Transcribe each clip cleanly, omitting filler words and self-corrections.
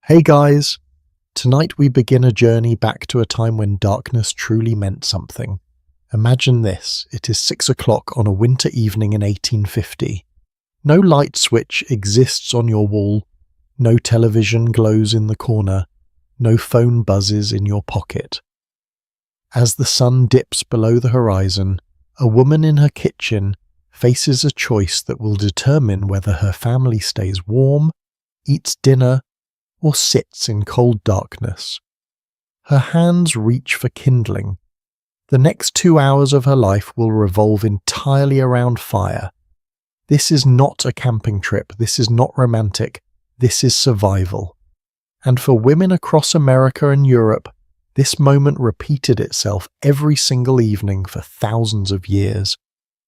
Hey guys! Tonight we begin a journey back to a time when darkness truly meant something. Imagine this, it is 6 o'clock on a winter evening in 1850. No light switch exists on your wall, no television glows in the corner, no phone buzzes in your pocket. As the sun dips below the horizon, a woman in her kitchen faces a choice that will determine whether her family stays warm, eats dinner, or sits in cold darkness. Her hands reach for kindling. The next 2 hours of her life will revolve entirely around fire. This is not a camping trip, this is not romantic, this is survival. And for women across America and Europe, this moment repeated itself every single evening for thousands of years.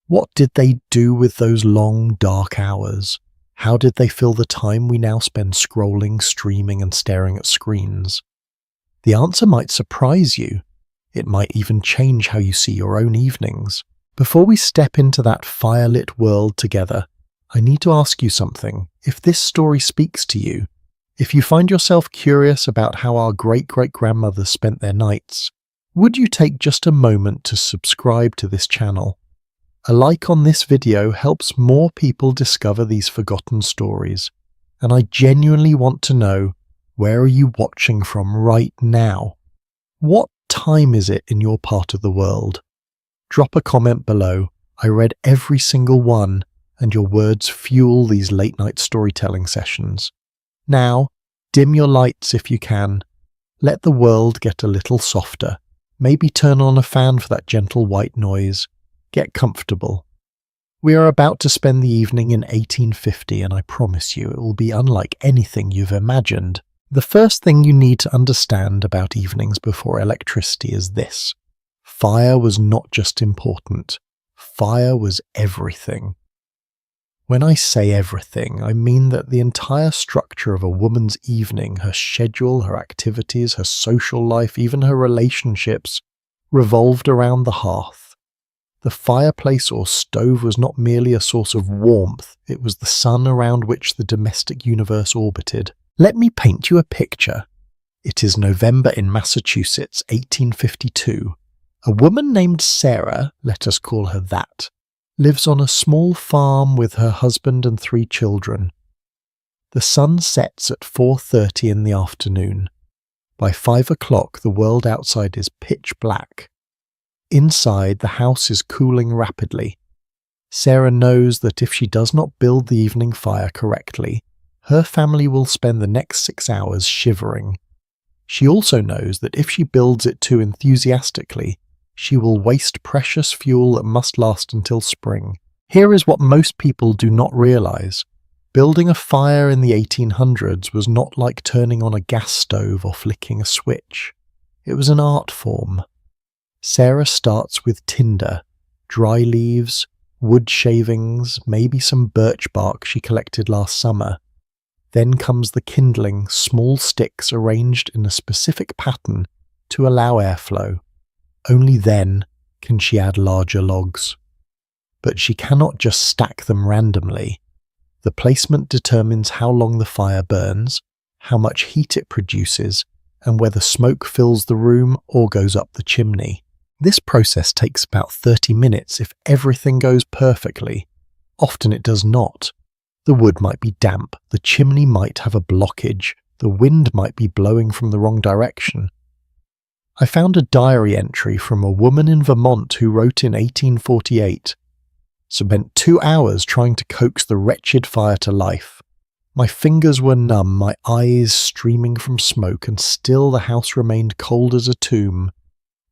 What did they do with those long, dark hours? How did they fill the time we now spend scrolling, streaming, and staring at screens? The answer might surprise you. It might even change how you see your own evenings. Before we step into that firelit world together, I need to ask you something. If this story speaks to you, if you find yourself curious about how our great-great-grandmothers spent their nights, would you take just a moment to subscribe to this channel? A like on this video helps more people discover these forgotten stories, and I genuinely want to know, where are you watching from right now? What time is it in your part of the world? Drop a comment below. I read every single one, and your words fuel these late-night storytelling sessions. Now, dim your lights if you can. Let the world get a little softer. Maybe turn on a fan for that gentle white noise. Get comfortable. We are about to spend the evening in 1850, and I promise you it will be unlike anything you've imagined. The first thing you need to understand about evenings before electricity is this. Fire was not just important. Fire was everything. When I say everything, I mean that the entire structure of a woman's evening, her schedule, her activities, her social life, even her relationships, revolved around the hearth. The fireplace or stove was not merely a source of warmth, it was the sun around which the domestic universe orbited. Let me paint you a picture. It is November in Massachusetts, 1852. A woman named Sarah, let us call her that, lives on a small farm with her husband and 3 children. The sun sets at 4:30 in the afternoon. By 5 o'clock, the world outside is pitch black. Inside, the house is cooling rapidly. Sarah knows that if she does not build the evening fire correctly, her family will spend the next 6 hours shivering. She also knows that if she builds it too enthusiastically, she will waste precious fuel that must last until spring. Here is what most people do not realize. Building a fire in the 1800s was not like turning on a gas stove or flicking a switch. It was an art form. Sarah starts with tinder, dry leaves, wood shavings, maybe some birch bark she collected last summer. Then comes the kindling, small sticks arranged in a specific pattern to allow airflow. Only then can she add larger logs. But she cannot just stack them randomly. The placement determines how long the fire burns, how much heat it produces, and whether smoke fills the room or goes up the chimney. This process takes about 30 minutes if everything goes perfectly. Often it does not. The wood might be damp, the chimney might have a blockage, the wind might be blowing from the wrong direction. I found a diary entry from a woman in Vermont who wrote in 1848, "Spent 2 hours trying to coax the wretched fire to life. My fingers were numb, my eyes streaming from smoke, and still the house remained cold as a tomb.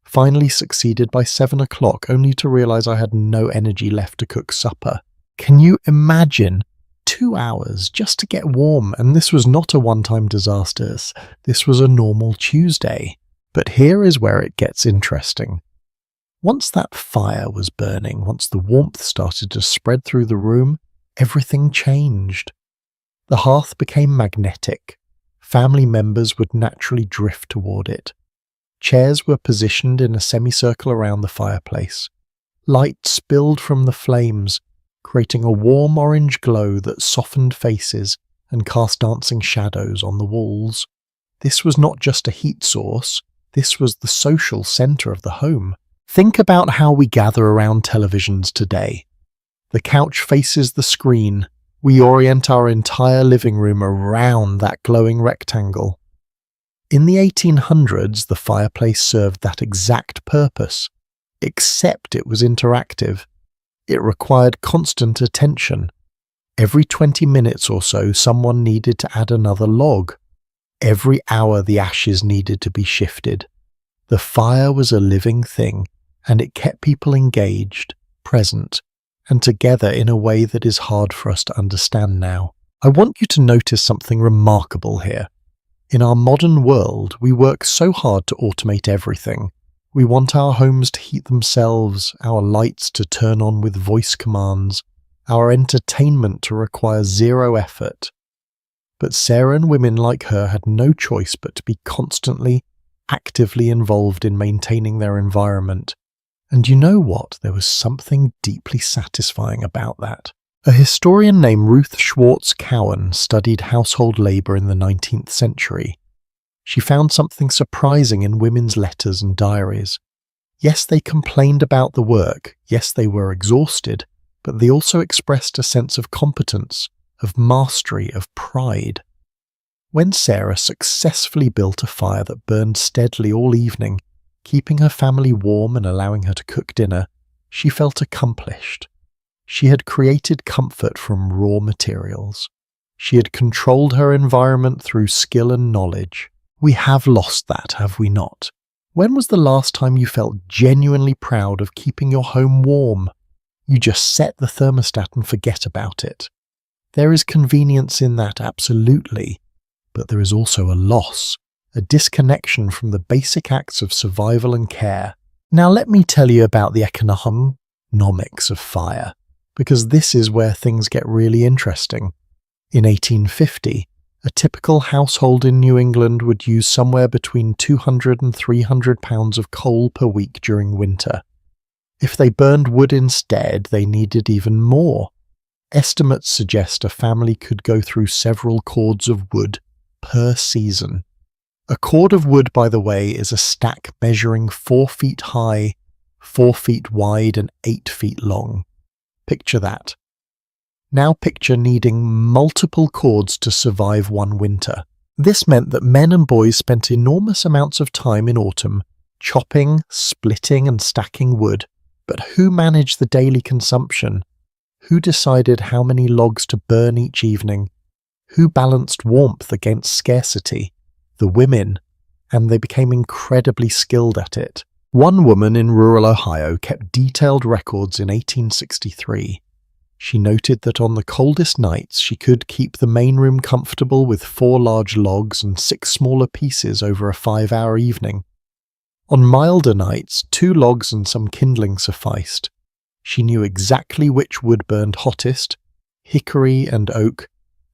Finally succeeded by 7 o'clock, only to realize I had no energy left to cook supper." Can you imagine? 2 hours just to get warm, and this was not a one-time disaster. This was a normal Tuesday. But here is where it gets interesting. Once that fire was burning, once the warmth started to spread through the room, everything changed. The hearth became magnetic. Family members would naturally drift toward it. Chairs were positioned in a semicircle around the fireplace. Light spilled from the flames, creating a warm orange glow that softened faces and cast dancing shadows on the walls. This was not just a heat source, this was the social centre of the home. Think about how we gather around televisions today. The couch faces the screen. We orient our entire living room around that glowing rectangle. In the 1800s, the fireplace served that exact purpose, except it was interactive. It required constant attention. Every 20 minutes or so, someone needed to add another log. Every hour, the ashes needed to be shifted. The fire was a living thing, and it kept people engaged, present, and together in a way that is hard for us to understand now. I want you to notice something remarkable here. In our modern world, we work so hard to automate everything. We want our homes to heat themselves, our lights to turn on with voice commands, our entertainment to require zero effort. But Sarah and women like her had no choice but to be constantly, actively involved in maintaining their environment. And you know what? There was something deeply satisfying about that. A historian named Ruth Schwartz Cowan studied household labour in the 19th century. She found something surprising in women's letters and diaries. Yes, they complained about the work, yes, they were exhausted, but they also expressed a sense of competence, of mastery, of pride. When Sarah successfully built a fire that burned steadily all evening, keeping her family warm and allowing her to cook dinner, she felt accomplished. She had created comfort from raw materials. She had controlled her environment through skill and knowledge. We have lost that, have we not? When was the last time you felt genuinely proud of keeping your home warm? You just set the thermostat and forget about it. There is convenience in that, absolutely, but there is also a loss, a disconnection from the basic acts of survival and care. Now let me tell you about the economics of fire, because this is where things get really interesting. In 1850, a typical household in New England would use somewhere between 200 and 300 pounds of coal per week during winter. If they burned wood instead, they needed even more. Estimates suggest a family could go through several cords of wood per season. A cord of wood, by the way, is a stack measuring 4 feet high, 4 feet wide, and 8 feet long. Picture that. Now picture needing multiple cords to survive one winter. This meant that men and boys spent enormous amounts of time in autumn chopping, splitting, and stacking wood. But who managed the daily consumption? Who decided how many logs to burn each evening? Who balanced warmth against scarcity? The women, and they became incredibly skilled at it. One woman in rural Ohio kept detailed records in 1863. She noted that on the coldest nights she could keep the main room comfortable with 4 large logs and 6 smaller pieces over a 5-hour evening. On milder nights, 2 logs and some kindling sufficed. She knew exactly which wood burned hottest, hickory and oak,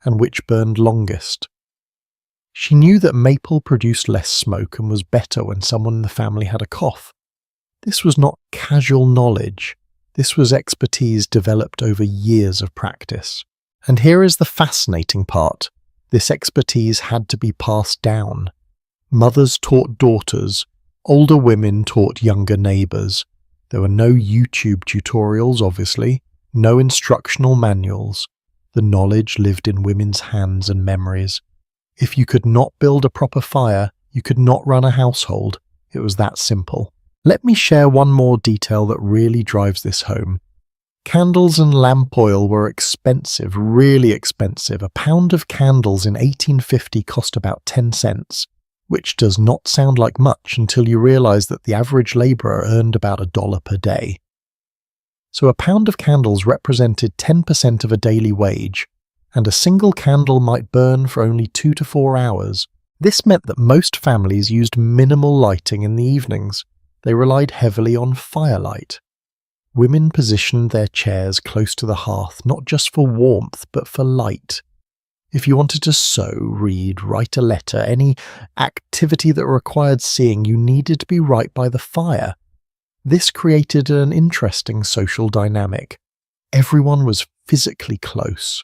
and which burned longest. She knew that maple produced less smoke and was better when someone in the family had a cough. This was not casual knowledge. This was expertise developed over years of practice. And here is the fascinating part. This expertise had to be passed down. Mothers taught daughters. Older women taught younger neighbours. There were no YouTube tutorials, obviously, no instructional manuals. The knowledge lived in women's hands and memories. If you could not build a proper fire, you could not run a household. It was that simple. Let me share one more detail that really drives this home. Candles and lamp oil were expensive, really expensive. A pound of candles in 1850 cost about 10 cents, which does not sound like much until you realise that the average labourer earned about $1 per day. So a pound of candles represented 10% of a daily wage, and a single candle might burn for only 2 to 4 hours. This meant that most families used minimal lighting in the evenings. They relied heavily on firelight. Women positioned their chairs close to the hearth, not just for warmth, but for light. If you wanted to sew, read, write a letter, any activity that required seeing, you needed to be right by the fire. This created an interesting social dynamic. Everyone was physically close.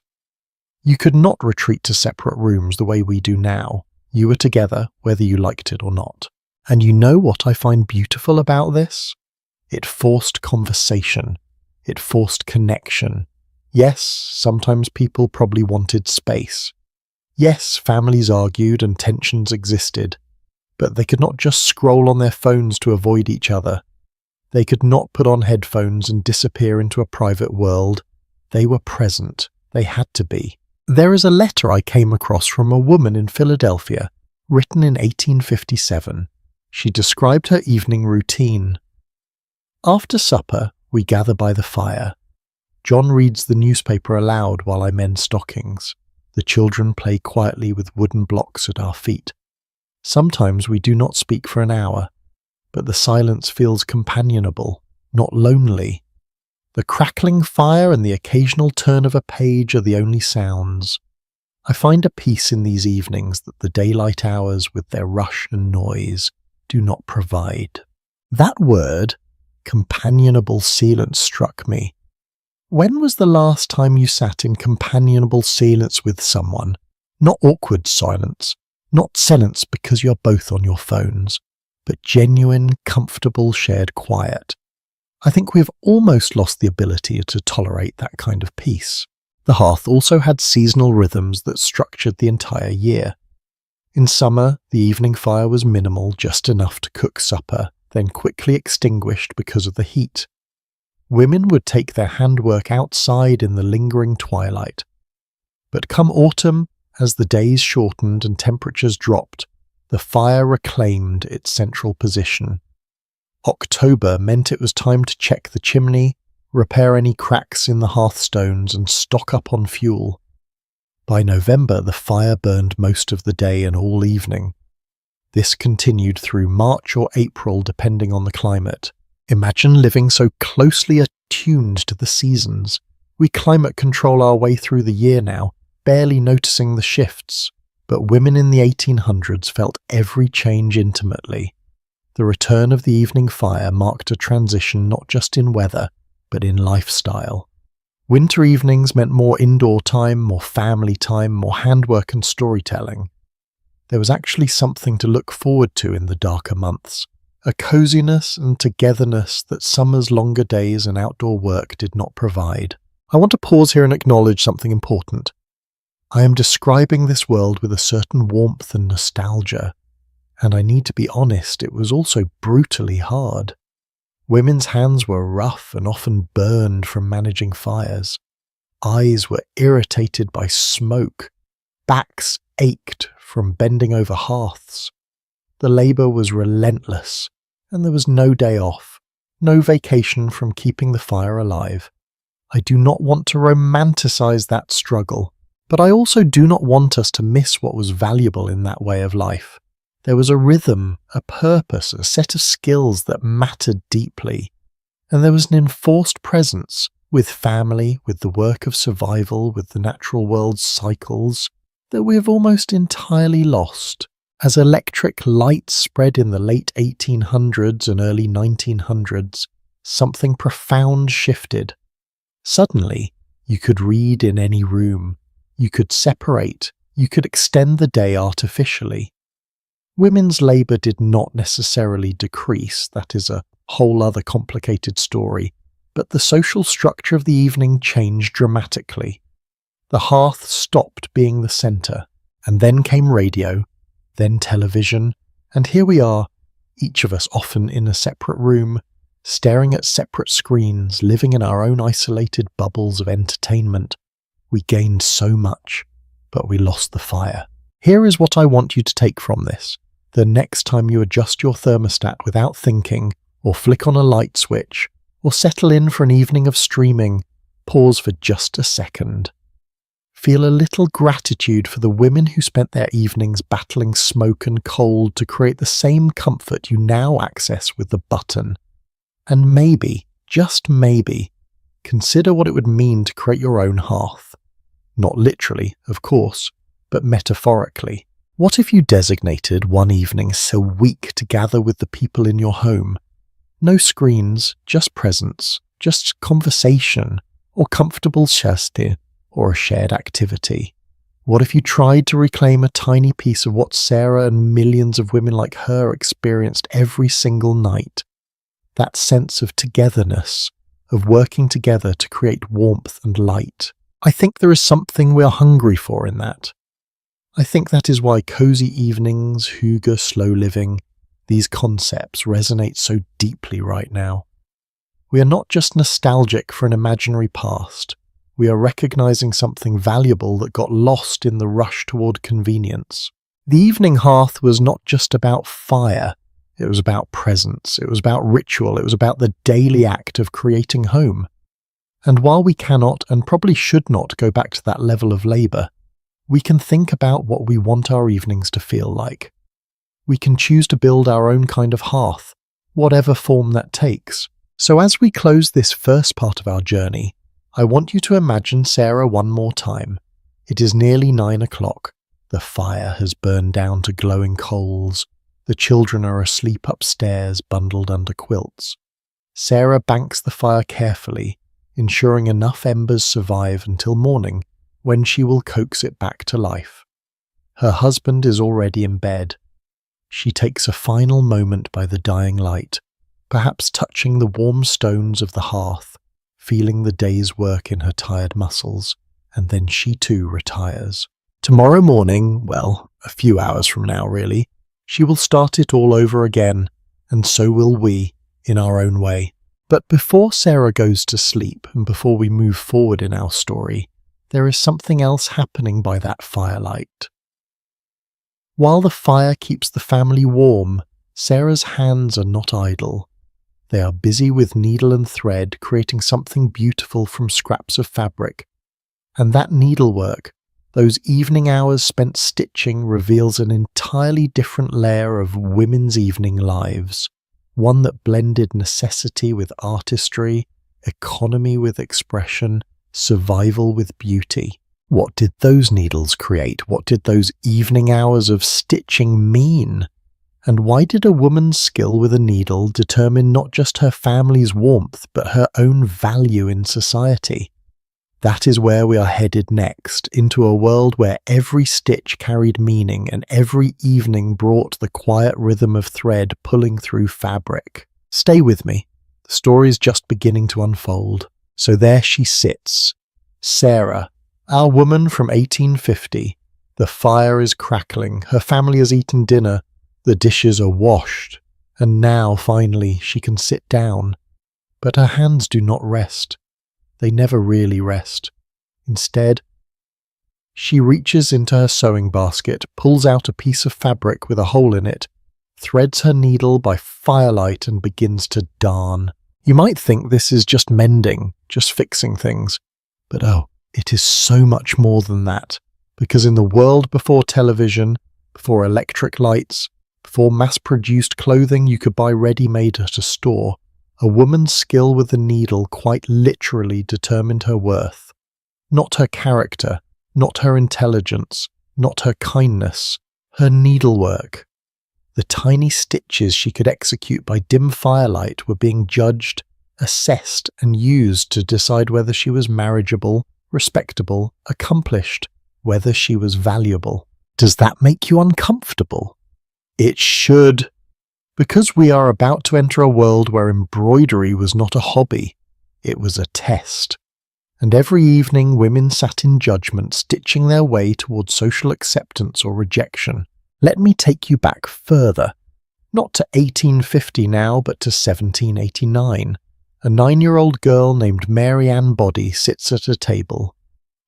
You could not retreat to separate rooms the way we do now. You were together whether you liked it or not. And you know what I find beautiful about this? It forced conversation. It forced connection. Yes, sometimes people probably wanted space. Yes, families argued and tensions existed. But they could not just scroll on their phones to avoid each other. They could not put on headphones and disappear into a private world. They were present. They had to be. There is a letter I came across from a woman in Philadelphia, written in 1857. She described her evening routine. After supper, we gather by the fire. John reads the newspaper aloud while I mend stockings. The children play quietly with wooden blocks at our feet. Sometimes we do not speak for an hour, but the silence feels companionable, not lonely. The crackling fire and the occasional turn of a page are the only sounds. I find a peace in these evenings that the daylight hours with their rush and noise do not provide. That word, companionable silence, struck me. When was the last time you sat in companionable silence with someone? Not awkward silence, not silence because you're both on your phones, but genuine, comfortable, shared quiet. I think we've almost lost the ability to tolerate that kind of peace. The hearth also had seasonal rhythms that structured the entire year. In summer, the evening fire was minimal, just enough to cook supper, then quickly extinguished because of the heat. Women would take their handwork outside in the lingering twilight. But come autumn, as the days shortened and temperatures dropped, the fire reclaimed its central position. October meant it was time to check the chimney, repair any cracks in the hearthstones, and stock up on fuel. By November, the fire burned most of the day and all evening. This continued through March or April, depending on the climate. Imagine living so closely attuned to the seasons. We climate control our way through the year now, barely noticing the shifts. But women in the 1800s felt every change intimately. The return of the evening fire marked a transition not just in weather, but in lifestyle. Winter evenings meant more indoor time, more family time, more handwork and storytelling. There was actually something to look forward to in the darker months, a coziness and togetherness that summer's longer days and outdoor work did not provide. I want to pause here and acknowledge something important. I am describing this world with a certain warmth and nostalgia, and I need to be honest, it was also brutally hard. Women's hands were rough and often burned from managing fires. Eyes were irritated by smoke. Backs ached from bending over hearths. The labour was relentless, and there was no day off, no vacation from keeping the fire alive. I do not want to romanticize that struggle, but I also do not want us to miss what was valuable in that way of life. There was a rhythm, a purpose, a set of skills that mattered deeply. And there was an enforced presence with family, with the work of survival, with the natural world's cycles, that we have almost entirely lost. As electric light spread in the late 1800s and early 1900s, something profound shifted. Suddenly, you could read in any room, you could separate, you could extend the day artificially. Women's labour did not necessarily decrease, that is a whole other complicated story, but the social structure of the evening changed dramatically. The hearth stopped being the centre, and then came radio, then television, and here we are, each of us often in a separate room, staring at separate screens, living in our own isolated bubbles of entertainment. We gained so much, but we lost the fire. Here is what I want you to take from this. The next time you adjust your thermostat without thinking, or flick on a light switch, or settle in for an evening of streaming, pause for just a second. Feel a little gratitude for the women who spent their evenings battling smoke and cold to create the same comfort you now access with the button. And maybe, just maybe, consider what it would mean to create your own hearth. Not literally, of course, but metaphorically. What if you designated one evening a week to gather with the people in your home? No screens, just presence, just conversation, or comfortable sieste, or a shared activity. What if you tried to reclaim a tiny piece of what Sarah and millions of women like her experienced every single night? That sense of togetherness, of working together to create warmth and light. I think there is something we are hungry for in that. I think that is why cozy evenings, hygge, slow living, these concepts resonate so deeply right now. We are not just nostalgic for an imaginary past. We are recognizing something valuable that got lost in the rush toward convenience. The evening hearth was not just about fire. It was about presence. It was about ritual. It was about the daily act of creating home. And while we cannot and probably should not go back to that level of labour, we can think about what we want our evenings to feel like. We can choose to build our own kind of hearth, whatever form that takes. So as we close this first part of our journey, I want you to imagine Sarah one more time. It is nearly 9 o'clock. The fire has burned down to glowing coals. The children are asleep upstairs, bundled under quilts. Sarah banks the fire carefully, ensuring enough embers survive until morning, when she will coax it back to life. Her husband is already in bed. She takes a final moment by the dying light, perhaps touching the warm stones of the hearth, feeling the day's work in her tired muscles, and then she too retires. Tomorrow morning, well, a few hours from now really, she will start it all over again, and so will we, in our own way. But before Sarah goes to sleep, and before we move forward in our story, there is something else happening by that firelight. While the fire keeps the family warm, Sarah's hands are not idle. They are busy with needle and thread, creating something beautiful from scraps of fabric. And that needlework, those evening hours spent stitching, reveals an entirely different layer of women's evening lives, one that blended necessity with artistry, economy with expression, survival with beauty. What did those needles create? What did those evening hours of stitching mean? And why did a woman's skill with a needle determine not just her family's warmth, but her own value in society? That is where we are headed next, into a world where every stitch carried meaning and every evening brought the quiet rhythm of thread pulling through fabric. Stay with me. The story is just beginning to unfold. So there she sits, Sarah, our woman from 1850. The fire is crackling, her family has eaten dinner, the dishes are washed, and now, finally, she can sit down. But her hands do not rest. They never really rest. Instead, she reaches into her sewing basket, pulls out a piece of fabric with a hole in it, threads her needle by firelight and begins to darn. You might think this is just mending, just fixing things. But oh, it is so much more than that. Because in the world before television, before electric lights, before mass-produced clothing you could buy ready-made at a store, a woman's skill with the needle quite literally determined her worth. Not her character, not her intelligence, not her kindness, her needlework. The tiny stitches she could execute by dim firelight were being judged, assessed, and used to decide whether she was marriageable, respectable, accomplished, whether she was valuable. Does that make you uncomfortable? It should. Because we are about to enter a world where embroidery was not a hobby, it was a test. And every evening women sat in judgment, stitching their way towards social acceptance or rejection. Let me take you back further. Not to 1850 now, but to 1789. A 9-year-old girl named Mary Ann Body sits at a table,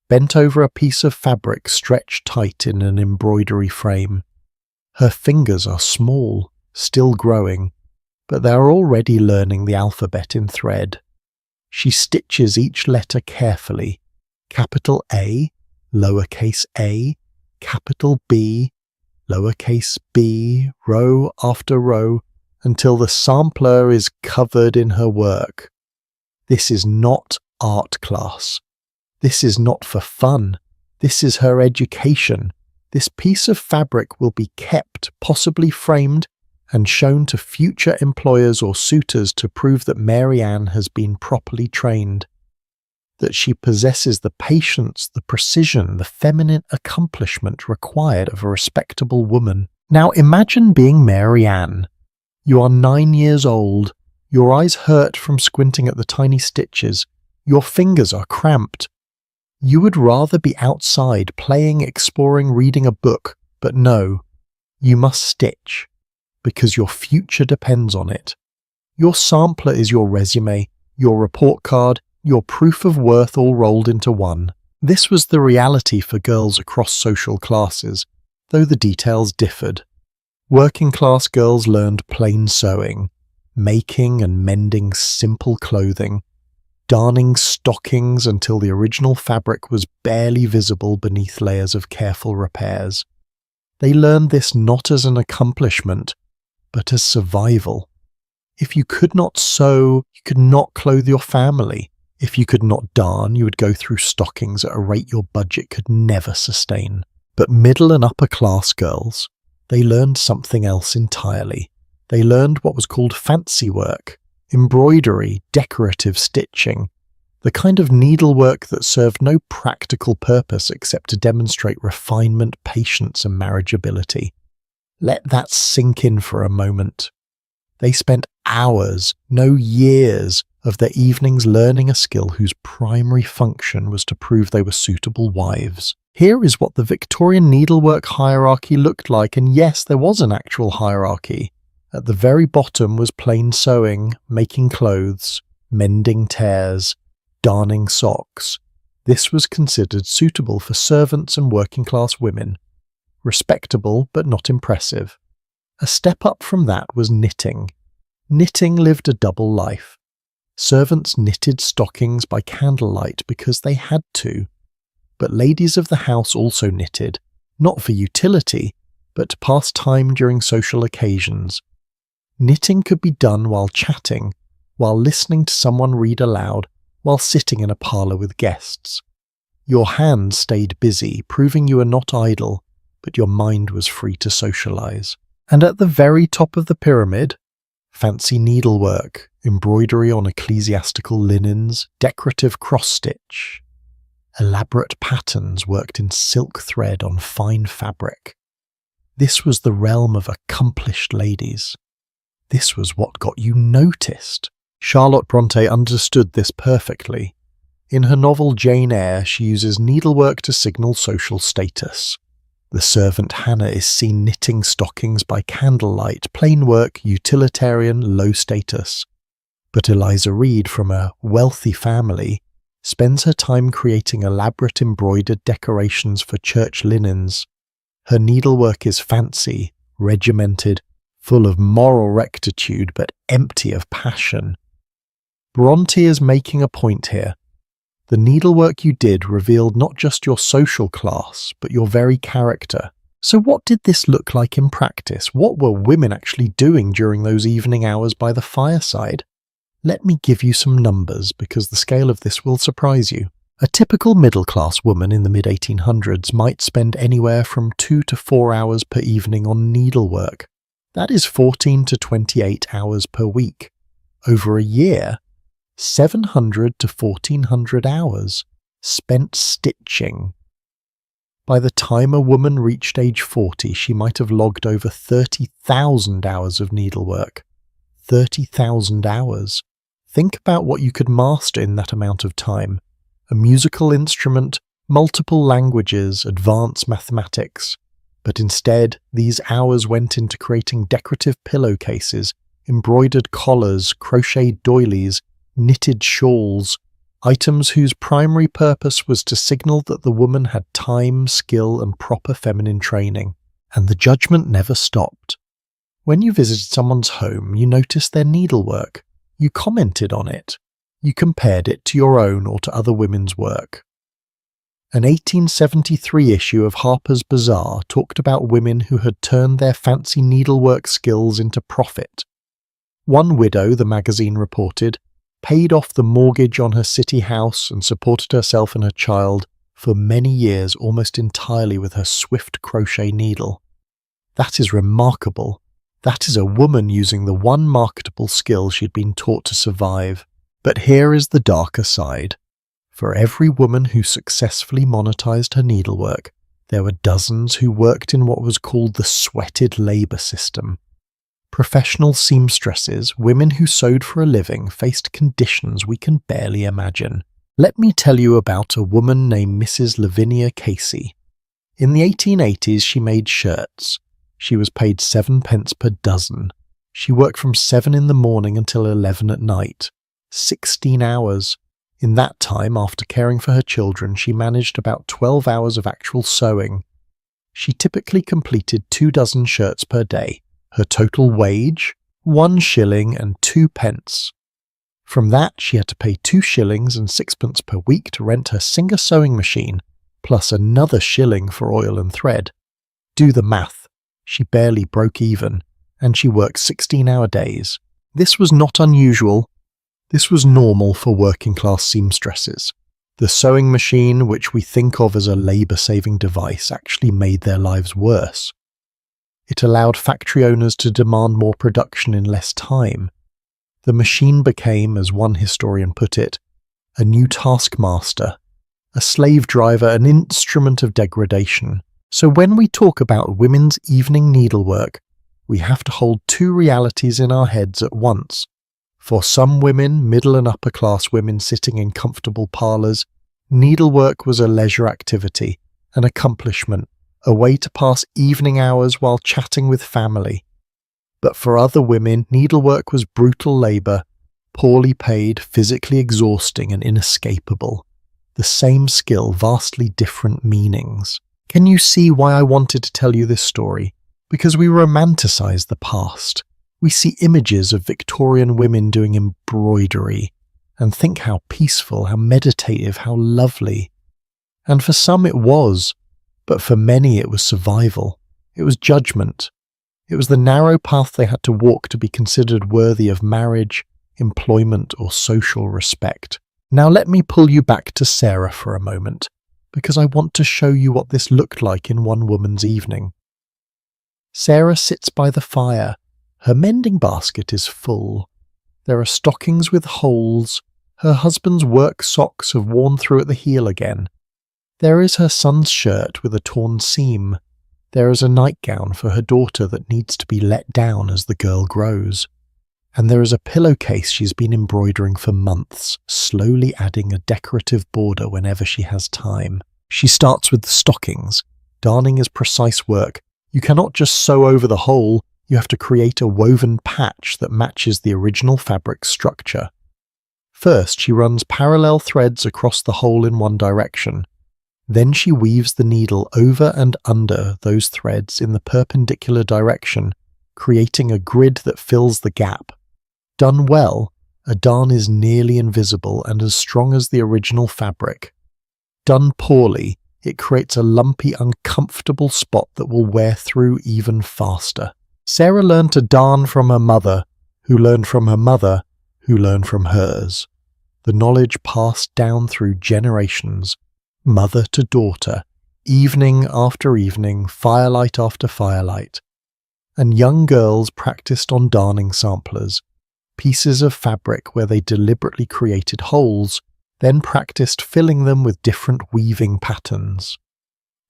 bent over a piece of fabric stretched tight in an embroidery frame. Her fingers are small, still growing, but they are already learning the alphabet in thread. She stitches each letter carefully, capital A, lowercase a, capital B, lowercase b, row after row, until the sampler is covered in her work. This is not art class. This is not for fun. This is her education. This piece of fabric will be kept, possibly framed, and shown to future employers or suitors to prove that Mary Ann has been properly trained. that she possesses the patience, the precision, the feminine accomplishment required of a respectable woman. Now imagine being Mary Ann. You are 9 years old, your eyes hurt from squinting at the tiny stitches, your fingers are cramped. You would rather be outside, playing, exploring, reading a book, but no, you must stitch, because your future depends on it. Your sampler is your resume, your report card, your proof of worth all rolled into one. This was the reality for girls across social classes, though the details differed. Working class girls learned plain sewing, making and mending simple clothing, darning stockings until the original fabric was barely visible beneath layers of careful repairs. They learned this not as an accomplishment, but as survival. If you could not sew, you could not clothe your family. If you could not darn, you would go through stockings at a rate your budget could never sustain. But middle and upper class girls, they learned something else entirely. They learned what was called fancy work, embroidery, decorative stitching, the kind of needlework that served no practical purpose except to demonstrate refinement, patience, and marriageability. Let that sink in for a moment. They spent hours, no years, of their evenings learning a skill whose primary function was to prove they were suitable wives. Here is what the Victorian needlework hierarchy looked like, and yes, there was an actual hierarchy. At the very bottom was plain sewing, making clothes, mending tears, darning socks. This was considered suitable for servants and working-class women. Respectable, but not impressive. A step up from that was knitting. Knitting lived a double life. Servants knitted stockings by candlelight because they had to. But ladies of the house also knitted, not for utility, but to pass time during social occasions. Knitting could be done while chatting, while listening to someone read aloud, while sitting in a parlour with guests. Your hands stayed busy, proving you were not idle, but your mind was free to socialise. And at the very top of the pyramid, fancy needlework, embroidery on ecclesiastical linens, decorative cross-stitch, elaborate patterns worked in silk thread on fine fabric. This was the realm of accomplished ladies. This was what got you noticed. Charlotte Bronte understood this perfectly. In her novel Jane Eyre, she uses needlework to signal social status. The servant Hannah is seen knitting stockings by candlelight, plain work, utilitarian, low status. But Eliza Reid, from a wealthy family, spends her time creating elaborate embroidered decorations for church linens. Her needlework is fancy, regimented, full of moral rectitude, but empty of passion. Bronte is making a point here. The needlework you did revealed not just your social class, but your very character. So what did this look like in practice? What were women actually doing during those evening hours by the fireside? Let me give you some numbers, because the scale of this will surprise you. A typical middle-class woman in the mid-1800s might spend anywhere from 2 to 4 hours per evening on needlework. That is 14 to 28 hours per week. Over a year, 700 to 1400 hours spent stitching. By the time a woman reached age 40, she might have logged over 30,000 hours of needlework. 30,000 hours. Think about what you could master in that amount of time. A musical instrument, multiple languages, advanced mathematics. But instead, these hours went into creating decorative pillowcases, embroidered collars, crocheted doilies, knitted shawls, items whose primary purpose was to signal that the woman had time, skill, and proper feminine training. And the judgment never stopped. When you visited someone's home, you noticed their needlework. You commented on it. You compared it to your own or to other women's work. An 1873 issue of Harper's Bazaar talked about women who had turned their fancy needlework skills into profit. One widow, the magazine reported, paid off the mortgage on her city house and supported herself and her child for many years almost entirely with her swift crochet needle. That is remarkable. That is a woman using the one marketable skill she'd been taught to survive. But here is the darker side. For every woman who successfully monetized her needlework, there were dozens who worked in what was called the sweated labor system. Professional seamstresses, women who sewed for a living, faced conditions we can barely imagine. Let me tell you about a woman named Mrs. Lavinia Casey. In the 1880s, she made shirts. She was paid 7 pence per dozen. She worked from 7 in the morning until 11 at night. 16 hours. In that time, after caring for her children, she managed about 12 hours of actual sewing. She typically completed 2 dozen shirts per day. Her total wage, 1 shilling and 2 pence. From that, she had to pay 2 shillings and 6 pence per week to rent her Singer sewing machine, plus another shilling for oil and thread. Do the math. She barely broke even, and she worked 16-hour days. This was not unusual. This was normal for working-class seamstresses. The sewing machine, which we think of as a labour-saving device, actually made their lives worse. It allowed factory owners to demand more production in less time. The machine became, as one historian put it, a new taskmaster, a slave driver, an instrument of degradation. So when we talk about women's evening needlework, we have to hold 2 realities in our heads at once. For some women, middle and upper class women sitting in comfortable parlours, needlework was a leisure activity, an accomplishment, a way to pass evening hours while chatting with family. But for other women, needlework was brutal labour, poorly paid, physically exhausting and inescapable. The same skill, vastly different meanings. Can you see why I wanted to tell you this story? Because we romanticise the past. We see images of Victorian women doing embroidery and think how peaceful, how meditative, how lovely. And for some it was, but for many it was survival. It was judgment. It was the narrow path they had to walk to be considered worthy of marriage, employment, or social respect. Now let me pull you back to Sarah for a moment, because I want to show you what this looked like in one woman's evening. Sarah sits by the fire. Her mending basket is full. There are stockings with holes. Her husband's work socks have worn through at the heel again. There is her son's shirt with a torn seam. There is a nightgown for her daughter that needs to be let down as the girl grows. And there is a pillowcase she's been embroidering for months, slowly adding a decorative border whenever she has time. She starts with the stockings. Darning is precise work. You cannot just sew over the hole. You have to create a woven patch that matches the original fabric structure. First, she runs parallel threads across the hole in one direction. Then she weaves the needle over and under those threads in the perpendicular direction, creating a grid that fills the gap. Done well, a darn is nearly invisible and as strong as the original fabric. Done poorly, it creates a lumpy, uncomfortable spot that will wear through even faster. Sarah learned to darn from her mother, who learned from her mother, who learned from hers. The knowledge passed down through generations, mother to daughter, evening after evening, firelight after firelight. And young girls practiced on darning samplers, pieces of fabric where they deliberately created holes, then practiced filling them with different weaving patterns.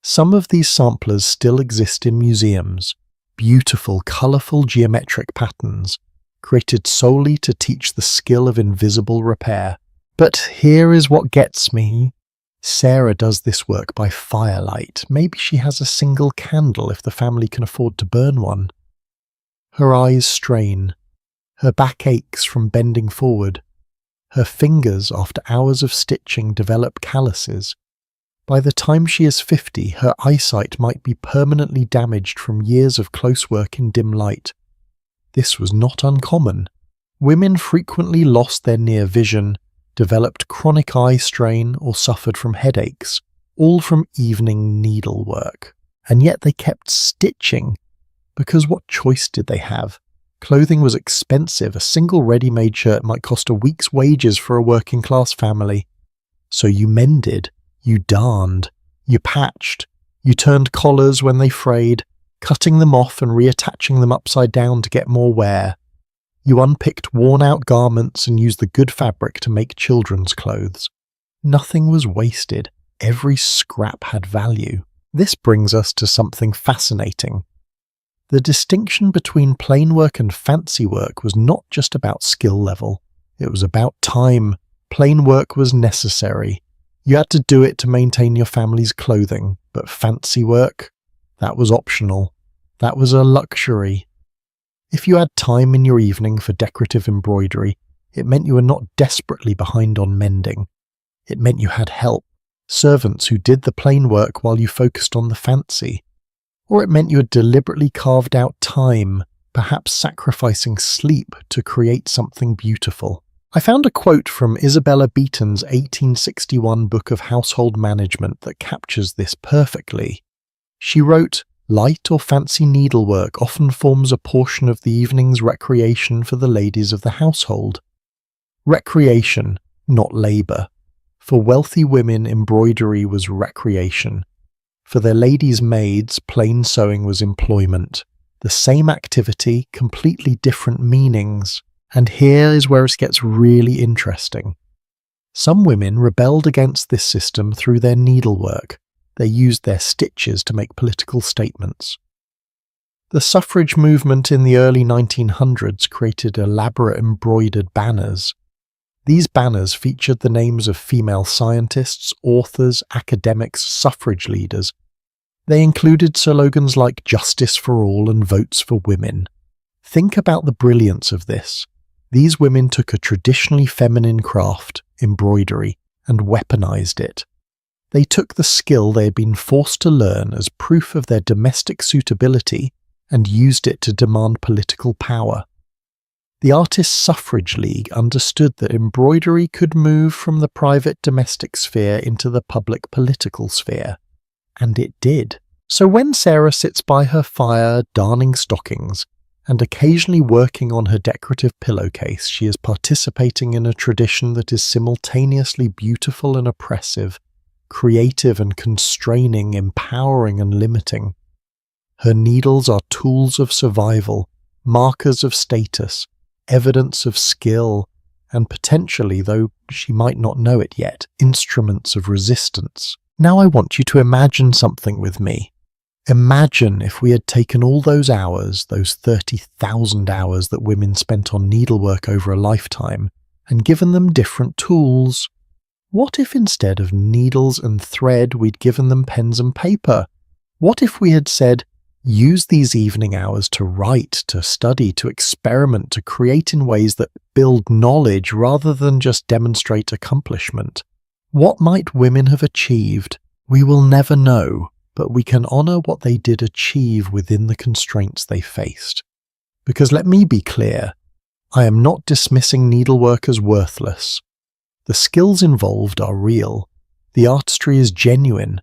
Some of these samplers still exist in museums. Beautiful, colourful geometric patterns, created solely to teach the skill of invisible repair. But here is what gets me. Sarah does this work by firelight. Maybe she has a single candle if the family can afford to burn one. Her eyes strain. Her back aches from bending forward. Her fingers, after hours of stitching, develop calluses. By the time she is 50, her eyesight might be permanently damaged from years of close work in dim light. This was not uncommon. Women frequently lost their near vision, developed chronic eye strain, or suffered from headaches, all from evening needlework. And yet they kept stitching, because what choice did they have? Clothing was expensive. A single ready-made shirt might cost a week's wages for a working-class family. So you mended. You darned, you patched, you turned collars when they frayed, cutting them off and reattaching them upside down to get more wear. You unpicked worn-out garments and used the good fabric to make children's clothes. Nothing was wasted. Every scrap had value. This brings us to something fascinating. The distinction between plain work and fancy work was not just about skill level. It was about time. Plain work was necessary. You had to do it to maintain your family's clothing, but fancy work, that was optional. That was a luxury. If you had time in your evening for decorative embroidery, it meant you were not desperately behind on mending. It meant you had help, servants who did the plain work while you focused on the fancy. Or it meant you had deliberately carved out time, perhaps sacrificing sleep to create something beautiful. I found a quote from Isabella Beeton's 1861 book of household management that captures this perfectly. She wrote, "Light or fancy needlework often forms a portion of the evening's recreation for the ladies of the household. Recreation, not labour. For wealthy women, embroidery was recreation. For their ladies' maids, plain sewing was employment. The same activity, completely different meanings. And here is where it gets really interesting. Some women rebelled against this system through their needlework. They used their stitches to make political statements. The suffrage movement in the early 1900s created elaborate embroidered banners. These banners featured the names of female scientists, authors, academics, suffrage leaders. They included slogans like "Justice for All" and "Votes for Women." Think about the brilliance of this. These women took a traditionally feminine craft, embroidery, and weaponized it. They took the skill they had been forced to learn as proof of their domestic suitability and used it to demand political power. The Artists' Suffrage League understood that embroidery could move from the private domestic sphere into the public political sphere. And it did. So when Sarah sits by her fire darning stockings, and occasionally working on her decorative pillowcase, she is participating in a tradition that is simultaneously beautiful and oppressive, creative and constraining, empowering and limiting. Her needles are tools of survival, markers of status, evidence of skill, and potentially, though she might not know it yet, instruments of resistance. Now I want you to imagine something with me. Imagine if we had taken all those hours, those 30,000 hours that women spent on needlework over a lifetime, and given them different tools. What if instead of needles and thread we'd given them pens and paper? What if we had said, use these evening hours to write, to study, to experiment, to create in ways that build knowledge rather than just demonstrate accomplishment? What might women have achieved? We will never know. But we can honour what they did achieve within the constraints they faced. Because let me be clear, I am not dismissing needlework as worthless. The skills involved are real. The artistry is genuine.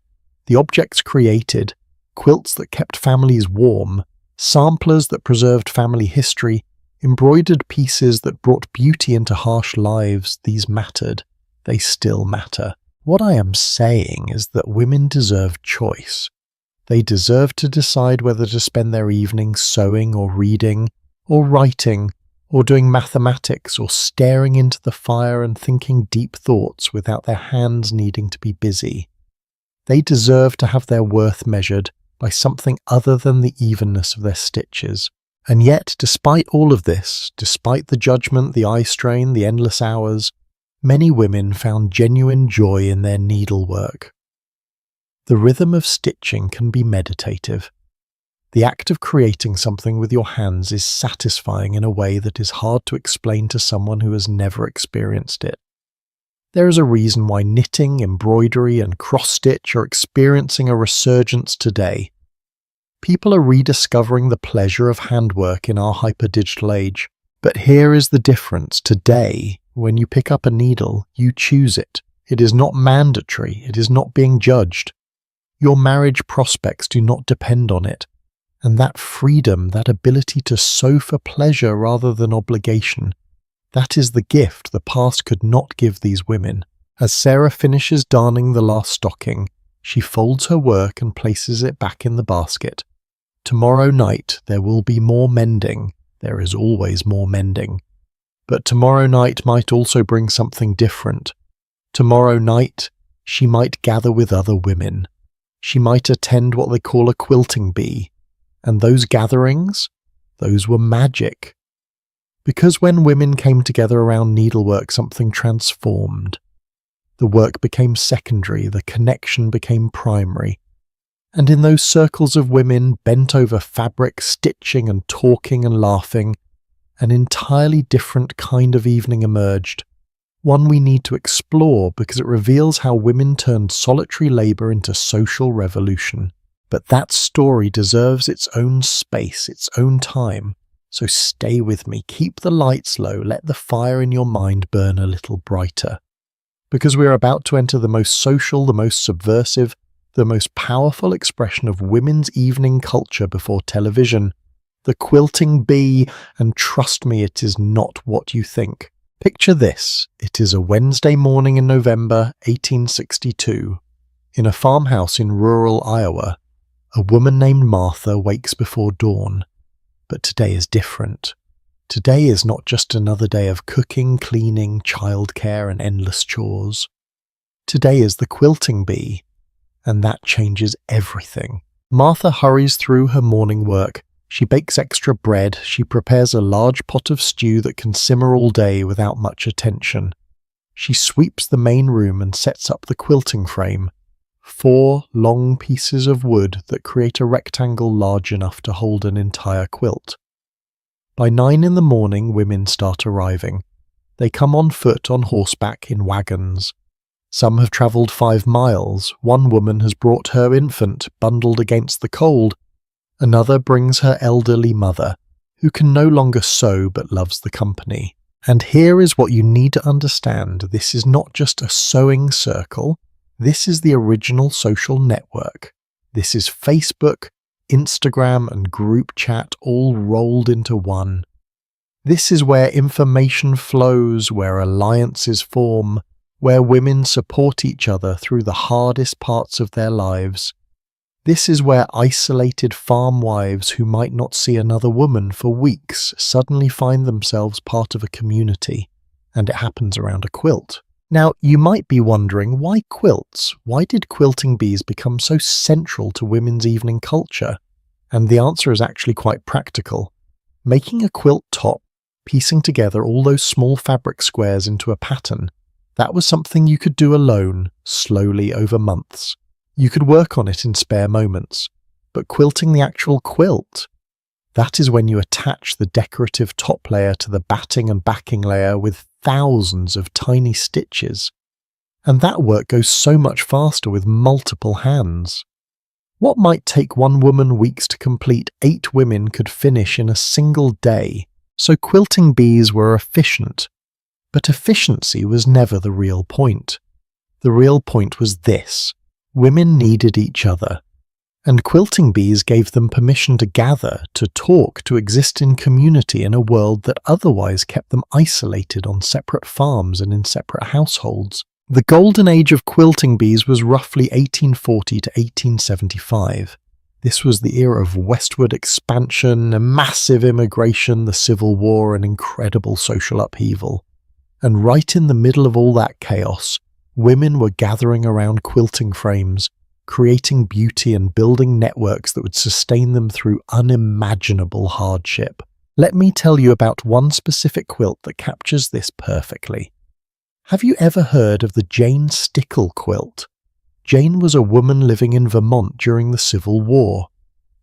The objects created, quilts that kept families warm, samplers that preserved family history, embroidered pieces that brought beauty into harsh lives, these mattered. They still matter. What I am saying is that women deserve choice. They deserve to decide whether to spend their evenings sewing or reading, or writing, or doing mathematics, or staring into the fire and thinking deep thoughts without their hands needing to be busy. They deserve to have their worth measured by something other than the evenness of their stitches. And yet, despite all of this, despite the judgment, the eye strain, the endless hours, many women found genuine joy in their needlework. The rhythm of stitching can be meditative. The act of creating something with your hands is satisfying in a way that is hard to explain to someone who has never experienced it. There is a reason why knitting, embroidery, and cross-stitch are experiencing a resurgence today. People are rediscovering the pleasure of handwork in our hyper-digital age. But here is the difference. Today, when you pick up a needle, you choose it. It is not mandatory. It is not being judged. Your marriage prospects do not depend on it. And that freedom, that ability to sew for pleasure rather than obligation, that is the gift the past could not give these women. As Sarah finishes darning the last stocking, she folds her work and places it back in the basket. Tomorrow night there will be more mending. There is always more mending. But tomorrow night might also bring something different. Tomorrow night, she might gather with other women. She might attend what they call a quilting bee. And those gatherings, those were magic. Because when women came together around needlework, something transformed. The work became secondary, the connection became primary. And in those circles of women bent over fabric, stitching and talking and laughing, an entirely different kind of evening emerged. One we need to explore because it reveals how women turned solitary labour into social revolution. But that story deserves its own space, its own time. So stay with me, keep the lights low, let the fire in your mind burn a little brighter. Because we are about to enter the most social, the most subversive, the most powerful expression of women's evening culture before television. The quilting bee, and trust me, it is not what you think. Picture this, it is a Wednesday morning in November 1862. In a farmhouse in rural Iowa, a woman named Martha wakes before dawn. But today is different. Today is not just another day of cooking, cleaning, childcare, and endless chores. Today is the quilting bee, and that changes everything. Martha hurries through her morning work. She bakes extra bread. She prepares a large pot of stew that can simmer all day without much attention. She sweeps the main room and sets up the quilting frame. 4 long pieces of wood that create a rectangle large enough to hold an entire quilt. By 9 in the morning, women start arriving. They come on foot, on horseback, in wagons. Some have travelled 5 miles. One woman has brought her infant, bundled against the cold. Another brings her elderly mother, who can no longer sew but loves the company. And here is what you need to understand. This is not just a sewing circle. This is the original social network. This is Facebook, Instagram, and group chat all rolled into one. This is where information flows, where alliances form, where women support each other through the hardest parts of their lives. This is where isolated farm wives who might not see another woman for weeks suddenly find themselves part of a community, and it happens around a quilt. Now, you might be wondering, why quilts? Why did quilting bees become so central to women's evening culture? And the answer is actually quite practical. Making a quilt top, piecing together all those small fabric squares into a pattern, that was something you could do alone, slowly over months. You could work on it in spare moments. But quilting the actual quilt, that is when you attach the decorative top layer to the batting and backing layer with thousands of tiny stitches. And that work goes so much faster with multiple hands. What might take one woman weeks to complete, 8 women could finish in a single day. So quilting bees were efficient. But efficiency was never the real point. The real point was this: women needed each other. And quilting bees gave them permission to gather, to talk, to exist in community in a world that otherwise kept them isolated on separate farms and in separate households. The golden age of quilting bees was roughly 1840 to 1875. This was the era of westward expansion, a massive immigration, the Civil War, and incredible social upheaval. And right in the middle of all that chaos, women were gathering around quilting frames, creating beauty and building networks that would sustain them through unimaginable hardship. Let me tell you about one specific quilt that captures this perfectly. Have you ever heard of the Jane Stickle quilt? Jane was a woman living in Vermont during the Civil War.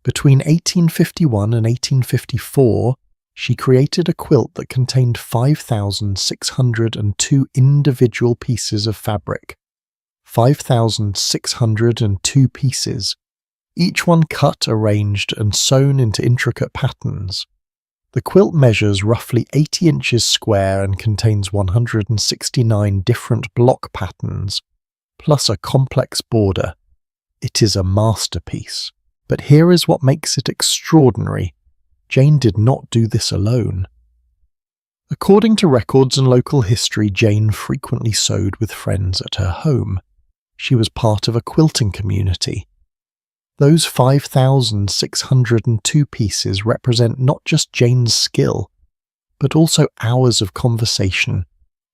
Between 1851 and 1854, she created a quilt that contained 5,602 individual pieces of fabric. 5,602 pieces, each one cut, arranged, and sewn into intricate patterns. The quilt measures roughly 80 inches square and contains 169 different block patterns, plus a complex border. It is a masterpiece. But here is what makes it extraordinary. Jane did not do this alone. According to records and local history, Jane frequently sewed with friends at her home. She was part of a quilting community. Those 5,602 pieces represent not just Jane's skill, but also hours of conversation,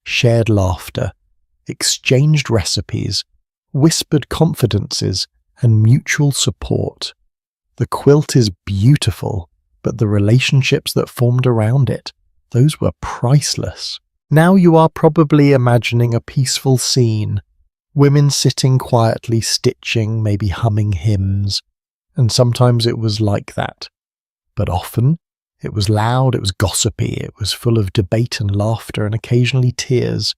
shared laughter, exchanged recipes, whispered confidences, and mutual support. The quilt is beautiful, but the relationships that formed around it, those were priceless. Now you are probably imagining a peaceful scene, women sitting quietly stitching, maybe humming hymns, and sometimes it was like that. But often, it was loud, it was gossipy, it was full of debate and laughter and occasionally tears.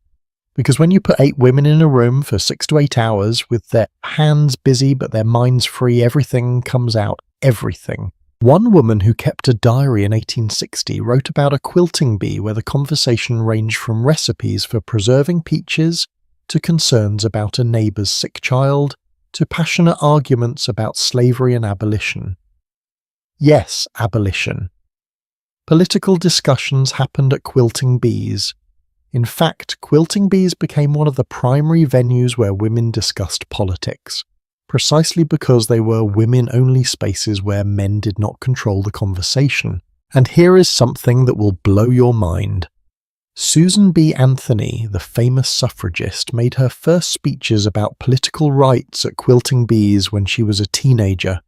Because when you put 8 women in a room for 6 to 8 hours with their hands busy but their minds free, everything comes out, everything. One woman who kept a diary in 1860 wrote about a quilting bee where the conversation ranged from recipes for preserving peaches to concerns about a neighbour's sick child to passionate arguments about slavery and abolition. Yes, abolition. Political discussions happened at quilting bees. In fact, quilting bees became one of the primary venues where women discussed politics, precisely because they were women-only spaces where men did not control the conversation. And here is something that will blow your mind. Susan B. Anthony, the famous suffragist, made her first speeches about political rights at quilting bees when she was a teenager.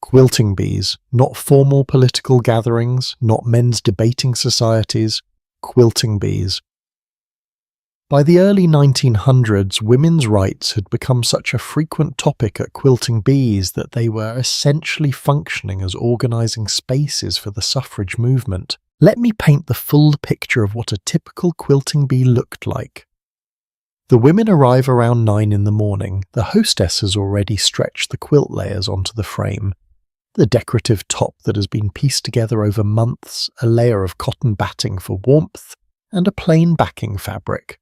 Quilting bees, not formal political gatherings, not men's debating societies, quilting bees. By the early 1900s, women's rights had become such a frequent topic at quilting bees that they were essentially functioning as organising spaces for the suffrage movement. Let me paint the full picture of what a typical quilting bee looked like. The women arrive around 9 in the morning. The hostess has already stretched the quilt layers onto the frame. The decorative top that has been pieced together over months, a layer of cotton batting for warmth, and a plain backing fabric.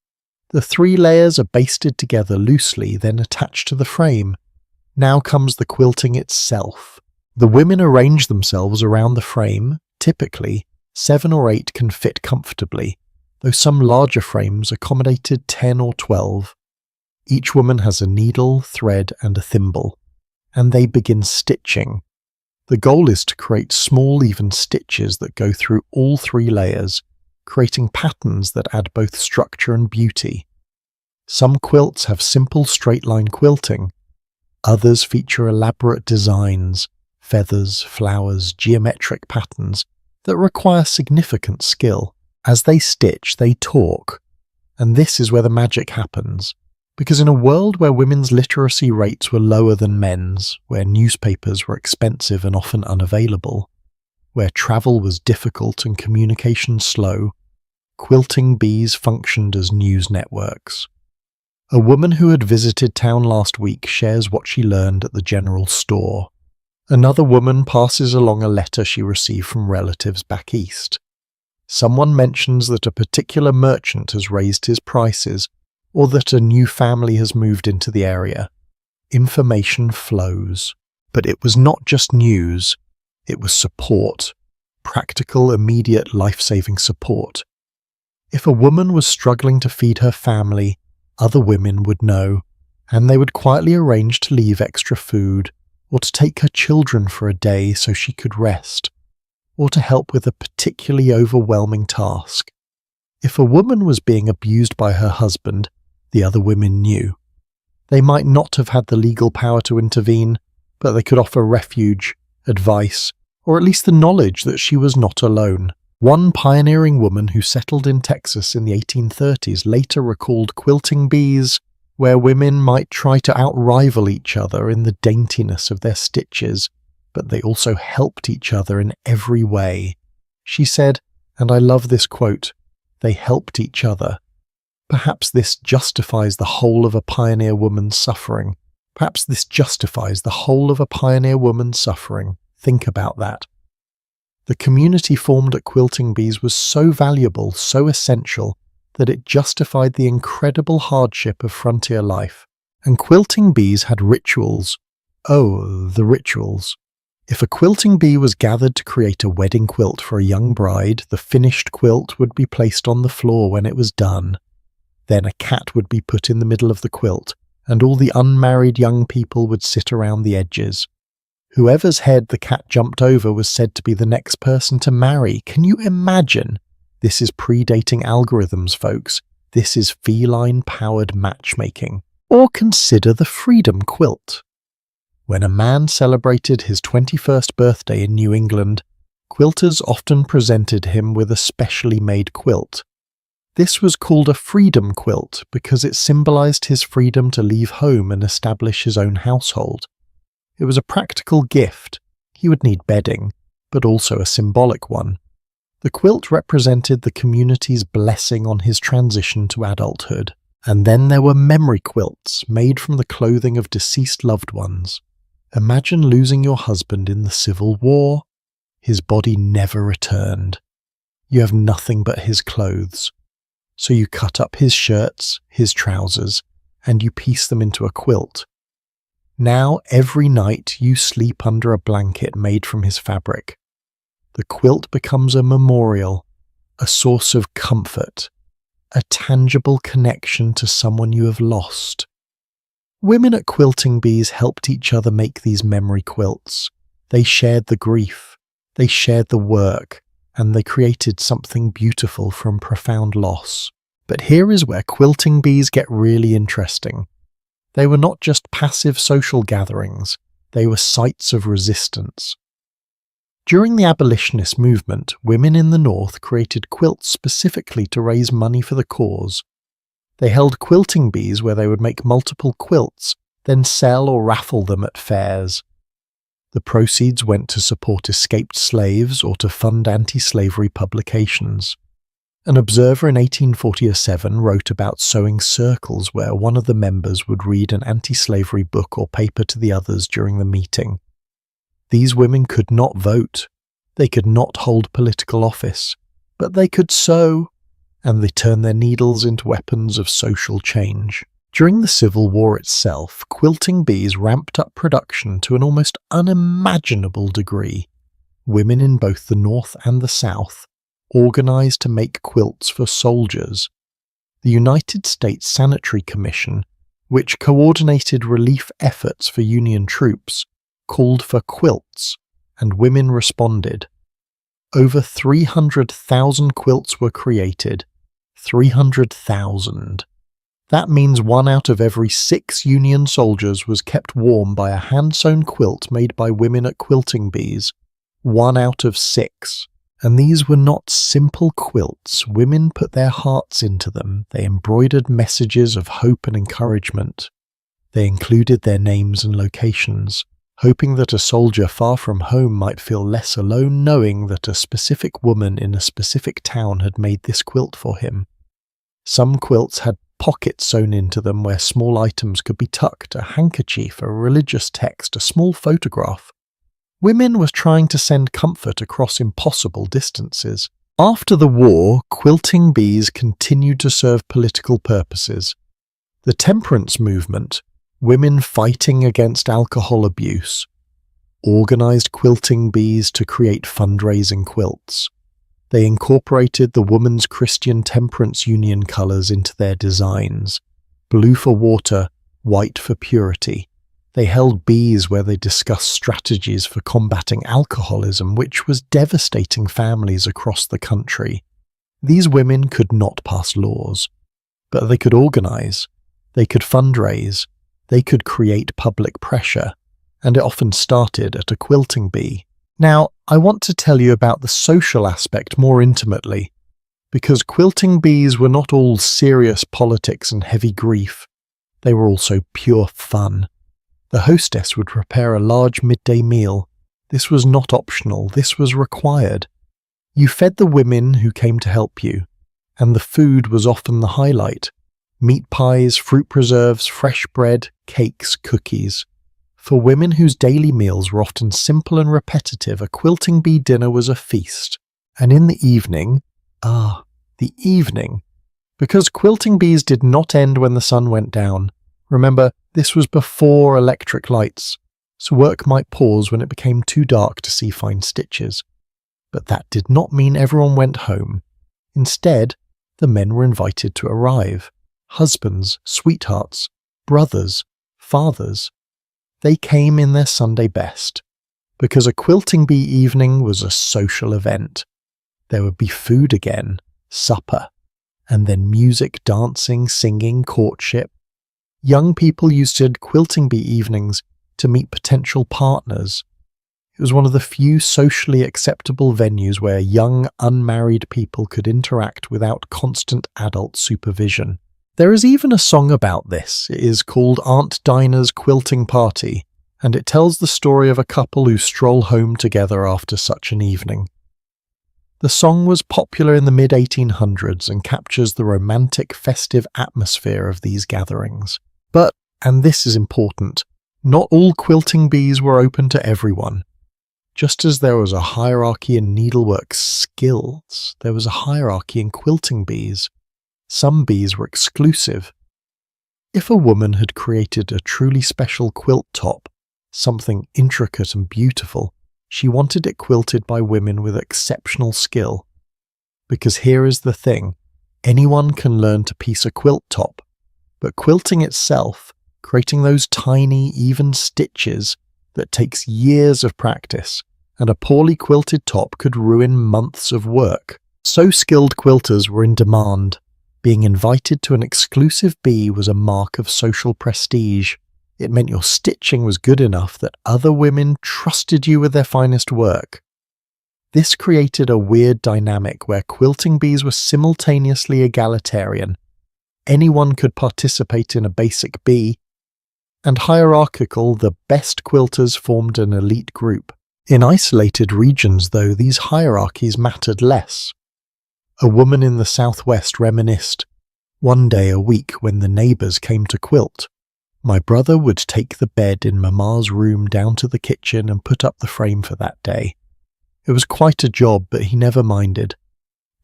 The 3 layers are basted together loosely, then attached to the frame. Now comes the quilting itself. The women arrange themselves around the frame. Typically, 7 or 8 can fit comfortably, though some larger frames accommodated 10 or 12. Each woman has a needle, thread, and a thimble, and they begin stitching. The goal is to create small, even stitches that go through all 3 layers, creating patterns that add both structure and beauty. Some quilts have simple straight-line quilting. Others feature elaborate designs, feathers, flowers, geometric patterns that require significant skill. As they stitch, they talk, and this is where the magic happens. Because in a world where women's literacy rates were lower than men's, where newspapers were expensive and often unavailable, where travel was difficult and communication slow, quilting bees functioned as news networks. A woman who had visited town last week shares what she learned at the general store. Another woman passes along a letter she received from relatives back east. Someone mentions that a particular merchant has raised his prices, or that a new family has moved into the area. Information flows. But it was not just news, it was support. Practical, immediate, life-saving support. If a woman was struggling to feed her family, other women would know, and they would quietly arrange to leave extra food, or to take her children for a day so she could rest, or to help with a particularly overwhelming task. If a woman was being abused by her husband, the other women knew. They might not have had the legal power to intervene, but they could offer refuge, advice, or at least the knowledge that she was not alone. One pioneering woman who settled in Texas in the 1830s later recalled quilting bees where women might try to outrival each other in the daintiness of their stitches, but they also helped each other in every way. She said, and I love this quote, "They helped each other." Perhaps this justifies the whole of a pioneer woman's suffering. Perhaps this justifies the whole of a pioneer woman's suffering. Think about that. The community formed at quilting bees was so valuable, so essential, that it justified the incredible hardship of frontier life. And quilting bees had rituals. Oh, the rituals. If a quilting bee was gathered to create a wedding quilt for a young bride, the finished quilt would be placed on the floor when it was done. Then a cat would be put in the middle of the quilt, and all the unmarried young people would sit around the edges. Whoever's head the cat jumped over was said to be the next person to marry. Can you imagine? This is predating algorithms, folks. This is feline-powered matchmaking. Or consider the Freedom Quilt. When a man celebrated his 21st birthday in New England, quilters often presented him with a specially made quilt. This was called a freedom quilt because it symbolized his freedom to leave home and establish his own household. It was a practical gift. He would need bedding, but also a symbolic one. The quilt represented the community's blessing on his transition to adulthood. And then there were memory quilts made from the clothing of deceased loved ones. Imagine losing your husband in the Civil War. His body never returned. You have nothing but his clothes. So you cut up his shirts, his trousers, and you piece them into a quilt. Now every night you sleep under a blanket made from his fabric. The quilt becomes a memorial, a source of comfort, a tangible connection to someone you have lost. Women at Quilting Bees helped each other make these memory quilts. They shared the grief, they shared the work, and they created something beautiful from profound loss. But here is where Quilting Bees get really interesting. They were not just passive social gatherings, they were sites of resistance. During the abolitionist movement, women in the North created quilts specifically to raise money for the cause. They held quilting bees where they would make multiple quilts, then sell or raffle them at fairs. The proceeds went to support escaped slaves or to fund anti-slavery publications. An observer in 1847 wrote about sewing circles where one of the members would read an anti-slavery book or paper to the others during the meeting. These women could not vote, they could not hold political office, but they could sew, and they turned their needles into weapons of social change. During the Civil War itself, Quilting Bees ramped up production to an almost unimaginable degree. Women in both the North and the South organized to make quilts for soldiers. The United States Sanitary Commission, which coordinated relief efforts for Union troops, called for quilts, and women responded. Over 300,000 quilts were created. 300,000. That means 1 out of every 6 Union soldiers was kept warm by a hand-sewn quilt made by women at Quilting Bees. 1 out of 6. And these were not simple quilts. Women put their hearts into them. They embroidered messages of hope and encouragement. They included their names and locations, hoping that a soldier far from home might feel less alone knowing that a specific woman in a specific town had made this quilt for him. Some quilts had pockets sewn into them where small items could be tucked, a handkerchief, a religious text, a small photograph. Women were trying to send comfort across impossible distances. After the war, Quilting Bees continued to serve political purposes. The temperance movement, women fighting against alcohol abuse, organized Quilting Bees to create fundraising quilts. They incorporated the Women's Christian Temperance Union colors into their designs, blue for water, white for purity. They held bees where they discussed strategies for combating alcoholism, which was devastating families across the country. These women could not pass laws, but they could organize, they could fundraise, they could create public pressure, and it often started at a quilting bee. Now, I want to tell you about the social aspect more intimately, because quilting bees were not all serious politics and heavy grief. They were also pure fun. The hostess would prepare a large midday meal. This was not optional, this was required. You fed the women who came to help you, and the food was often the highlight. Meat pies, fruit preserves, fresh bread, cakes, cookies. For women whose daily meals were often simple and repetitive, a quilting bee dinner was a feast. And in the evening, the evening, because quilting bees did not end when the sun went down. Remember, this was before electric lights, so work might pause when it became too dark to see fine stitches. But that did not mean everyone went home. Instead, the men were invited to arrive. Husbands, sweethearts, brothers, fathers. They came in their Sunday best, because a quilting bee evening was a social event. There would be food again, supper, and then music, dancing, singing, courtship. Young people used quilting bee evenings to meet potential partners. It was one of the few socially acceptable venues where young, unmarried people could interact without constant adult supervision. There is even a song about this. It is called Aunt Dinah's Quilting Party, and it tells the story of a couple who stroll home together after such an evening. The song was popular in the mid-1800s and captures the romantic, festive atmosphere of these gatherings. But, and this is important, not all quilting bees were open to everyone. Just as there was a hierarchy in needlework skills, there was a hierarchy in quilting bees. Some bees were exclusive. If a woman had created a truly special quilt top, something intricate and beautiful, she wanted it quilted by women with exceptional skill. Because here is the thing, anyone can learn to piece a quilt top, but quilting itself, creating those tiny, even stitches, that takes years of practice, and a poorly quilted top could ruin months of work. So skilled quilters were in demand. Being invited to an exclusive bee was a mark of social prestige. It meant your stitching was good enough that other women trusted you with their finest work. This created a weird dynamic where quilting bees were simultaneously egalitarian. Anyone could participate in a basic bee, and hierarchical, the best quilters formed an elite group. In isolated regions, though, these hierarchies mattered less. A woman in the southwest reminisced, "One day a week when the neighbours came to quilt, my brother would take the bed in Mamma's room down to the kitchen and put up the frame for that day. It was quite a job, but he never minded.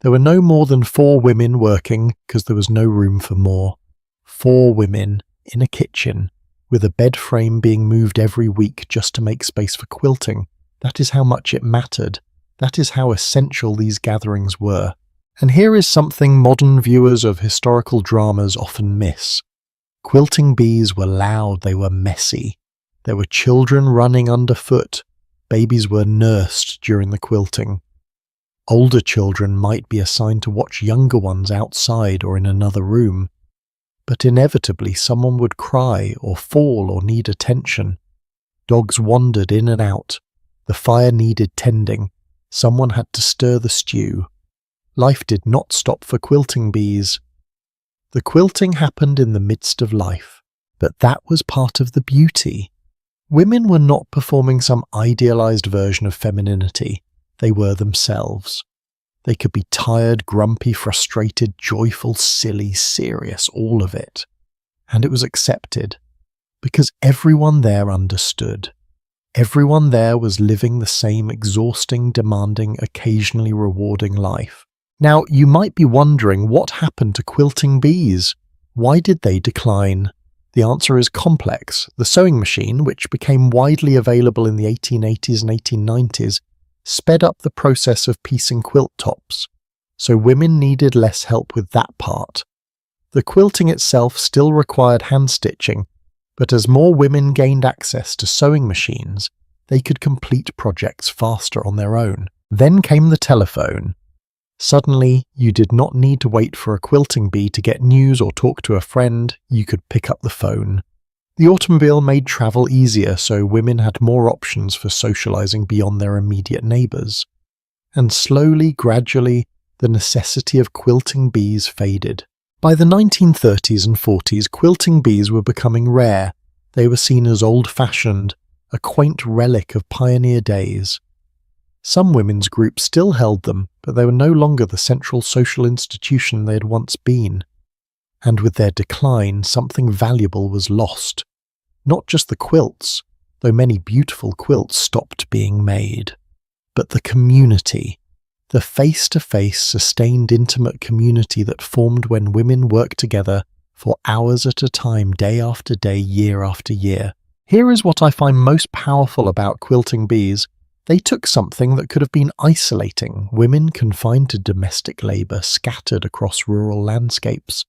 There were no more than 4 women working because there was no room for more. 4 women in a kitchen, with a bed frame being moved every week just to make space for quilting. That is how much it mattered. That is how essential these gatherings were. And here is something modern viewers of historical dramas often miss. Quilting bees were loud, they were messy. There were children running underfoot. Babies were nursed during the quilting. Older children might be assigned to watch younger ones outside or in another room. But inevitably someone would cry or fall or need attention. Dogs wandered in and out. The fire needed tending. Someone had to stir the stew. Life did not stop for quilting bees. The quilting happened in the midst of life, but that was part of the beauty. Women were not performing some idealized version of femininity. They were themselves. They could be tired, grumpy, frustrated, joyful, silly, serious, all of it. And it was accepted, because everyone there understood. Everyone there was living the same exhausting, demanding, occasionally rewarding life. Now, you might be wondering what happened to quilting bees. Why did they decline? The answer is complex. The sewing machine, which became widely available in the 1880s and 1890s, sped up the process of piecing quilt tops, so women needed less help with that part. The quilting itself still required hand stitching, but as more women gained access to sewing machines, they could complete projects faster on their own. Then came the telephone. Suddenly, you did not need to wait for a quilting bee to get news or talk to a friend. You could pick up the phone. The automobile made travel easier, so women had more options for socializing beyond their immediate neighbors. And slowly, gradually, the necessity of quilting bees faded. By the 1930s and 40s, quilting bees were becoming rare. They were seen as old-fashioned, a quaint relic of pioneer days. Some women's groups still held them, but they were no longer the central social institution they had once been. And with their decline, something valuable was lost. Not just the quilts, though many beautiful quilts stopped being made, but the community, the face-to-face, sustained, intimate community that formed when women worked together for hours at a time, day after day, year after year. Here is what I find most powerful about quilting bees. They took something that could have been isolating, women confined to domestic labour scattered across rural landscapes,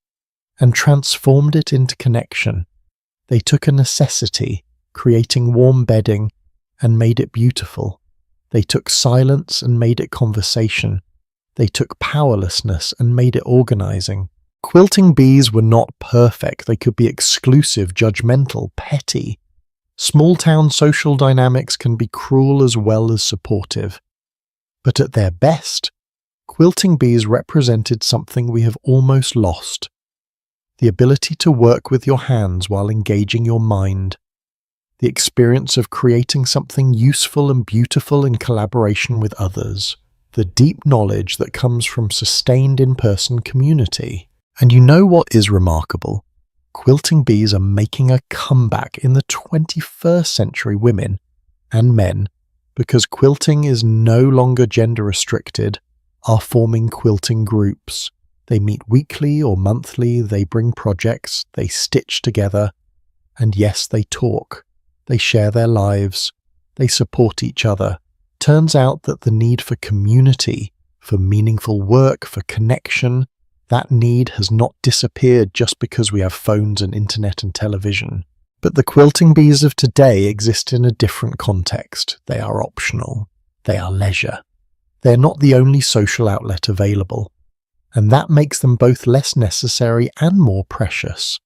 and transformed it into connection. They took a necessity, creating warm bedding, and made it beautiful. They took silence and made it conversation. They took powerlessness and made it organizing. Quilting bees were not perfect. They could be exclusive, judgmental, petty. Small-town social dynamics can be cruel as well as supportive. But at their best, quilting bees represented something we have almost lost: the ability to work with your hands while engaging your mind, the experience of creating something useful and beautiful in collaboration with others, the deep knowledge that comes from sustained in-person community. And you know what is remarkable? Quilting bees are making a comeback in the 21st century, women and men, because quilting is no longer gender restricted, are forming quilting groups. They meet weekly or monthly, they bring projects, they stitch together, and yes, they talk. They share their lives, they support each other. Turns out that the need for community, for meaningful work, for connection, that need has not disappeared just because we have phones and internet and television. But the quilting bees of today exist in a different context. They are optional. They are leisure. They are not the only social outlet available. And that makes them both less necessary and more precious.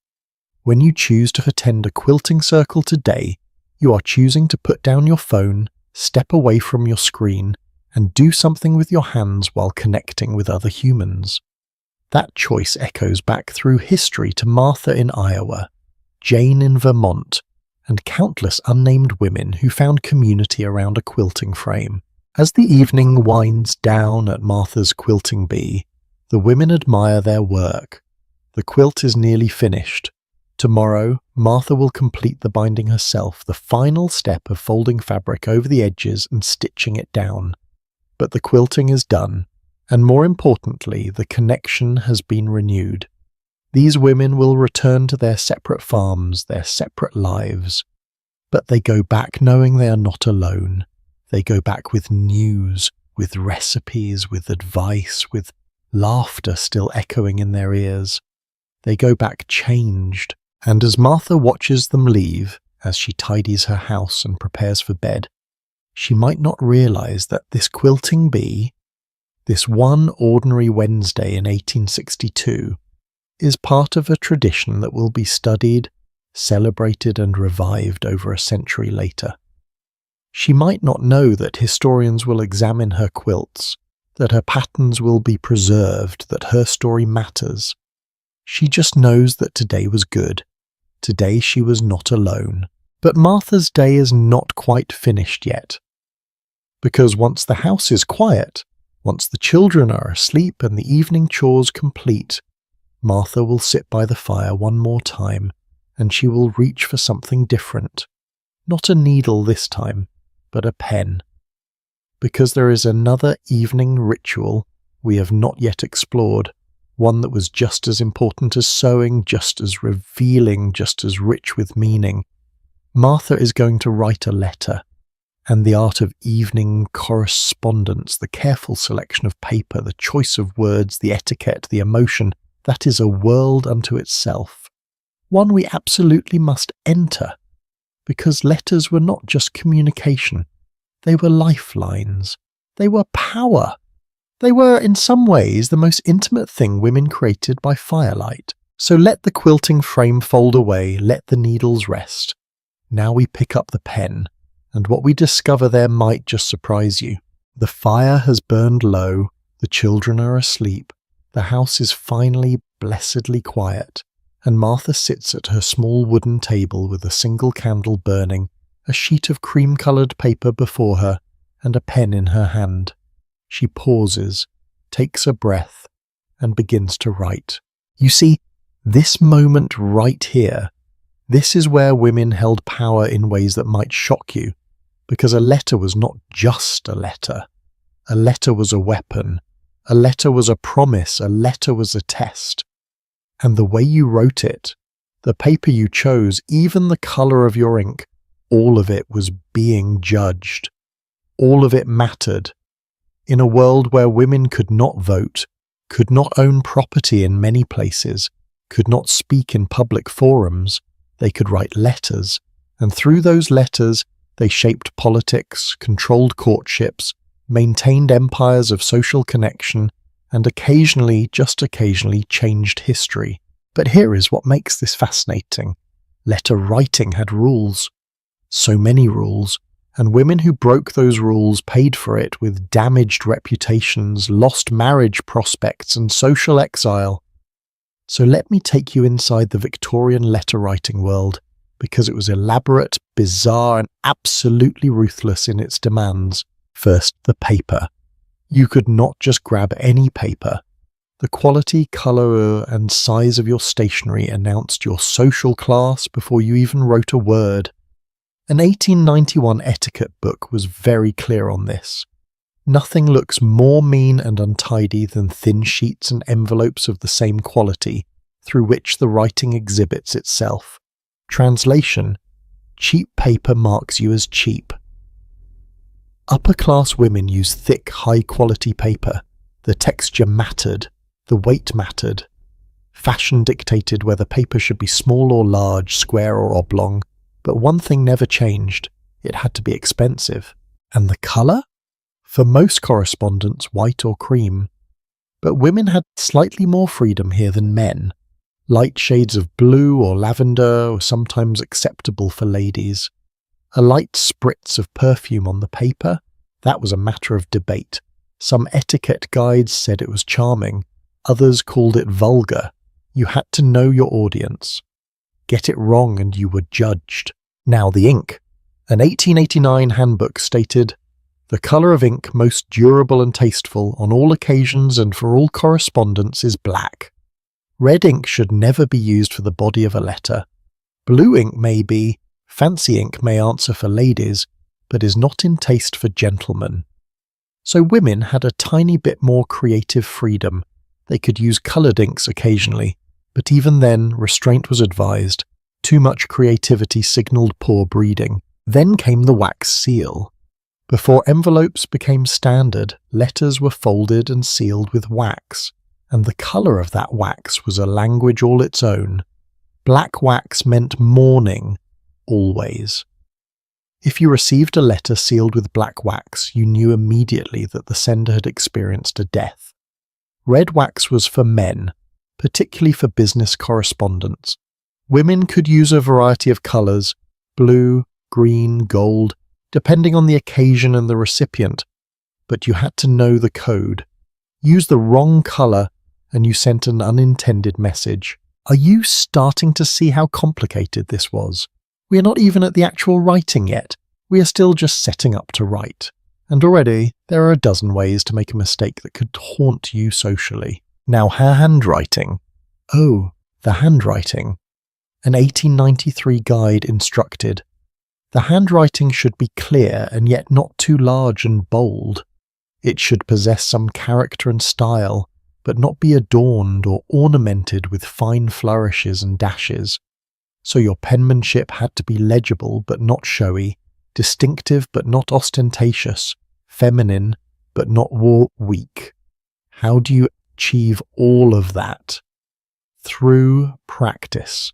When you choose to attend a quilting circle today, you are choosing to put down your phone, step away from your screen, and do something with your hands while connecting with other humans. That choice echoes back through history to Martha in Iowa, Jane in Vermont, and countless unnamed women who found community around a quilting frame. As the evening winds down at Martha's quilting bee, the women admire their work. The quilt is nearly finished. Tomorrow, Martha will complete the binding herself, the final step of folding fabric over the edges and stitching it down. But the quilting is done. And more importantly, the connection has been renewed. These women will return to their separate farms, their separate lives. But they go back knowing they are not alone. They go back with news, with recipes, with advice, with laughter still echoing in their ears. They go back changed. And as Martha watches them leave, as she tidies her house and prepares for bed, she might not realize that this quilting bee, this one ordinary Wednesday in 1862, is part of a tradition that will be studied, celebrated and revived over a century later. She might not know that historians will examine her quilts, that her patterns will be preserved, that her story matters. She just knows that today was good. Today she was not alone. But Martha's day is not quite finished yet. Because once the house is quiet, once the children are asleep and the evening chores complete, Martha will sit by the fire one more time, and she will reach for something different. Not a needle this time, but a pen. Because there is another evening ritual we have not yet explored, one that was just as important as sewing, just as revealing, just as rich with meaning. Martha is going to write a letter. And the art of evening correspondence, the careful selection of paper, the choice of words, the etiquette, the emotion, that is a world unto itself. One we absolutely must enter, because letters were not just communication. They were lifelines. They were power. They were, in some ways, the most intimate thing women created by firelight. So let the quilting frame fold away, let the needles rest. Now we pick up the pen. And what we discover there might just surprise you. The fire has burned low, the children are asleep, the house is finally blessedly quiet, and Martha sits at her small wooden table with a single candle burning, a sheet of cream-coloured paper before her, and a pen in her hand. She pauses, takes a breath, and begins to write. You see, this moment right here, this is where women held power in ways that might shock you. Because a letter was not just a letter. A letter was a weapon. A letter was a promise. A letter was a test. And the way you wrote it, the paper you chose, even the colour of your ink, all of it was being judged. All of it mattered. In a world where women could not vote, could not own property in many places, could not speak in public forums, they could write letters, and through those letters, they shaped politics, controlled courtships, maintained empires of social connection, and occasionally, just occasionally, changed history. But here is what makes this fascinating. Letter writing had rules. So many rules, and women who broke those rules paid for it with damaged reputations, lost marriage prospects, and social exile. So let me take you inside the Victorian letter-writing world, because it was elaborate, bizarre, and absolutely ruthless in its demands. First, the paper. You could not just grab any paper. The quality, colour, and size of your stationery announced your social class before you even wrote a word. An 1891 etiquette book was very clear on this. Nothing looks more mean and untidy than thin sheets and envelopes of the same quality, through which the writing exhibits itself. Translation: cheap paper marks you as cheap. Upper-class women use thick, high-quality paper. The texture mattered. The weight mattered. Fashion dictated whether paper should be small or large, square or oblong. But one thing never changed. It had to be expensive. And the colour? For most correspondents, white or cream. But women had slightly more freedom here than men. Light shades of blue or lavender were sometimes acceptable for ladies. A light spritz of perfume on the paper? That was a matter of debate. Some etiquette guides said it was charming. Others called it vulgar. You had to know your audience. Get it wrong and you were judged. Now the ink. An 1889 handbook stated, "The colour of ink most durable and tasteful on all occasions and for all correspondence is black. Red ink should never be used for the body of a letter. Blue ink may be, fancy ink may answer for ladies, but is not in taste for gentlemen." So women had a tiny bit more creative freedom. They could use coloured inks occasionally, but even then restraint was advised. Too much creativity signalled poor breeding. Then came the wax seal. Before envelopes became standard, letters were folded and sealed with wax, and the colour of that wax was a language all its own. Black wax meant mourning, always. If you received a letter sealed with black wax, you knew immediately that the sender had experienced a death. Red wax was for men, particularly for business correspondence. Women could use a variety of colours, blue, green, gold, depending on the occasion and the recipient, but you had to know the code. Use the wrong colour and you sent an unintended message. Are you starting to see how complicated this was? We are not even at the actual writing yet. We are still just setting up to write. And already there are a dozen ways to make a mistake that could haunt you socially. Now her handwriting. Oh, the handwriting. An 1893 guide instructed, "The handwriting should be clear and yet not too large and bold. It should possess some character and style, but not be adorned or ornamented with fine flourishes and dashes. So your penmanship had to be legible but not showy, distinctive but not ostentatious, feminine but not weak." How do you achieve all of that? Through practice.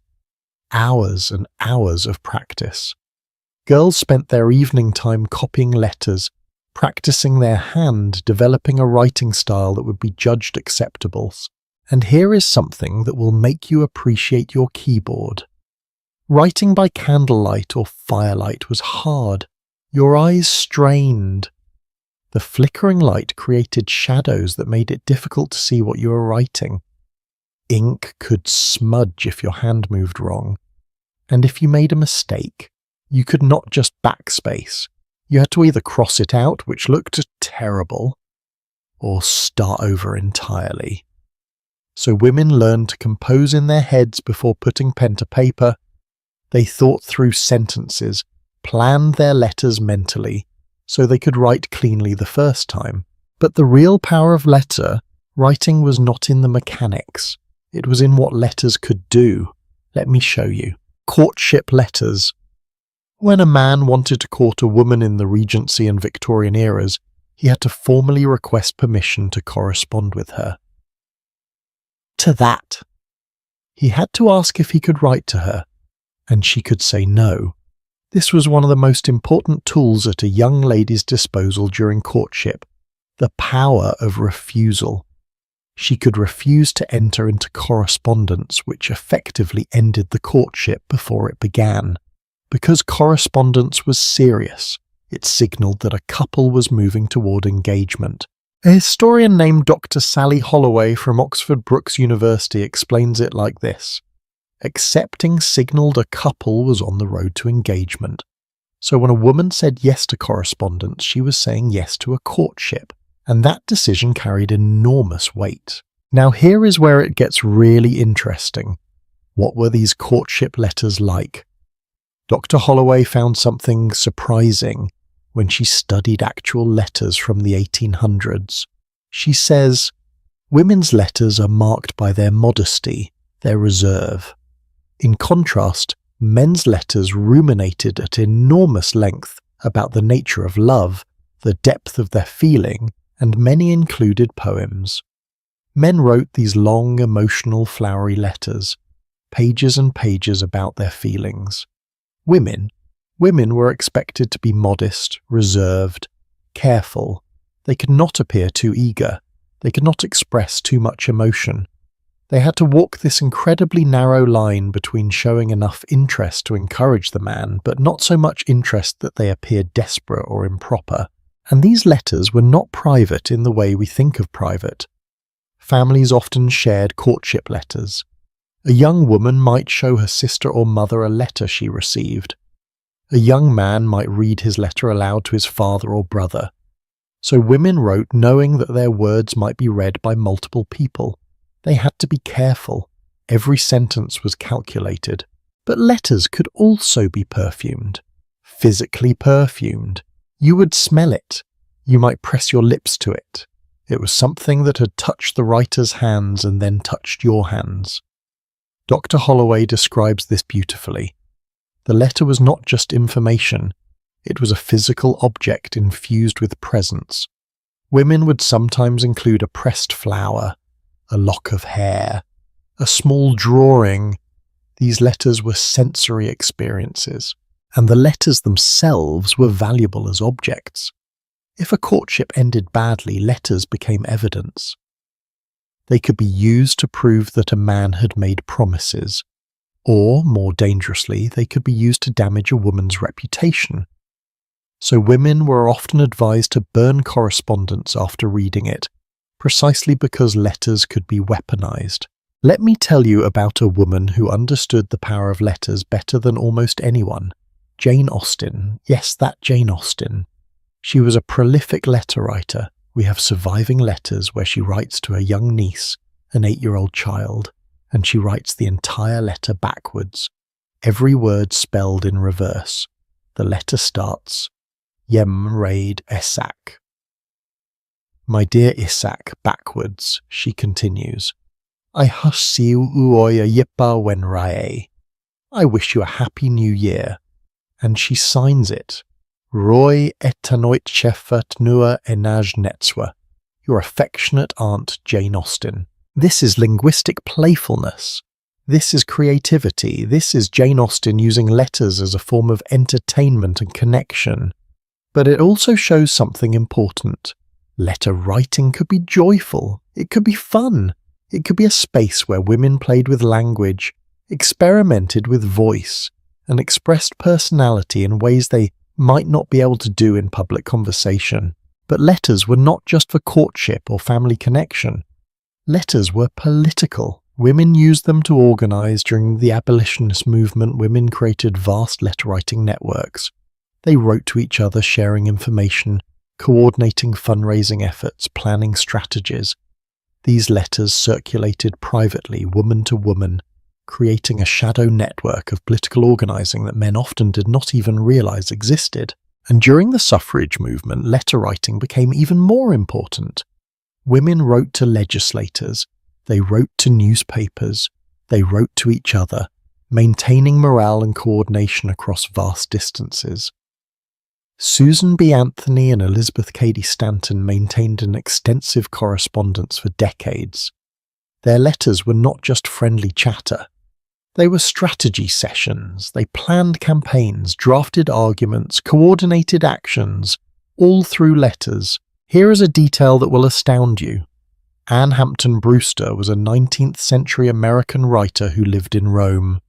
Hours and hours of practice. Girls spent their evening time copying letters, practicing their hand, developing a writing style that would be judged acceptable. And here is something that will make you appreciate your keyboard. Writing by candlelight or firelight was hard. Your eyes strained. The flickering light created shadows that made it difficult to see what you were writing. Ink could smudge if your hand moved wrong. And if you made a mistake, you could not just backspace. You had to either cross it out, which looked terrible, or start over entirely. So women learned to compose in their heads before putting pen to paper. They thought through sentences, planned their letters mentally, so they could write cleanly the first time. But the real power of letter writing was not in the mechanics. It was in what letters could do. Let me show you. Courtship letters. When a man wanted to court a woman in the Regency and Victorian eras, he had to formally request permission to correspond with her. To that. He had to ask if he could write to her, and she could say no. This was one of the most important tools at a young lady's disposal during courtship, the power of refusal. She could refuse to enter into correspondence which effectively ended the courtship before it began. Because correspondence was serious, it signalled that a couple was moving toward engagement. A historian named Dr. Sally Holloway from Oxford Brookes University explains it like this. Accepting signalled a couple was on the road to engagement. So when a woman said yes to correspondence, she was saying yes to a courtship, and that decision carried enormous weight. Now here is where it gets really interesting. What were these courtship letters like? Dr. Holloway found something surprising when she studied actual letters from the 1800s. She says, women's letters are marked by their modesty, their reserve. In contrast, men's letters ruminated at enormous length about the nature of love, the depth of their feeling, and many included poems. Men wrote these long, emotional, flowery letters, pages and pages about their feelings. Women were expected to be modest, reserved, careful. They could not appear too eager. They could not express too much emotion. They had to walk this incredibly narrow line between showing enough interest to encourage the man, but not so much interest that they appeared desperate or improper. And these letters were not private in the way we think of private. Families often shared courtship letters. A young woman might show her sister or mother a letter she received. A young man might read his letter aloud to his father or brother. So women wrote knowing that their words might be read by multiple people. They had to be careful. Every sentence was calculated. But letters could also be perfumed. Physically perfumed. You would smell it. You might press your lips to it. It was something that had touched the writer's hands and then touched your hands. Dr. Holloway describes this beautifully. The letter was not just information. It was a physical object infused with presence. Women would sometimes include a pressed flower, a lock of hair, a small drawing. These letters were sensory experiences, and the letters themselves were valuable as objects. If a courtship ended badly, letters became evidence. They could be used to prove that a man had made promises, or, more dangerously, they could be used to damage a woman's reputation. So women were often advised to burn correspondence after reading it, precisely because letters could be weaponized. Let me tell you about a woman who understood the power of letters better than almost anyone. Jane Austen. Yes, that Jane Austen. She was a prolific letter writer. We have surviving letters where she writes to her young niece, an 8-year-old child, and she writes the entire letter backwards, every word spelled in reverse. The letter starts, Jem raid Isak. My dear Isak, backwards, she continues. I husiu uoya yippa wen rae. I wish you a happy new year. And she signs it. Roy etanoit chefat nua enaj netswa. Your affectionate Aunt Jane Austen. This is linguistic playfulness. This is creativity. This is Jane Austen using letters as a form of entertainment and connection. But it also shows something important. Letter writing could be joyful. It could be fun. It could be a space where women played with language, experimented with voice, and expressed personality in ways they might not be able to do in public conversation. But letters were not just for courtship or family connection. Letters were political. Women used them to organize. During the abolitionist movement, women created vast letter-writing networks. They wrote to each other, sharing information, coordinating fundraising efforts, planning strategies. These letters circulated privately, woman to woman, creating a shadow network of political organizing that men often did not even realize existed. And during the suffrage movement, letter writing became even more important. Women wrote to legislators, they wrote to newspapers, they wrote to each other, maintaining morale and coordination across vast distances. Susan B. Anthony and Elizabeth Cady Stanton maintained an extensive correspondence for decades. Their letters were not just friendly chatter. They were strategy sessions. They planned campaigns, drafted arguments, coordinated actions, all through letters. Here is a detail that will astound you. Anne Hampton Brewster was a 19th century American writer who lived in Rome.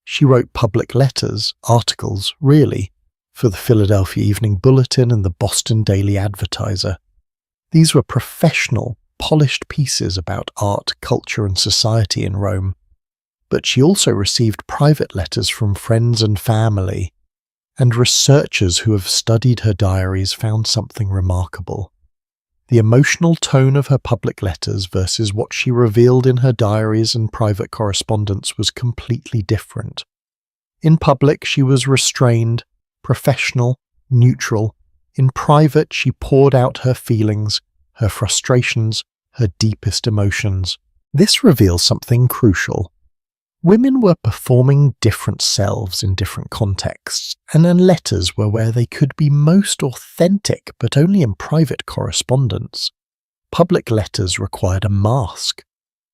She wrote public letters, articles, really, for the Philadelphia Evening Bulletin and the Boston Daily Advertiser. These were professional, polished pieces about art, culture, and society in Rome. But she also received private letters from friends and family, and researchers who have studied her diaries found something remarkable. The emotional tone of her public letters versus what she revealed in her diaries and private correspondence was completely different. In public, she was restrained, professional, neutral. In private, she poured out her feelings, her frustrations, her deepest emotions. This reveals something crucial. Women were performing different selves in different contexts, and then letters were where they could be most authentic, but only in private correspondence. Public letters required a mask.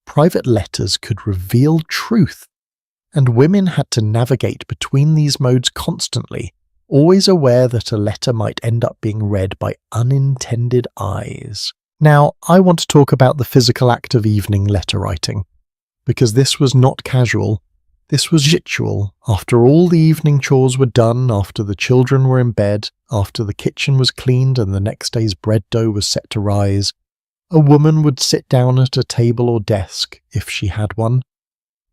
Private letters could reveal truth, and women had to navigate between these modes constantly, always aware that a letter might end up being read by unintended eyes. Now, I want to talk about the physical act of evening letter writing. Because this was not casual, this was ritual. After all the evening chores were done, after the children were in bed, after the kitchen was cleaned and the next day's bread dough was set to rise, a woman would sit down at a table or desk, if she had one.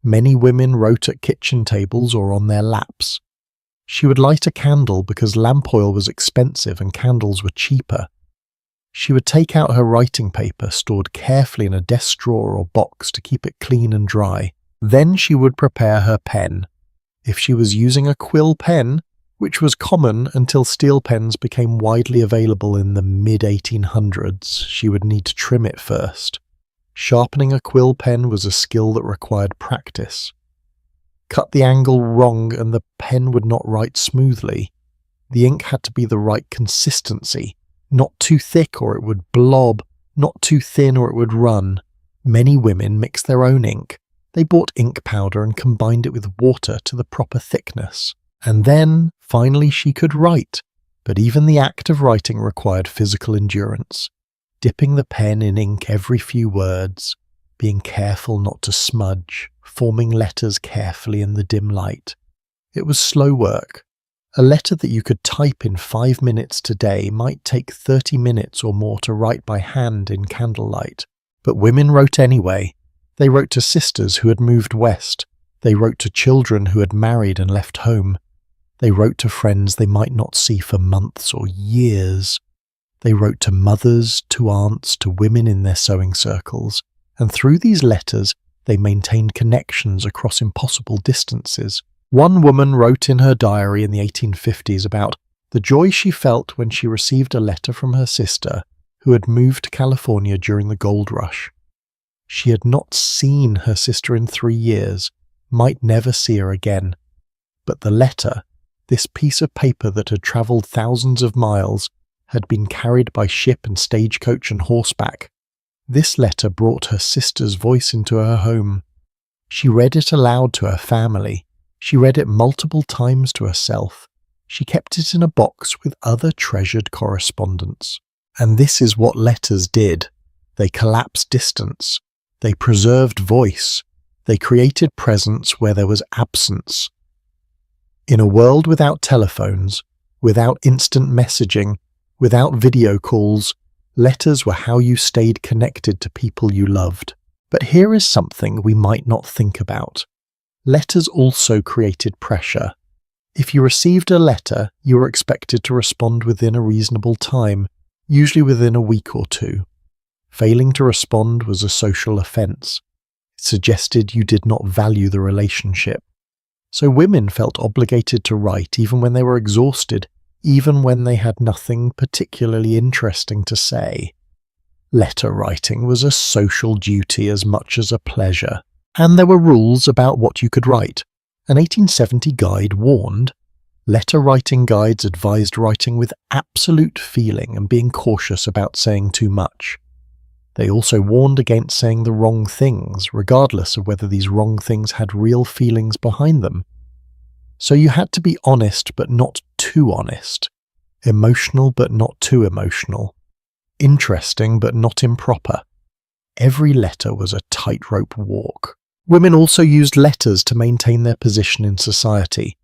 Many women wrote at kitchen tables or on their laps. She would light a candle because lamp oil was expensive and candles were cheaper. She would take out her writing paper, stored carefully in a desk drawer or box to keep it clean and dry. Then she would prepare her pen. If she was using a quill pen, which was common until steel pens became widely available in the mid-1800s, she would need to trim it first. Sharpening a quill pen was a skill that required practice. Cut the angle wrong and the pen would not write smoothly. The ink had to be the right consistency. Not too thick or it would blob, not too thin or it would run. Many women mixed their own ink. They bought ink powder and combined it with water to the proper thickness. And then, finally, she could write. But even the act of writing required physical endurance. Dipping the pen in ink every few words, being careful not to smudge, forming letters carefully in the dim light. It was slow work. A letter that you could type in 5 minutes today might take 30 minutes or more to write by hand in candlelight. But women wrote anyway. They wrote to sisters who had moved west. They wrote to children who had married and left home. They wrote to friends they might not see for months or years. They wrote to mothers, to aunts, to women in their sewing circles. And through these letters, they maintained connections across impossible distances. One woman wrote in her diary in the 1850s about the joy she felt when she received a letter from her sister who had moved to California during the gold rush. She had not seen her sister in 3 years, might never see her again. But the letter, this piece of paper that had travelled thousands of miles, had been carried by ship and stagecoach and horseback. This letter brought her sister's voice into her home. She read it aloud to her family. She read it multiple times to herself. She kept it in a box with other treasured correspondence. And this is what letters did. They collapsed distance. They preserved voice. They created presence where there was absence. In a world without telephones, without instant messaging, without video calls, letters were how you stayed connected to people you loved. But here is something we might not think about. Letters also created pressure. If you received a letter, you were expected to respond within a reasonable time, usually within a week or two. Failing to respond was a social offence. It suggested you did not value the relationship. So women felt obligated to write even when they were exhausted, even when they had nothing particularly interesting to say. Letter writing was a social duty as much as a pleasure. And there were rules about what you could write. An 1870 guide warned, letter writing guides advised writing with absolute feeling and being cautious about saying too much. They also warned against saying the wrong things, regardless of whether these wrong things had real feelings behind them. So you had to be honest but not too honest, emotional but not too emotional, interesting but not improper. Every letter was a tightrope walk. Women also used letters to maintain their position in society.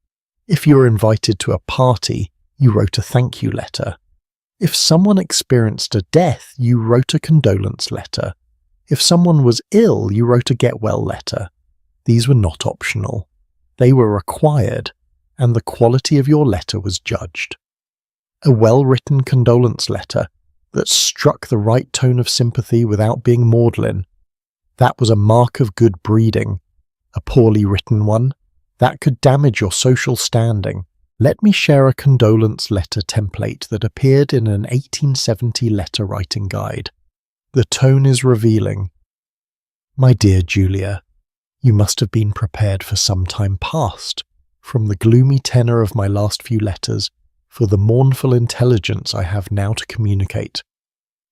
If you were invited to a party, you wrote a thank you letter. If someone experienced a death, you wrote a condolence letter. If someone was ill, you wrote a get well letter. These were not optional. They were required, and the quality of your letter was judged. A well-written condolence letter that struck the right tone of sympathy without being maudlin, that was a mark of good breeding. A poorly written one, that could damage your social standing. Let me share a condolence letter template that appeared in an 1870 letter writing guide. The tone is revealing. My dear Julia, you must have been prepared for some time past, from the gloomy tenor of my last few letters, for the mournful intelligence I have now to communicate.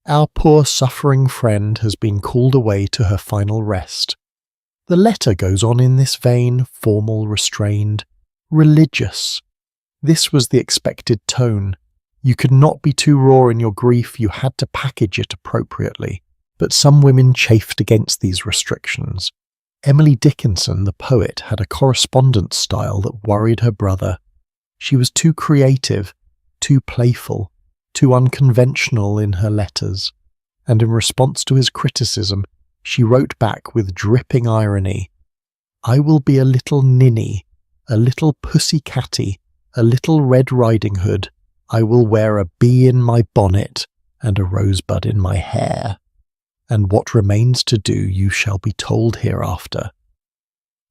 Our poor suffering friend has been called away to her final rest. The letter goes on in this vein, formal, restrained, religious. This was the expected tone. You could not be too raw in your grief, you had to package it appropriately. But some women chafed against these restrictions. Emily Dickinson, the poet, had a correspondence style that worried her brother. She was too creative, too playful, too unconventional in her letters, and in response to his criticism, she wrote back with dripping irony, I will be a little ninny, a little pussy-catty, a little Red Riding Hood. I will wear a bee in my bonnet and a rosebud in my hair. And what remains to do you shall be told hereafter.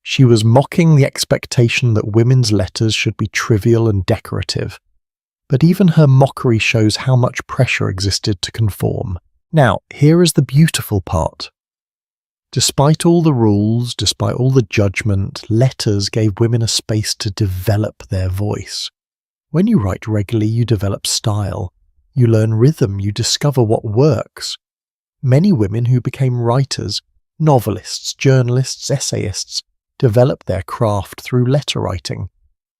She was mocking the expectation that women's letters should be trivial and decorative. But even her mockery shows how much pressure existed to conform. Now, here is the beautiful part. Despite all the rules, despite all the judgment, letters gave women a space to develop their voice. When you write regularly, you develop style. You learn rhythm, you discover what works. Many women who became writers, novelists, journalists, essayists, developed their craft through letter writing.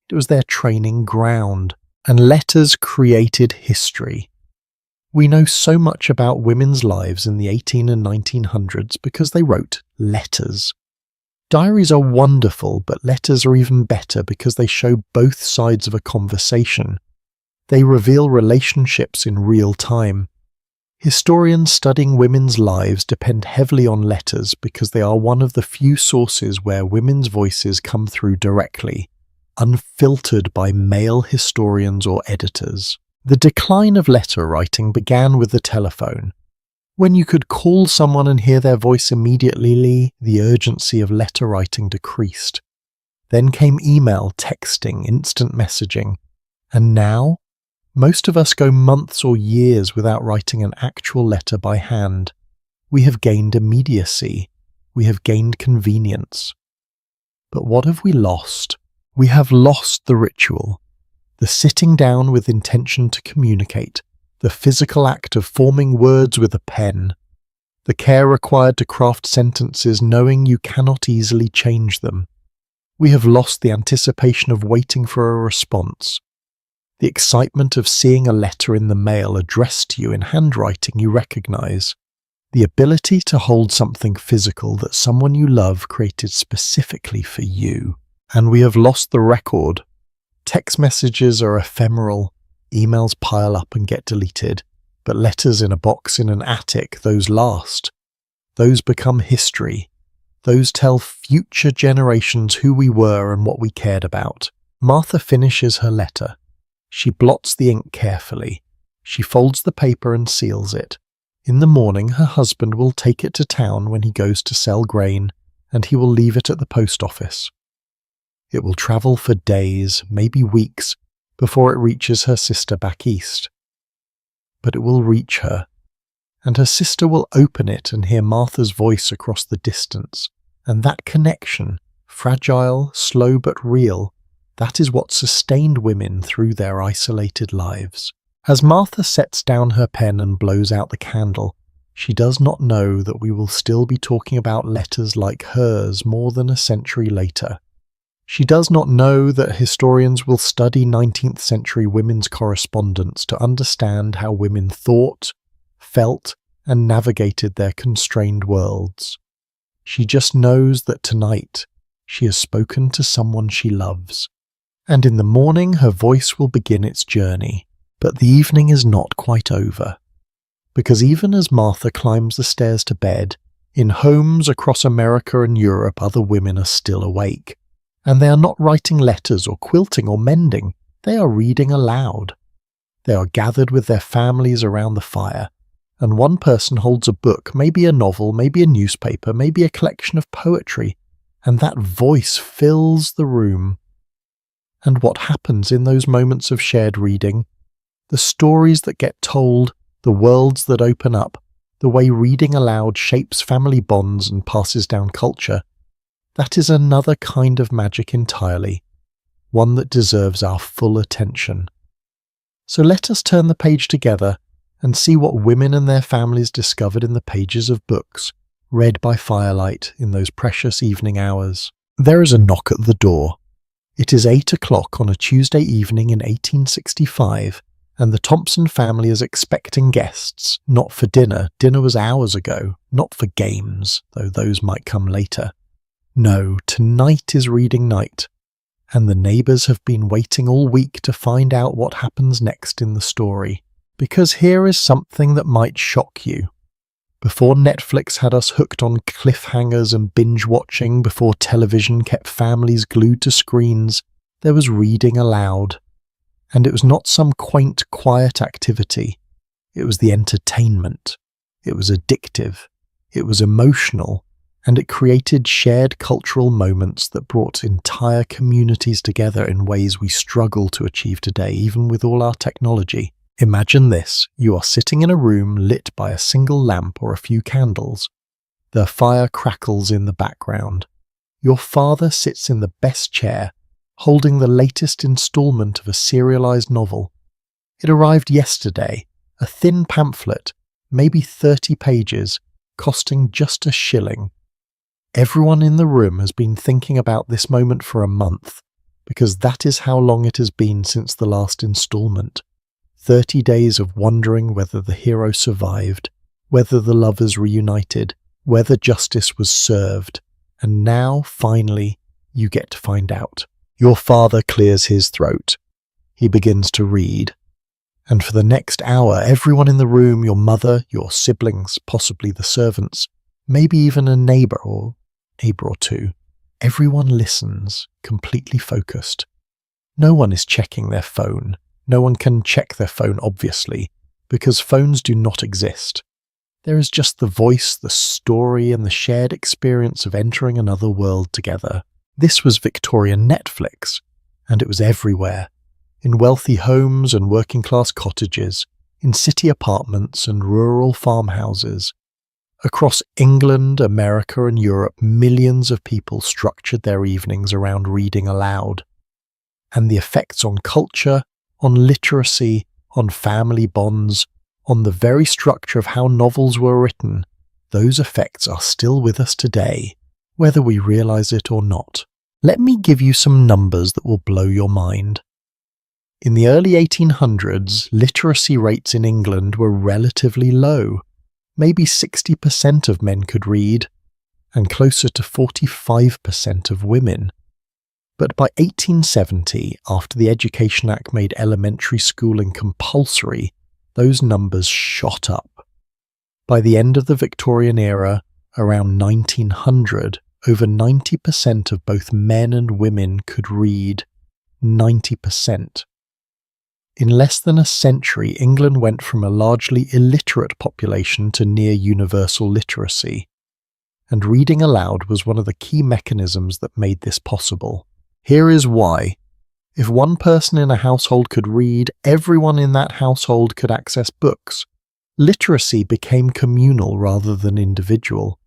It was their training ground, and letters created history. We know so much about women's lives in the 18 and 1900s because they wrote letters. Diaries are wonderful, but letters are even better because they show both sides of a conversation. They reveal relationships in real time. Historians studying women's lives depend heavily on letters because they are one of the few sources where women's voices come through directly, unfiltered by male historians or editors. The decline of letter writing began with the telephone. When you could call someone and hear their voice immediately, the urgency of letter writing decreased. Then came email, texting, instant messaging. And now, most of us go months or years without writing an actual letter by hand. We have gained immediacy. We have gained convenience. But what have we lost? We have lost the ritual. The sitting down with intention to communicate, the physical act of forming words with a pen, the care required to craft sentences knowing you cannot easily change them. We have lost the anticipation of waiting for a response, the excitement of seeing a letter in the mail addressed to you in handwriting you recognize, the ability to hold something physical that someone you love created specifically for you. And we have lost the record. Text messages are ephemeral, emails pile up and get deleted, but letters in a box in an attic, those last. Those become history. Those tell future generations who we were and what we cared about. Martha finishes her letter. She blots the ink carefully. She folds the paper and seals it. In the morning, her husband will take it to town when he goes to sell grain, and he will leave it at the post office. It will travel for days, maybe weeks, before it reaches her sister back east. But it will reach her, and her sister will open it and hear Martha's voice across the distance, and that connection, fragile, slow but real, that is what sustained women through their isolated lives. As Martha sets down her pen and blows out the candle, she does not know that we will still be talking about letters like hers more than a century later. She does not know that historians will study 19th century women's correspondence to understand how women thought, felt, and navigated their constrained worlds. She just knows that tonight she has spoken to someone she loves. And in the morning her voice will begin its journey. But the evening is not quite over. Because even as Martha climbs the stairs to bed, in homes across America and Europe other women are still awake. And they are not writing letters or quilting or mending, they are reading aloud. They are gathered with their families around the fire, and one person holds a book, maybe a novel, maybe a newspaper, maybe a collection of poetry, and that voice fills the room. And what happens in those moments of shared reading? The stories that get told, the worlds that open up, the way reading aloud shapes family bonds and passes down culture, that is another kind of magic entirely, one that deserves our full attention. So let us turn the page together and see what women and their families discovered in the pages of books, read by firelight in those precious evening hours. There is a knock at the door. It is 8 o'clock on a Tuesday evening in 1865, and the Thompson family is expecting guests, not for dinner, dinner was hours ago, not for games, though those might come later. No, tonight is reading night, and the neighbours have been waiting all week to find out what happens next in the story. Because here is something that might shock you. Before Netflix had us hooked on cliffhangers and binge-watching, before television kept families glued to screens, there was reading aloud. And it was not some quaint, quiet activity. It was the entertainment. It was addictive. It was emotional. And it created shared cultural moments that brought entire communities together in ways we struggle to achieve today, even with all our technology. Imagine this, you are sitting in a room lit by a single lamp or a few candles. The fire crackles in the background. Your father sits in the best chair, holding the latest installment of a serialized novel. It arrived yesterday, a thin pamphlet, maybe 30 pages, costing just a shilling. Everyone in the room has been thinking about this moment for a month, because that is how long it has been since the last installment. 30 days of wondering whether the hero survived, whether the lovers reunited, whether justice was served, and now, finally, you get to find out. Your father clears his throat. He begins to read. And for the next hour, everyone in the room, your mother, your siblings, possibly the servants, maybe even a neighbour or two, everyone listens, completely focused. No one is checking their phone. No one can check their phone, obviously, because phones do not exist. There is just the voice, the story, and the shared experience of entering another world together. This was Victorian Netflix, and it was everywhere, in wealthy homes and working-class cottages, in city apartments and rural farmhouses. Across England, America, and Europe, millions of people structured their evenings around reading aloud. And the effects on culture, on literacy, on family bonds, on the very structure of how novels were written, those effects are still with us today, whether we realize it or not. Let me give you some numbers that will blow your mind. In the early 1800s, literacy rates in England were relatively low. Maybe 60% of men could read, and closer to 45% of women. But by 1870, after the Education Act made elementary schooling compulsory, those numbers shot up. By the end of the Victorian era, around 1900, over 90% of both men and women could read. 90%. In less than a century, England went from a largely illiterate population to near universal literacy. And reading aloud was one of the key mechanisms that made this possible. Here is why. If one person in a household could read, everyone in that household could access books. Literacy became communal rather than individual.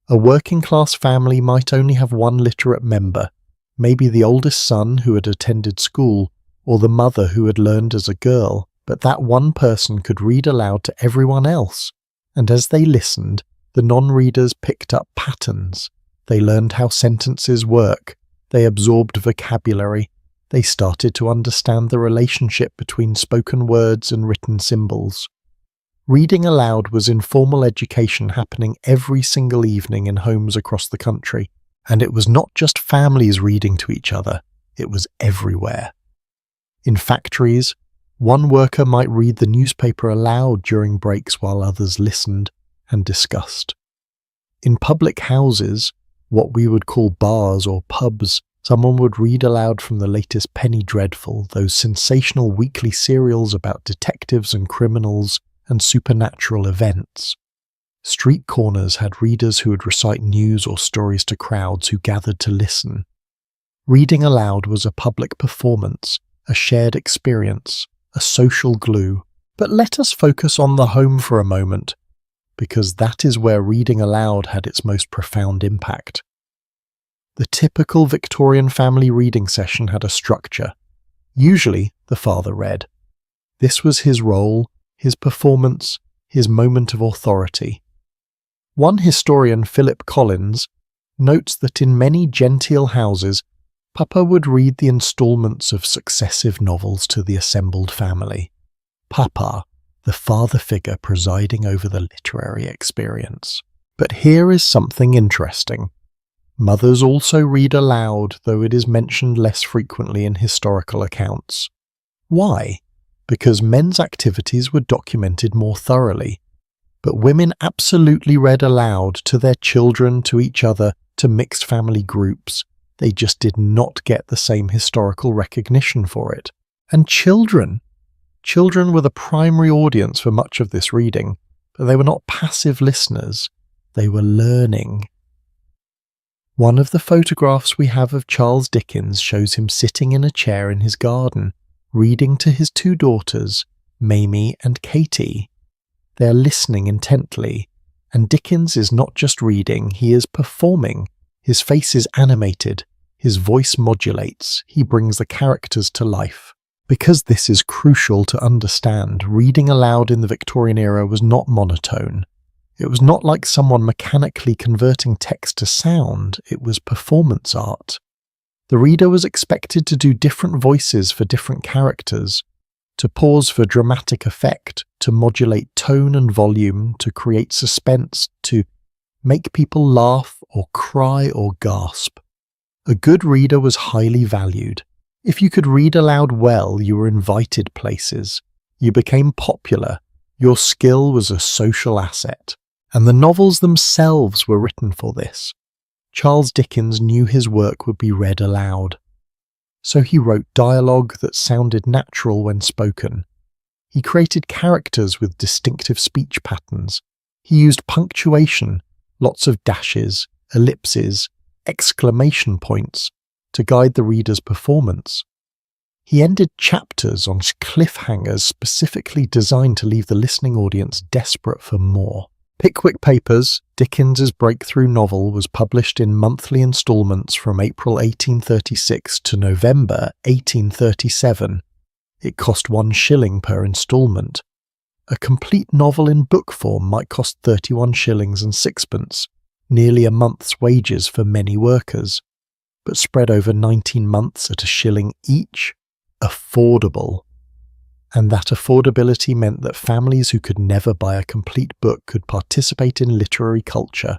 A working-class family might only have one literate member, maybe the oldest son who had attended school, or the mother who had learned as a girl, but that one person could read aloud to everyone else, and as they listened, the non-readers picked up patterns. They learned how sentences work. They absorbed vocabulary. They started to understand the relationship between spoken words and written symbols. Reading aloud was informal education happening every single evening in homes across the country, and it was not just families reading to each other, it was everywhere. In factories, one worker might read the newspaper aloud during breaks while others listened and discussed. In public houses, what we would call bars or pubs, someone would read aloud from the latest penny dreadful, those sensational weekly serials about detectives and criminals and supernatural events. Street corners had readers who would recite news or stories to crowds who gathered to listen. Reading aloud was a public performance, a shared experience, a social glue. But let us focus on the home for a moment, because that is where reading aloud had its most profound impact. The typical Victorian family reading session had a structure. Usually, the father read. This was his role, his performance, his moment of authority. One historian, Philip Collins, notes that in many genteel houses, Papa would read the instalments of successive novels to the assembled family. Papa, the father figure presiding over the literary experience. But here is something interesting. Mothers also read aloud, though it is mentioned less frequently in historical accounts. Why? Because men's activities were documented more thoroughly. But women absolutely read aloud to their children, to each other, to mixed family groups. They just did not get the same historical recognition for it. And children were the primary audience for much of this reading, but they were not passive listeners. They were learning. One of the photographs we have of Charles Dickens shows him sitting in a chair in his garden, reading to his two daughters, Mamie and Katie. They are listening intently, and Dickens is not just reading, he is performing. His face is animated, his voice modulates, he brings the characters to life. Because this is crucial to understand, reading aloud in the Victorian era was not monotone. It was not like someone mechanically converting text to sound, it was performance art. The reader was expected to do different voices for different characters, to pause for dramatic effect, to modulate tone and volume, to create suspense, to make people laugh or cry or gasp. A good reader was highly valued. If you could read aloud well, you were invited places. You became popular. Your skill was a social asset. And the novels themselves were written for this. Charles Dickens knew his work would be read aloud. So he wrote dialogue that sounded natural when spoken. He created characters with distinctive speech patterns. He used punctuation, lots of dashes, ellipses, exclamation points, to guide the reader's performance. He ended chapters on cliffhangers specifically designed to leave the listening audience desperate for more. Pickwick Papers, Dickens's breakthrough novel, was published in monthly instalments from April 1836 to November 1837. It cost 1 shilling per instalment. A complete novel in book form might cost 31 shillings and sixpence, nearly a month's wages for many workers, but spread over 19 months at a shilling each, affordable. And that affordability meant that families who could never buy a complete book could participate in literary culture.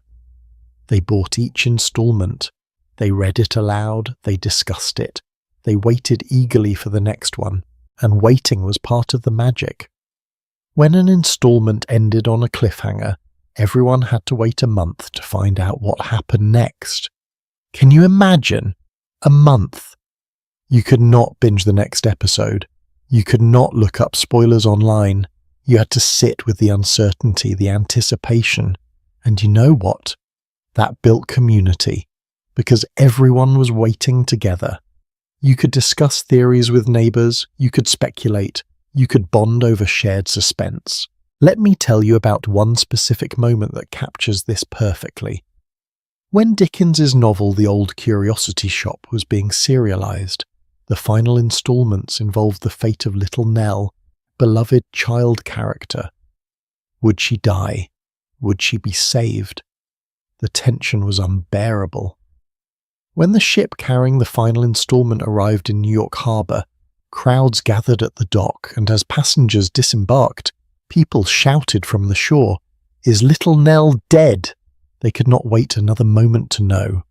They bought each instalment, they read it aloud, they discussed it, they waited eagerly for the next one, and waiting was part of the magic. When an instalment ended on a cliffhanger, everyone had to wait a month to find out what happened next. Can you imagine? A month. You could not binge the next episode. You could not look up spoilers online. You had to sit with the uncertainty, the anticipation. And you know what? That built community, because everyone was waiting together. You could discuss theories with neighbours, you could speculate, you could bond over shared suspense. Let me tell you about one specific moment that captures this perfectly. When Dickens's novel The Old Curiosity Shop was being serialised, the final instalments involved the fate of little Nell, beloved child character. Would she die? Would she be saved? The tension was unbearable. When the ship carrying the final instalment arrived in New York Harbour, crowds gathered at the dock, and as passengers disembarked, People shouted from the shore, "Is little Nell dead?" They could not wait another moment to know.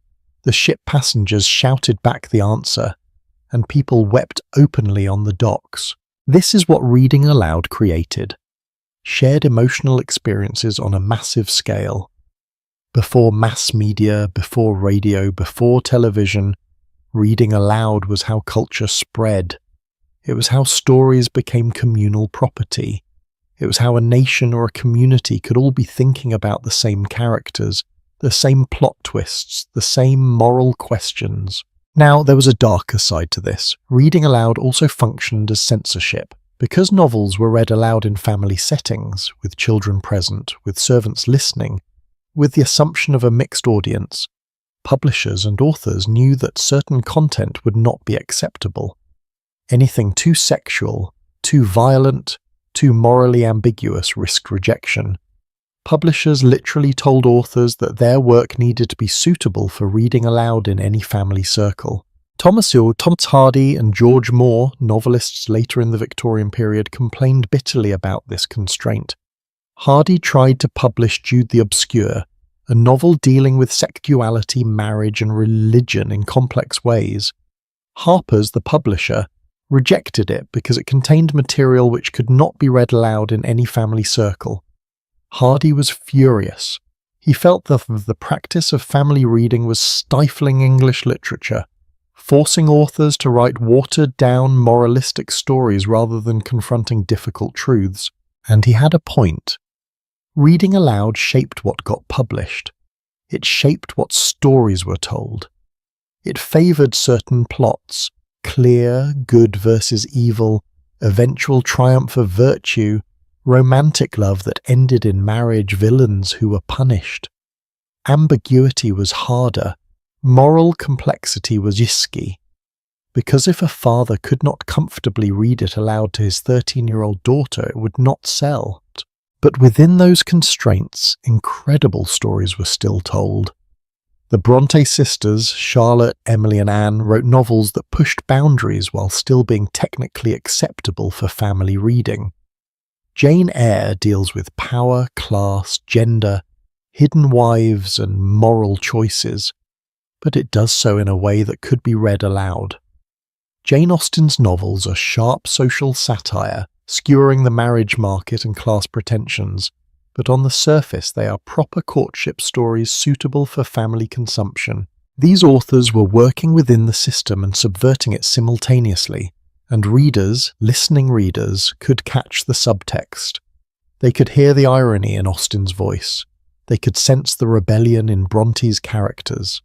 The ship passengers shouted back the answer, and people wept openly on the docks. This is what reading aloud created. Shared emotional experiences on a massive scale. Before mass media, before radio, before television, reading aloud was how culture spread. It was how stories became communal property. It was how a nation or a community could all be thinking about the same characters, the same plot twists, the same moral questions. Now, there was a darker side to this. Reading aloud also functioned as censorship. Because novels were read aloud in family settings, with children present, with servants listening, with the assumption of a mixed audience, publishers and authors knew that certain content would not be acceptable. Anything too sexual, too violent, too morally ambiguous risked rejection. Publishers literally told authors that their work needed to be suitable for reading aloud in any family circle. Thomas Hardy and George Moore, novelists later in the Victorian period, complained bitterly about this constraint. Hardy tried to publish Jude the Obscure, a novel dealing with sexuality, marriage and religion in complex ways. Harper's, the publisher, rejected it because it contained material which could not be read aloud in any family circle. Hardy was furious. He felt that the practice of family reading was stifling English literature, forcing authors to write watered-down moralistic stories rather than confronting difficult truths. And he had a point. Reading aloud shaped what got published. It shaped what stories were told. It favoured certain plots, clear, good versus evil, eventual triumph of virtue, romantic love that ended in marriage, villains who were punished. Ambiguity was harder. Moral complexity was risky. Because if a father could not comfortably read it aloud to his 13-year-old daughter, it would not sell. But within those constraints, incredible stories were still told. The Bronte sisters, Charlotte, Emily and Anne, wrote novels that pushed boundaries while still being technically acceptable for family reading. Jane Eyre deals with power, class, gender, hidden wives and moral choices, but it does so in a way that could be read aloud. Jane Austen's novels are sharp social satire, skewering the marriage market and class pretensions, but on the surface they are proper courtship stories suitable for family consumption. These authors were working within the system and subverting it simultaneously, and readers, listening readers, could catch the subtext. They could hear the irony in Austen's voice. They could sense the rebellion in Bronte's characters.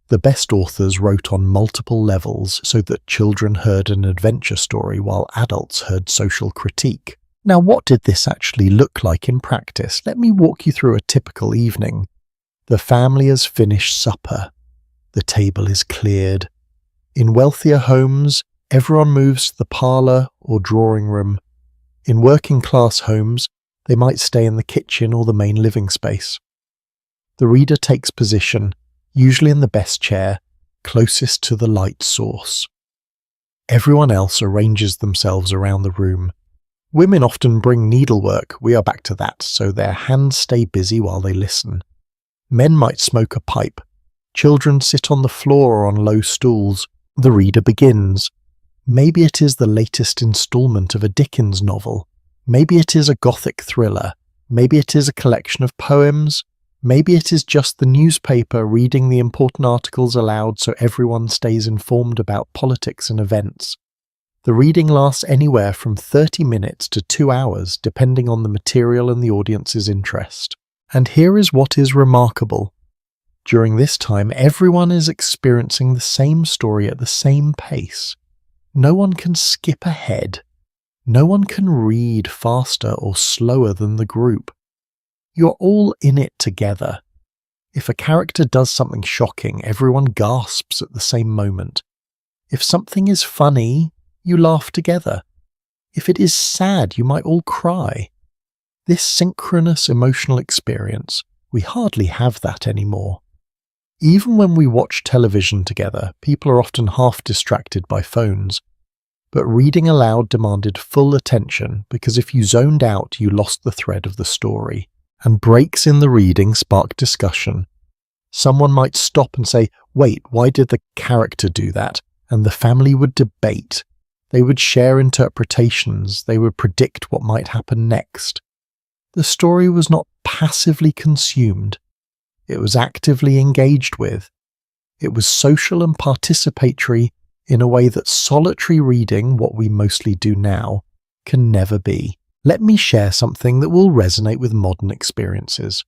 The best authors wrote on multiple levels so that children heard an adventure story while adults heard social critique. Now, what did this actually look like in practice? Let me walk you through a typical evening. The family has finished supper. The table is cleared. In wealthier homes, everyone moves to the parlour or drawing room. In working-class homes, they might stay in the kitchen or the main living space. The reader takes position, usually in the best chair, closest to the light source. Everyone else arranges themselves around the room. Women often bring needlework, we are back to that, so their hands stay busy while they listen. Men might smoke a pipe. Children sit on the floor or on low stools. The reader begins. Maybe it is the latest instalment of a Dickens novel. Maybe it is a Gothic thriller. Maybe it is a collection of poems. Maybe it is just the newspaper reading the important articles aloud so everyone stays informed about politics and events. The reading lasts anywhere from 30 minutes to 2 hours, depending on the material and the audience's interest. And here is what is remarkable. During this time, everyone is experiencing the same story at the same pace. No one can skip ahead. No one can read faster or slower than the group. You're all in it together. If a character does something shocking, everyone gasps at the same moment. If something is funny, you laugh together. If it is sad, you might all cry. This synchronous emotional experience, we hardly have that anymore. Even when we watch television together, people are often half distracted by phones. But reading aloud demanded full attention because if you zoned out, you lost the thread of the story. And breaks in the reading sparked discussion. Someone might stop and say, "Wait, why did the character do that?" And the family would debate. They would share interpretations. They would predict what might happen next. The story was not passively consumed. It was actively engaged with. It was social and participatory in a way that solitary reading, what we mostly do now, can never be. Let me share something that will resonate with modern experiences.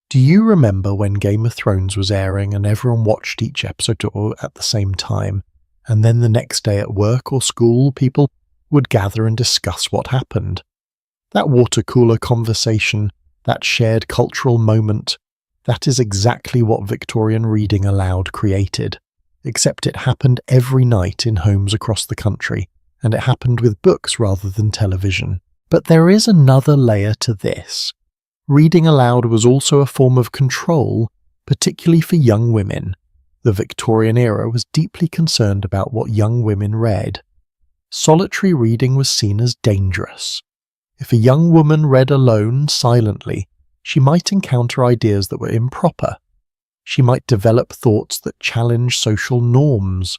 Do you remember when Game of Thrones was airing and everyone watched each episode at the same time, and then the next day at work or school, people would gather and discuss what happened? That water cooler conversation, that shared cultural moment, that is exactly what Victorian reading aloud created, except it happened every night in homes across the country, and it happened with books rather than television. But there is another layer to this. Reading aloud was also a form of control, particularly for young women. The Victorian era was deeply concerned about what young women read. Solitary reading was seen as dangerous. If a young woman read alone, silently, she might encounter ideas that were improper. She might develop thoughts that challenge social norms.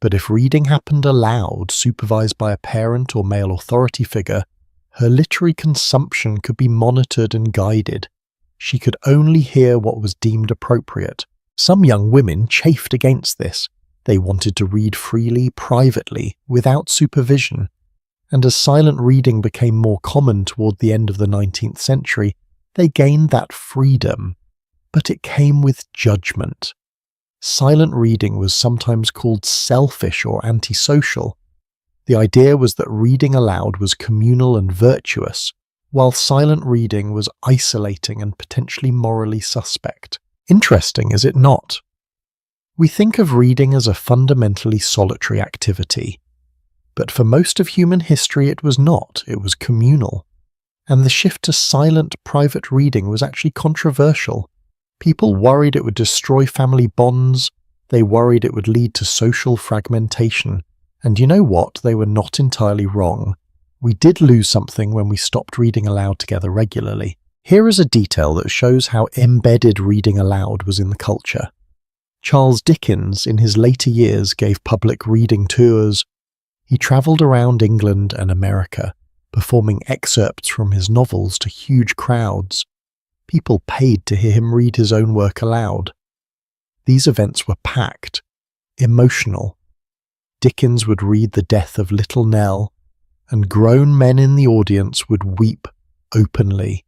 But if reading happened aloud, supervised by a parent or male authority figure, her literary consumption could be monitored and guided. She could only hear what was deemed appropriate. Some young women chafed against this. They wanted to read freely, privately, without supervision. And as silent reading became more common toward the end of the 19th century, they gained that freedom. But it came with judgment. Silent reading was sometimes called selfish or antisocial. The idea was that reading aloud was communal and virtuous, while silent reading was isolating and potentially morally suspect. Interesting, is it not? We think of reading as a fundamentally solitary activity. But for most of human history it was not, it was communal. And the shift to silent, private reading was actually controversial. People worried it would destroy family bonds, they worried it would lead to social fragmentation. And you know what? They were not entirely wrong. We did lose something when we stopped reading aloud together regularly. Here is a detail that shows how embedded reading aloud was in the culture. Charles Dickens, in his later years, gave public reading tours. He travelled around England and America, performing excerpts from his novels to huge crowds. People paid to hear him read his own work aloud. These events were packed, emotional. Dickens would read the death of little Nell, and grown men in the audience would weep openly.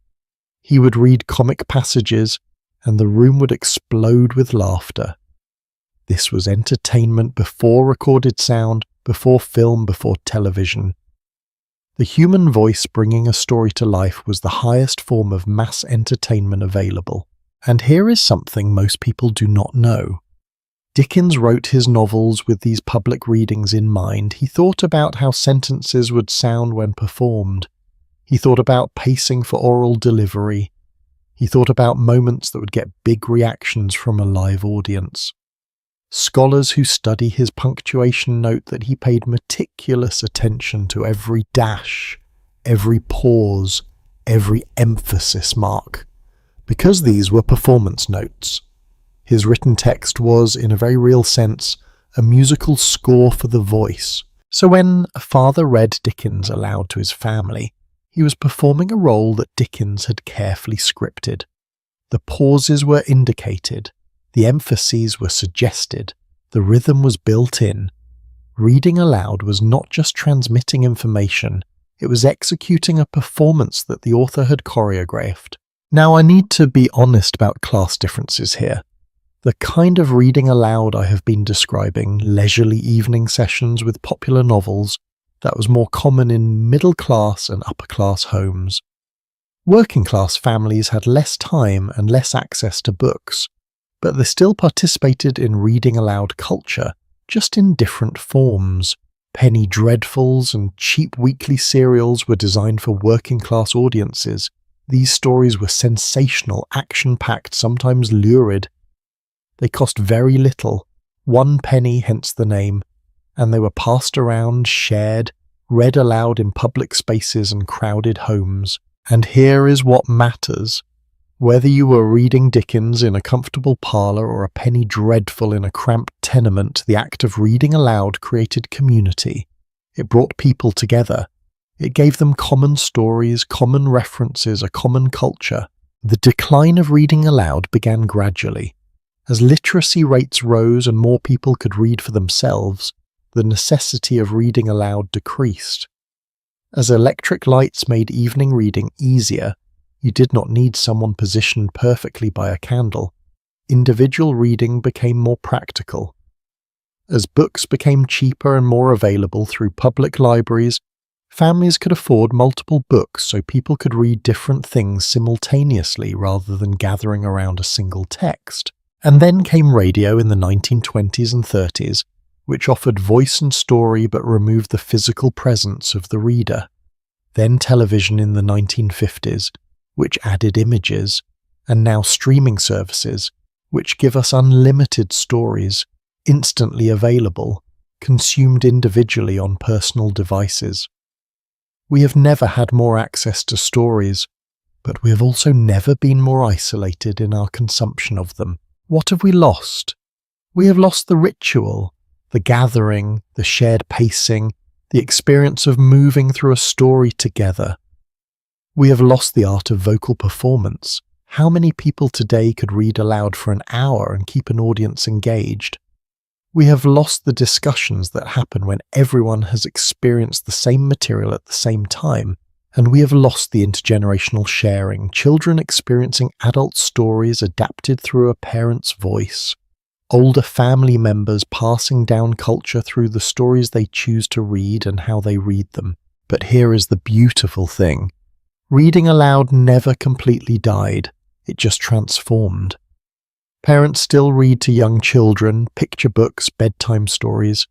He would read comic passages, and the room would explode with laughter. This was entertainment before recorded sound, before film, before television. The human voice bringing a story to life was the highest form of mass entertainment available. And here is something most people do not know. Dickens wrote his novels with these public readings in mind. He thought about how sentences would sound when performed. He thought about pacing for oral delivery. He thought about moments that would get big reactions from a live audience. Scholars who study his punctuation note that he paid meticulous attention to every dash, every pause, every emphasis mark, because these were performance notes. His written text was, in a very real sense, a musical score for the voice. So when a father read Dickens aloud to his family, he was performing a role that Dickens had carefully scripted. The pauses were indicated, the emphases were suggested, the rhythm was built in. Reading aloud was not just transmitting information, it was executing a performance that the author had choreographed. Now I need to be honest about class differences here. The kind of reading aloud I have been describing, leisurely evening sessions with popular novels, that was more common in middle-class and upper-class homes. Working-class families had less time and less access to books, but they still participated in reading aloud culture, just in different forms. Penny dreadfuls and cheap weekly serials were designed for working-class audiences. These stories were sensational, action-packed, sometimes lurid. They cost very little, 1 penny, hence the name, and they were passed around, shared, read aloud in public spaces and crowded homes. And here is what matters. Whether you were reading Dickens in a comfortable parlour or a penny dreadful in a cramped tenement, the act of reading aloud created community. It brought people together. It gave them common stories, common references, a common culture. The decline of reading aloud began gradually. As literacy rates rose and more people could read for themselves, the necessity of reading aloud decreased. As electric lights made evening reading easier, you did not need someone positioned perfectly by a candle. Individual reading became more practical. As books became cheaper and more available through public libraries, families could afford multiple books so people could read different things simultaneously rather than gathering around a single text. And then came radio in the 1920s and 30s, which offered voice and story but removed the physical presence of the reader. Then television in the 1950s, which added images, and now streaming services, which give us unlimited stories, instantly available, consumed individually on personal devices. We have never had more access to stories, but we have also never been more isolated in our consumption of them. What have we lost? We have lost the ritual, the gathering, the shared pacing, the experience of moving through a story together. We have lost the art of vocal performance. How many people today could read aloud for an hour and keep an audience engaged? We have lost the discussions that happen when everyone has experienced the same material at the same time, and we have lost the intergenerational sharing, children experiencing adult stories adapted through a parent's voice, older family members passing down culture through the stories they choose to read and how they read them. But here is the beautiful thing. Reading aloud never completely died, it just transformed. Parents still read to young children, picture books, bedtime stories.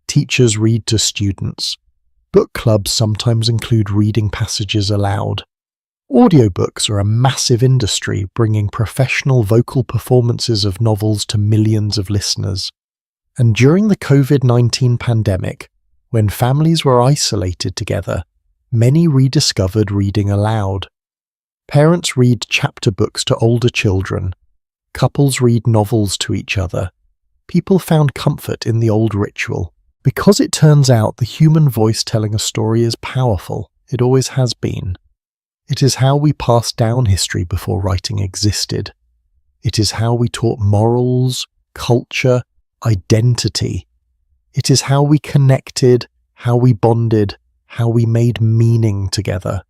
Teachers read to students. Book clubs sometimes include reading passages aloud. Audiobooks are a massive industry, bringing professional vocal performances of novels to millions of listeners. And during the COVID-19 pandemic, when families were isolated together, many rediscovered reading aloud. Parents read chapter books to older children. Couples read novels to each other. People found comfort in the old ritual. Because it turns out the human voice telling a story is powerful, it always has been. It is how we passed down history before writing existed. It is how we taught morals, culture, identity. It is how we connected, how we bonded, how we made meaning together.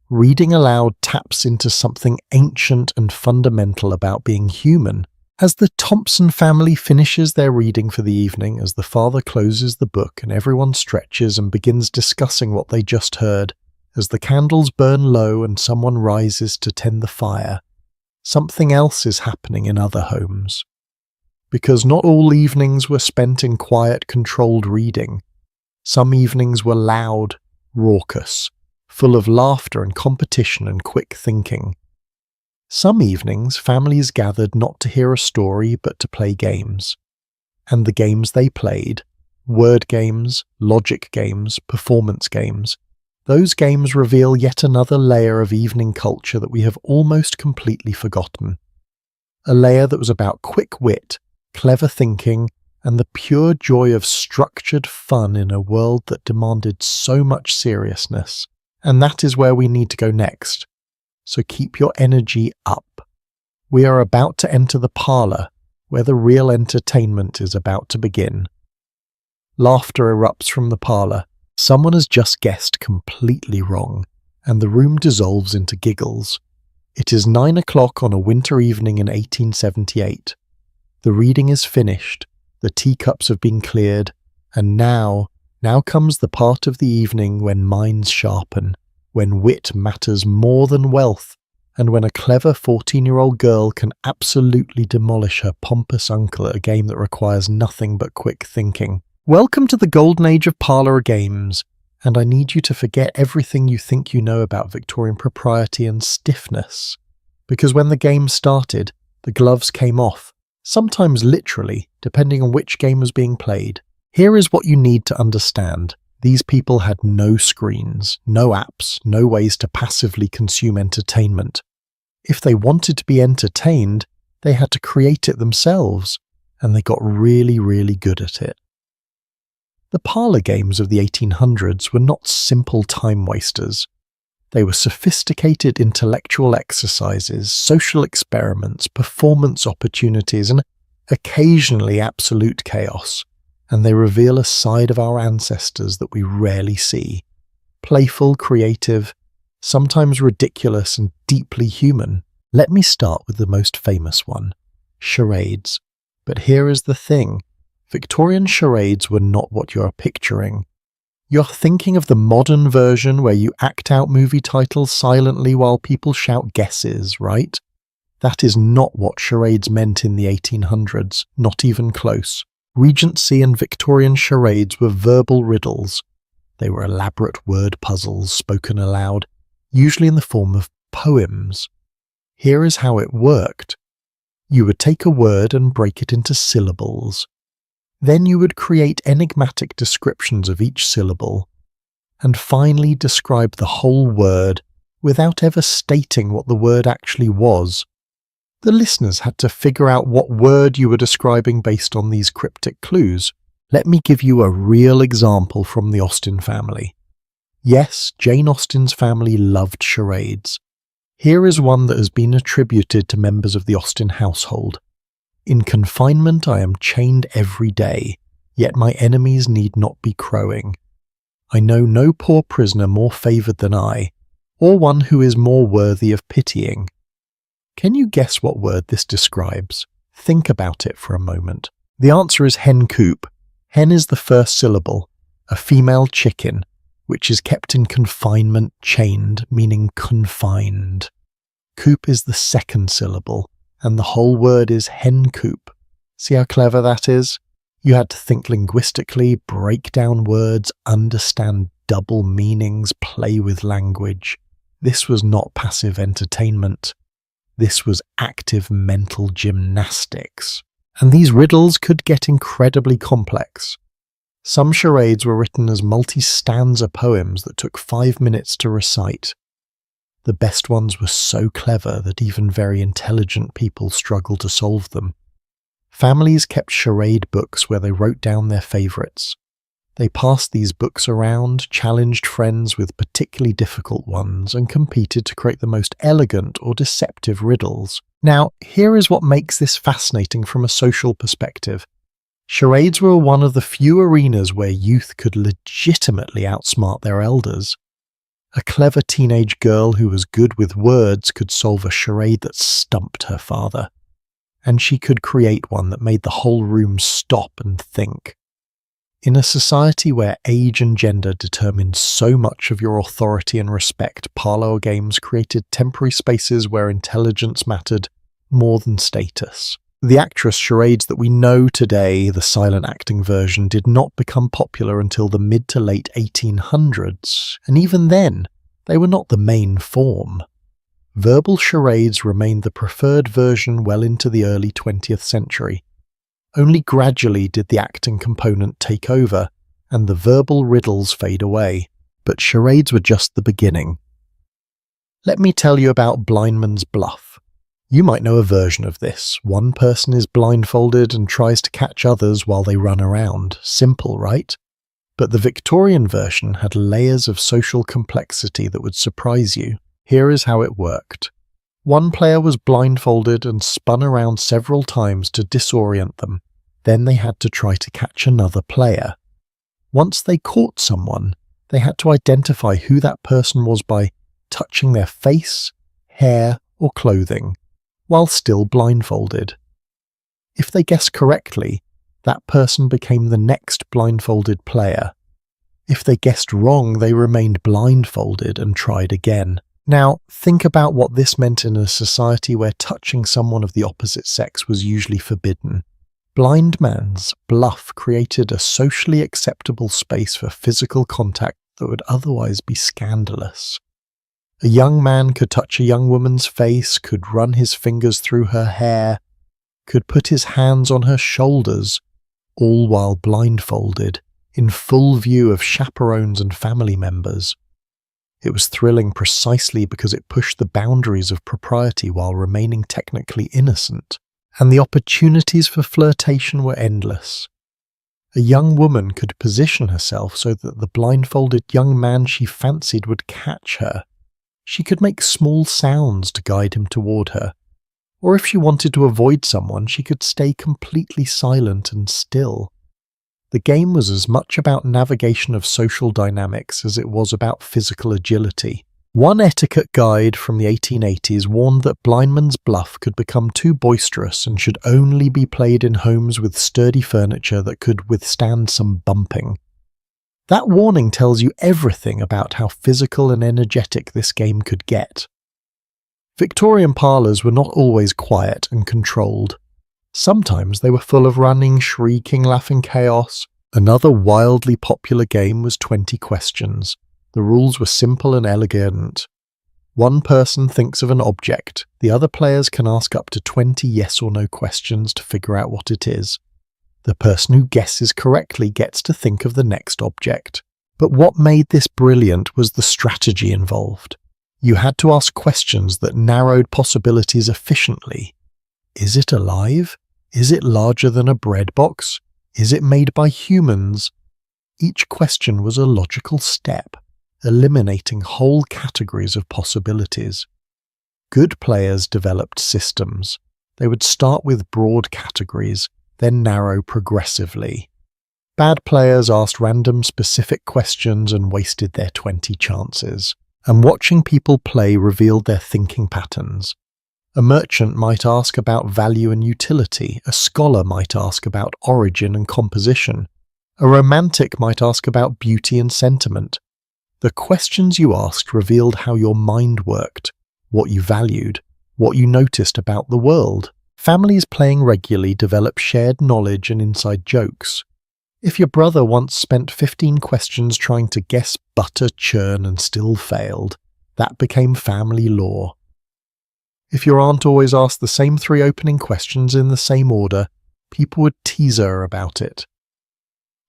Reading aloud taps into something ancient and fundamental about being human. As the Thompson family finishes their reading for the evening, as the father closes the book and everyone stretches and begins discussing what they just heard, as the candles burn low and someone rises to tend the fire, something else is happening in other homes. Because not all evenings were spent in quiet, controlled reading. Some evenings were loud, raucous, full of laughter and competition and quick thinking. Some evenings, families gathered not to hear a story but to play games. And the games they played, word games, logic games, performance games, those games reveal yet another layer of evening culture that we have almost completely forgotten. A layer that was about quick wit, clever thinking, and the pure joy of structured fun in a world that demanded so much seriousness. And that is where we need to go next. So keep your energy up. We are about to enter the parlour, where the real entertainment is about to begin. Laughter erupts from the parlour. Someone has just guessed completely wrong, and the room dissolves into giggles. It is 9 o'clock on a winter evening in 1878. The reading is finished, the teacups have been cleared, and now comes the part of the evening when minds sharpen, when wit matters more than wealth, and when a clever 14-year-old girl can absolutely demolish her pompous uncle at a game that requires nothing but quick thinking. Welcome to the golden age of parlour games, and I need you to forget everything you think you know about Victorian propriety and stiffness. Because when the game started, the gloves came off, sometimes literally, depending on which game was being played. Here is what you need to understand. These people had no screens, no apps, no ways to passively consume entertainment. If they wanted to be entertained, they had to create it themselves, and they got really, really good at it. The parlour games of the 1800s were not simple time wasters. They were sophisticated intellectual exercises, social experiments, performance opportunities, and occasionally absolute chaos. And they reveal a side of our ancestors that we rarely see. Playful, creative, sometimes ridiculous and deeply human. Let me start with the most famous one, charades. But here is the thing. Victorian charades were not what you're picturing. You're thinking of the modern version where you act out movie titles silently while people shout guesses, right? That is not what charades meant in the 1800s, not even close. Regency and Victorian charades were verbal riddles. They were elaborate word puzzles spoken aloud, usually in the form of poems. Here is how it worked. You would take a word and break it into syllables. Then you would create enigmatic descriptions of each syllable, and finally describe the whole word without ever stating what the word actually was. The listeners had to figure out what word you were describing based on these cryptic clues. Let me give you a real example from the Austen family. Yes, Jane Austen's family loved charades. Here is one that has been attributed to members of the Austen household. In confinement I am chained every day, yet my enemies need not be crowing. I know no poor prisoner more favoured than I, or one who is more worthy of pitying. Can you guess what word this describes? Think about it for a moment. The answer is hen coop. Hen is the first syllable, a female chicken, which is kept in confinement, chained, meaning confined. Coop is the second syllable, and the whole word is hen coop. See how clever that is? You had to think linguistically, break down words, understand double meanings, play with language. This was not passive entertainment. This was active mental gymnastics. And these riddles could get incredibly complex. Some charades were written as multi-stanza poems that took 5 minutes to recite. The best ones were so clever that even very intelligent people struggled to solve them. Families kept charade books where they wrote down their favourites. They passed these books around, challenged friends with particularly difficult ones, and competed to create the most elegant or deceptive riddles. Now, here is what makes this fascinating from a social perspective. Charades were one of the few arenas where youth could legitimately outsmart their elders. A clever teenage girl who was good with words could solve a charade that stumped her father. And she could create one that made the whole room stop and think. In a society where age and gender determined so much of your authority and respect, parlour games created temporary spaces where intelligence mattered more than status. The actress charades that we know today, the silent acting version, did not become popular until the mid to late 1800s, and even then, they were not the main form. Verbal charades remained the preferred version well into the early 20th century. Only gradually did the acting component take over, and the verbal riddles fade away. But charades were just the beginning. Let me tell you about blindman's bluff. You might know a version of this. One person is blindfolded and tries to catch others while they run around. Simple, right? But the Victorian version had layers of social complexity that would surprise you. Here is how it worked. One player was blindfolded and spun around several times to disorient them. Then they had to try to catch another player. Once they caught someone, they had to identify who that person was by touching their face, hair, or clothing, while still blindfolded. If they guessed correctly, that person became the next blindfolded player. If they guessed wrong, they remained blindfolded and tried again. Now, think about what this meant in a society where touching someone of the opposite sex was usually forbidden. Blind man's bluff created a socially acceptable space for physical contact that would otherwise be scandalous. A young man could touch a young woman's face, could run his fingers through her hair, could put his hands on her shoulders, all while blindfolded, in full view of chaperones and family members. It was thrilling precisely because it pushed the boundaries of propriety while remaining technically innocent, and the opportunities for flirtation were endless. A young woman could position herself so that the blindfolded young man she fancied would catch her. She could make small sounds to guide him toward her, or if she wanted to avoid someone, she could stay completely silent and still. The game was as much about navigation of social dynamics as it was about physical agility. One etiquette guide from the 1880s warned that blindman's bluff could become too boisterous and should only be played in homes with sturdy furniture that could withstand some bumping. That warning tells you everything about how physical and energetic this game could get. Victorian parlours were not always quiet and controlled. Sometimes they were full of running, shrieking, laughing chaos. Another wildly popular game was 20 Questions. The rules were simple and elegant. One person thinks of an object. The other players can ask up to 20 yes or no questions to figure out what it is. The person who guesses correctly gets to think of the next object. But what made this brilliant was the strategy involved. You had to ask questions that narrowed possibilities efficiently. Is it alive? Is it larger than a bread box? Is it made by humans? Each question was a logical step, eliminating whole categories of possibilities. Good players developed systems. They would start with broad categories, then narrow progressively. Bad players asked random specific questions and wasted their 20 chances. And watching people play revealed their thinking patterns. A merchant might ask about value and utility, a scholar might ask about origin and composition, a romantic might ask about beauty and sentiment. The questions you asked revealed how your mind worked, what you valued, what you noticed about the world. Families playing regularly develop shared knowledge and inside jokes. If your brother once spent 15 questions trying to guess butter churn and still failed, that became family lore. If your aunt always asked the same 3 opening questions in the same order, people would tease her about it.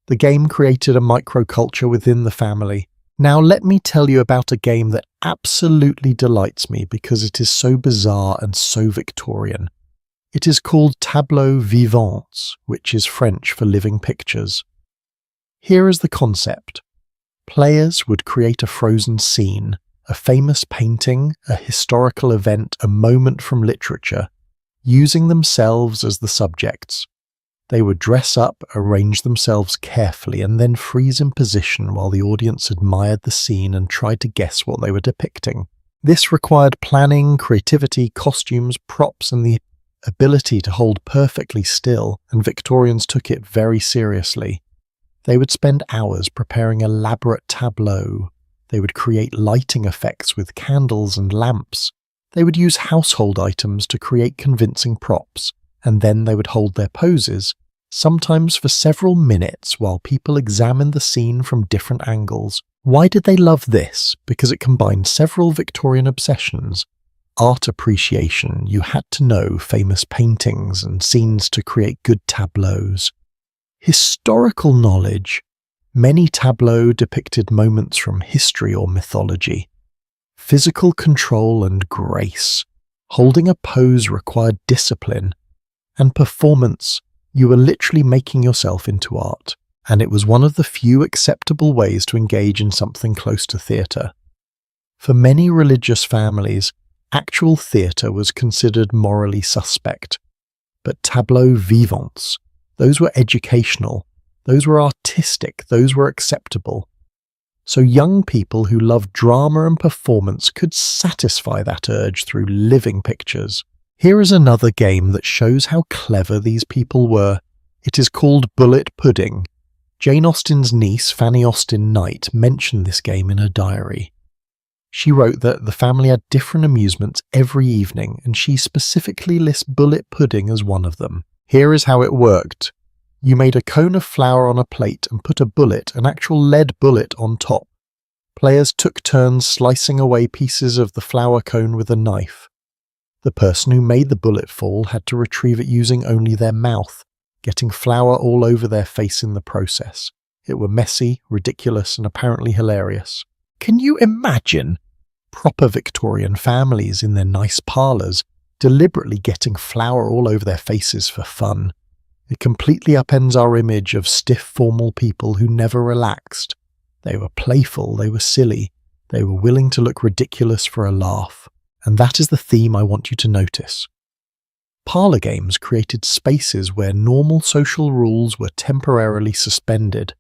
The game created a microculture within the family. Now let me tell you about a game that absolutely delights me because it is so bizarre and so Victorian. It is called tableaux vivants, which is French for living pictures. Here is the concept. Players would create a frozen scene, a famous painting, a historical event, a moment from literature, using themselves as the subjects. They would dress up, arrange themselves carefully, and then freeze in position while the audience admired the scene and tried to guess what they were depicting. This required planning, creativity, costumes, props, and the ability to hold perfectly still, and Victorians took it very seriously. They would spend hours preparing elaborate tableaux. They would create lighting effects with candles and lamps. They would use household items to create convincing props, and then they would hold their poses, sometimes for several minutes while people examined the scene from different angles. Why did they love this? Because it combined several Victorian obsessions. Art appreciation, you had to know famous paintings and scenes to create good tableaux. Historical knowledge. Many tableaux depicted moments from history or mythology. Physical control and grace. Holding a pose required discipline. And performance. You were literally making yourself into art. And it was one of the few acceptable ways to engage in something close to theatre. For many religious families, actual theatre was considered morally suspect. But tableaux vivants, those were educational. Those were artistic, those were acceptable. So young people who loved drama and performance could satisfy that urge through living pictures. Here is another game that shows how clever these people were. It is called Bullet Pudding. Jane Austen's niece, Fanny Austen Knight, mentioned this game in her diary. She wrote that the family had different amusements every evening, and she specifically lists bullet pudding as one of them. Here is how it worked. You made a cone of flour on a plate and put a bullet, an actual lead bullet, on top. Players took turns slicing away pieces of the flour cone with a knife. The person who made the bullet fall had to retrieve it using only their mouth, getting flour all over their face in the process. It were messy, ridiculous, and apparently hilarious. Can you imagine proper Victorian families in their nice parlours deliberately getting flour all over their faces for fun? It completely upends our image of stiff, formal people who never relaxed. They were playful, they were silly, they were willing to look ridiculous for a laugh. And that is the theme I want you to notice. Parlour games created spaces where normal social rules were temporarily suspended,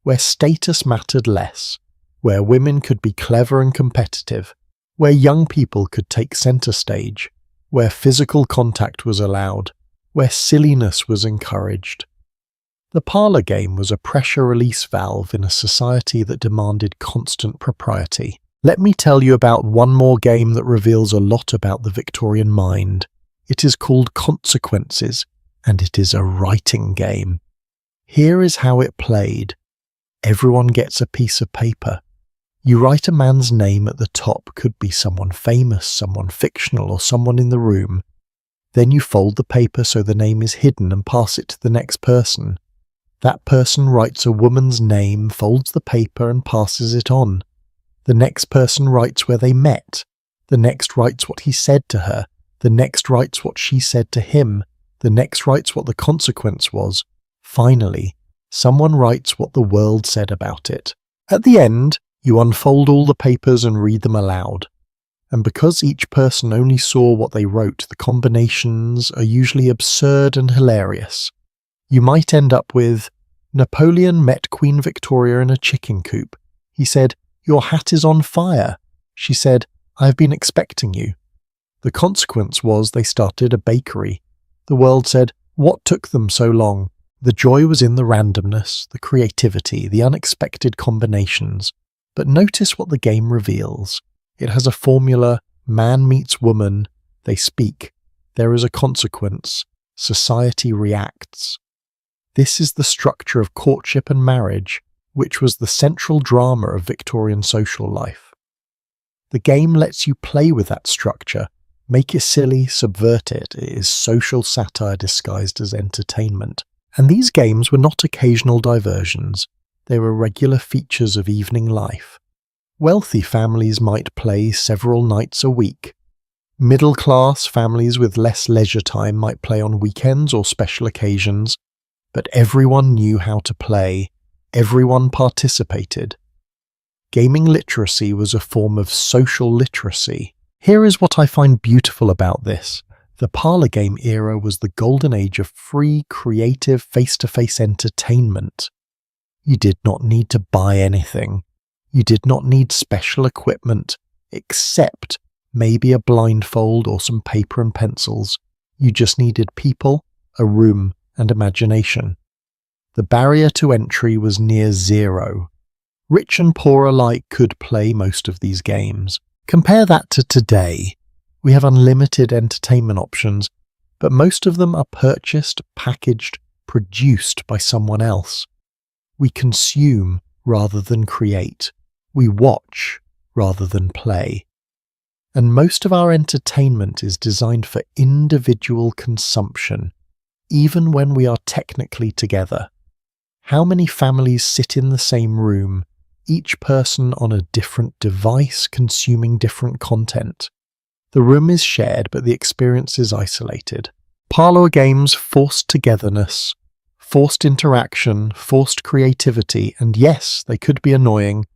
where status mattered less, where women could be clever and competitive, where young people could take centre stage, where physical contact was allowed, where silliness was encouraged. The parlour game was a pressure release valve in a society that demanded constant propriety. Let me tell you about one more game that reveals a lot about the Victorian mind. It is called Consequences, and it is a writing game. Here is how it played. Everyone gets a piece of paper. You write a man's name at the top, could be someone famous, someone fictional, or someone in the room. Then you fold the paper so the name is hidden and pass it to the next person. That person writes a woman's name, folds the paper and passes it on. The next person writes where they met. The next writes what he said to her. The next writes what she said to him. The next writes what the consequence was. Finally, someone writes what the world said about it. At the end, you unfold all the papers and read them aloud. And because each person only saw what they wrote, the combinations are usually absurd and hilarious. You might end up with, Napoleon met Queen Victoria in a chicken coop. He said, "Your hat is on fire." She said, "I have been expecting you." The consequence was they started a bakery. The world said, "What took them so long?" The joy was in the randomness, the creativity, the unexpected combinations. But notice what the game reveals. It has a formula: man meets woman, they speak, there is a consequence, society reacts. This is the structure of courtship and marriage, which was the central drama of Victorian social life. The game lets you play with that structure, make it silly, subvert it. It is social satire disguised as entertainment. And these games were not occasional diversions. They were regular features of evening life. Wealthy families might play several nights a week. Middle-class families with less leisure time might play on weekends or special occasions. But everyone knew how to play. Everyone participated. Gaming literacy was a form of social literacy. Here is what I find beautiful about this. The parlour game era was the golden age of free, creative, face-to-face entertainment. You did not need to buy anything. You did not need special equipment, except maybe a blindfold or some paper and pencils. You just needed people, a room, and imagination. The barrier to entry was near zero. Rich and poor alike could play most of these games. Compare that to today. We have unlimited entertainment options, but most of them are purchased, packaged, produced by someone else. We consume rather than create. We watch rather than play. And most of our entertainment is designed for individual consumption, even when we are technically together. How many families sit in the same room, each person on a different device consuming different content? The room is shared, but the experience is isolated. Parlour games forced togetherness, forced interaction, forced creativity, and yes, they could be annoying.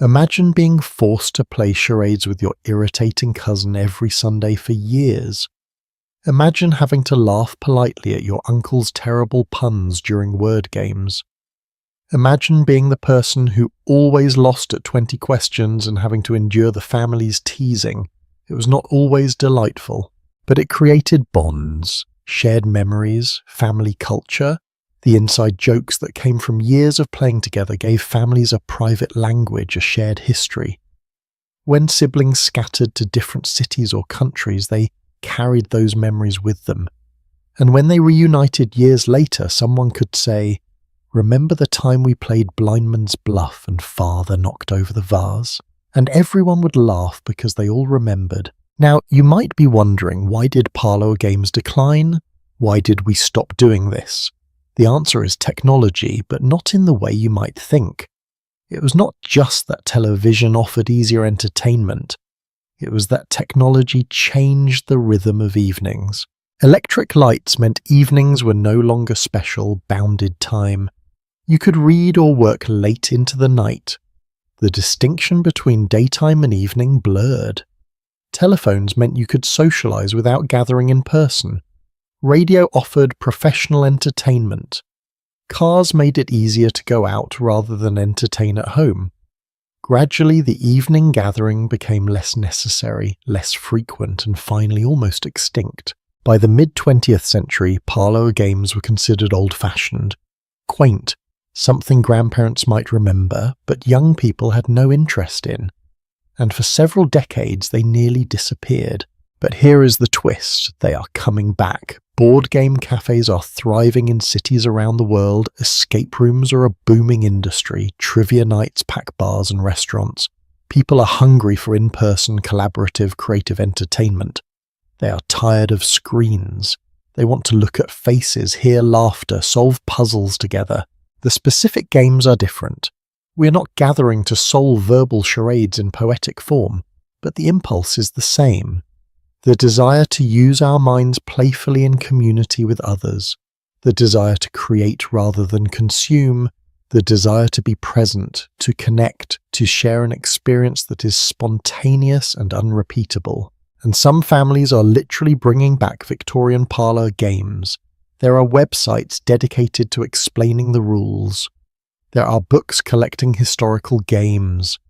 Imagine being forced to play charades with your irritating cousin every Sunday for years. Imagine having to laugh politely at your uncle's terrible puns during word games. Imagine being the person who always lost at 20 questions and having to endure the family's teasing. It was not always delightful, but it created bonds, shared memories, family culture. The inside jokes that came from years of playing together gave families a private language, a shared history. When siblings scattered to different cities or countries, they carried those memories with them. And when they reunited years later, someone could say, "Remember the time we played blindman's bluff and father knocked over the vase?" And everyone would laugh because they all remembered. Now, you might be wondering, why did parlour games decline? Why did we stop doing this? The answer is technology, but not in the way you might think. It was not just that television offered easier entertainment. It was that technology changed the rhythm of evenings. Electric lights meant evenings were no longer special, bounded time. You could read or work late into the night. The distinction between daytime and evening blurred. Telephones meant you could socialize without gathering in person. Radio offered professional entertainment. Cars made it easier to go out rather than entertain at home. Gradually, the evening gathering became less necessary, less frequent, and finally almost extinct. By the mid-20th century, parlour games were considered old-fashioned, quaint, something grandparents might remember, but young people had no interest in. And for several decades they nearly disappeared. But here is the twist, they are coming back. Board game cafes are thriving in cities around the world, escape rooms are a booming industry, trivia nights pack bars and restaurants. People are hungry for in-person, collaborative, creative entertainment. They are tired of screens. They want to look at faces, hear laughter, solve puzzles together. The specific games are different. We are not gathering to solve verbal charades in poetic form, but the impulse is the same. The desire to use our minds playfully in community with others. The desire to create rather than consume. The desire to be present, to connect, to share an experience that is spontaneous and unrepeatable. And some families are literally bringing back Victorian parlour games. There are websites dedicated to explaining the rules. There are books collecting historical games.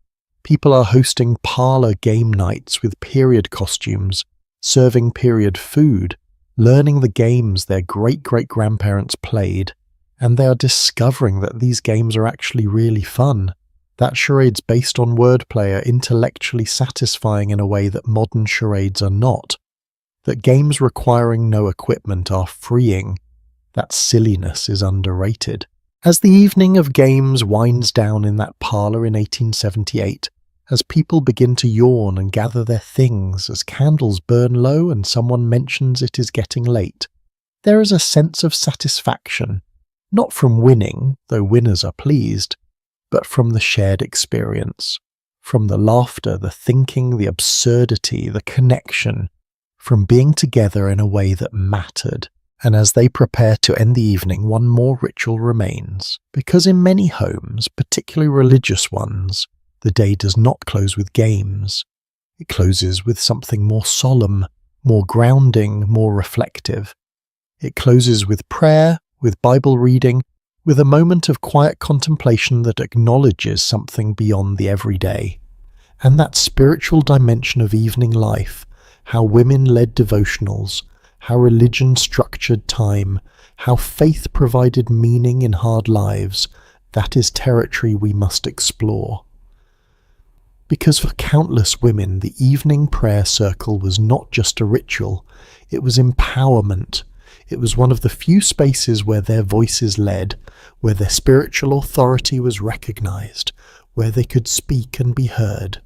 People are hosting parlour game nights with period costumes, serving period food, learning the games their great-great-grandparents played, and they are discovering that these games are actually really fun. That charades based on wordplay are intellectually satisfying in a way that modern charades are not. That games requiring no equipment are freeing. That silliness is underrated. As the evening of games winds down in that parlour in 1878, as people begin to yawn and gather their things, as candles burn low and someone mentions it is getting late, there is a sense of satisfaction, not from winning, though winners are pleased, but from the shared experience, from the laughter, the thinking, the absurdity, the connection, from being together in a way that mattered. And as they prepare to end the evening, one more ritual remains, because in many homes, particularly religious ones, the day does not close with games. It closes with something more solemn, more grounding, more reflective. It closes with prayer, with Bible reading, with a moment of quiet contemplation that acknowledges something beyond the everyday. And that spiritual dimension of evening life, how women led devotionals, how religion structured time, how faith provided meaning in hard lives, that is territory we must explore. Because for countless women, the evening prayer circle was not just a ritual, it was empowerment. It was one of the few spaces where their voices led, where their spiritual authority was recognized, where they could speak and be heard.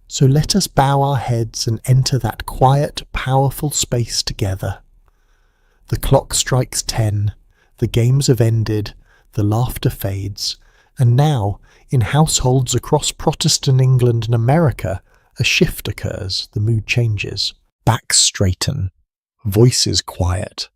So let us bow our heads and enter that quiet, powerful space together. The clock strikes 10, the games have ended, the laughter fades, and now, in households across Protestant England and America, a shift occurs, the mood changes. Backs straighten, voices quiet,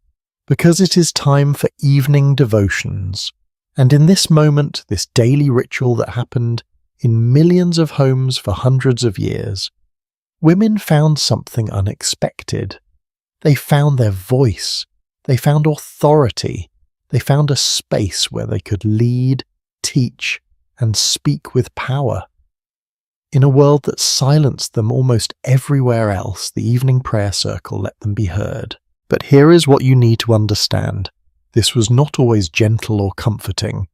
because it is time for evening devotions. And in this moment, this daily ritual that happened in millions of homes for hundreds of years, women found something unexpected. They found their voice, they found authority, they found a space where they could lead, teach, and speak with power. In a world that silenced them almost everywhere else, the evening prayer circle let them be heard. But here is what you need to understand. This was not always gentle or comforting.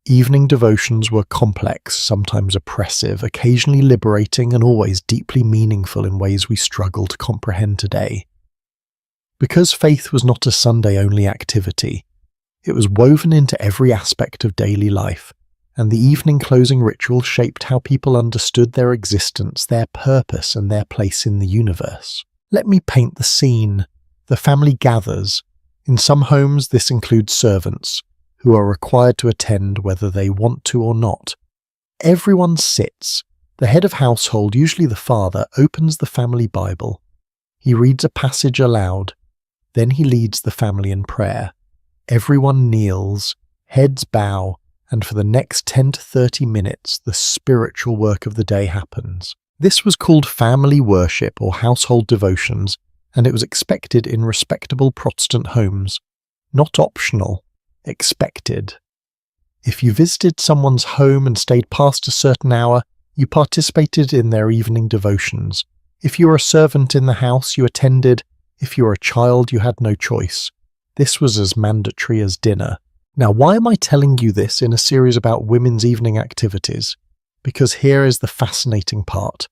Evening devotions were complex, sometimes oppressive, occasionally liberating, and always deeply meaningful in ways we struggle to comprehend today. Because faith was not a Sunday-only activity, it was woven into every aspect of daily life, and the evening closing ritual shaped how people understood their existence, their purpose, and their place in the universe. Let me paint the scene. The family gathers. In some homes, this includes servants, who are required to attend whether they want to or not. Everyone sits. The head of household, usually the father, opens the family Bible. He reads a passage aloud. Then he leads the family in prayer. Everyone kneels, heads bow, and for the next 10 to 30 minutes, the spiritual work of the day happens. This was called family worship or household devotions, and it was expected in respectable Protestant homes. Not optional, expected. If you visited someone's home and stayed past a certain hour, you participated in their evening devotions. If you were a servant in the house, you attended. If you were a child, you had no choice. This was as mandatory as dinner. Now, why am I telling you this in a series about women's evening activities? Because here is the fascinating part.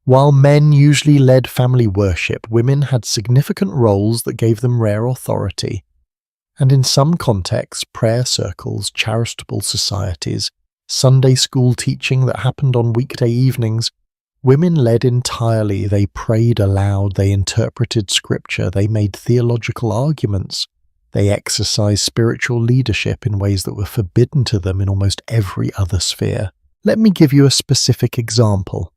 While men usually led family worship, women had significant roles that gave them rare authority. And in some contexts, prayer circles, charitable societies, Sunday school teaching that happened on weekday evenings, women led entirely. They prayed aloud, they interpreted scripture, they made theological arguments. They exercised spiritual leadership in ways that were forbidden to them in almost every other sphere. Let me give you a specific example.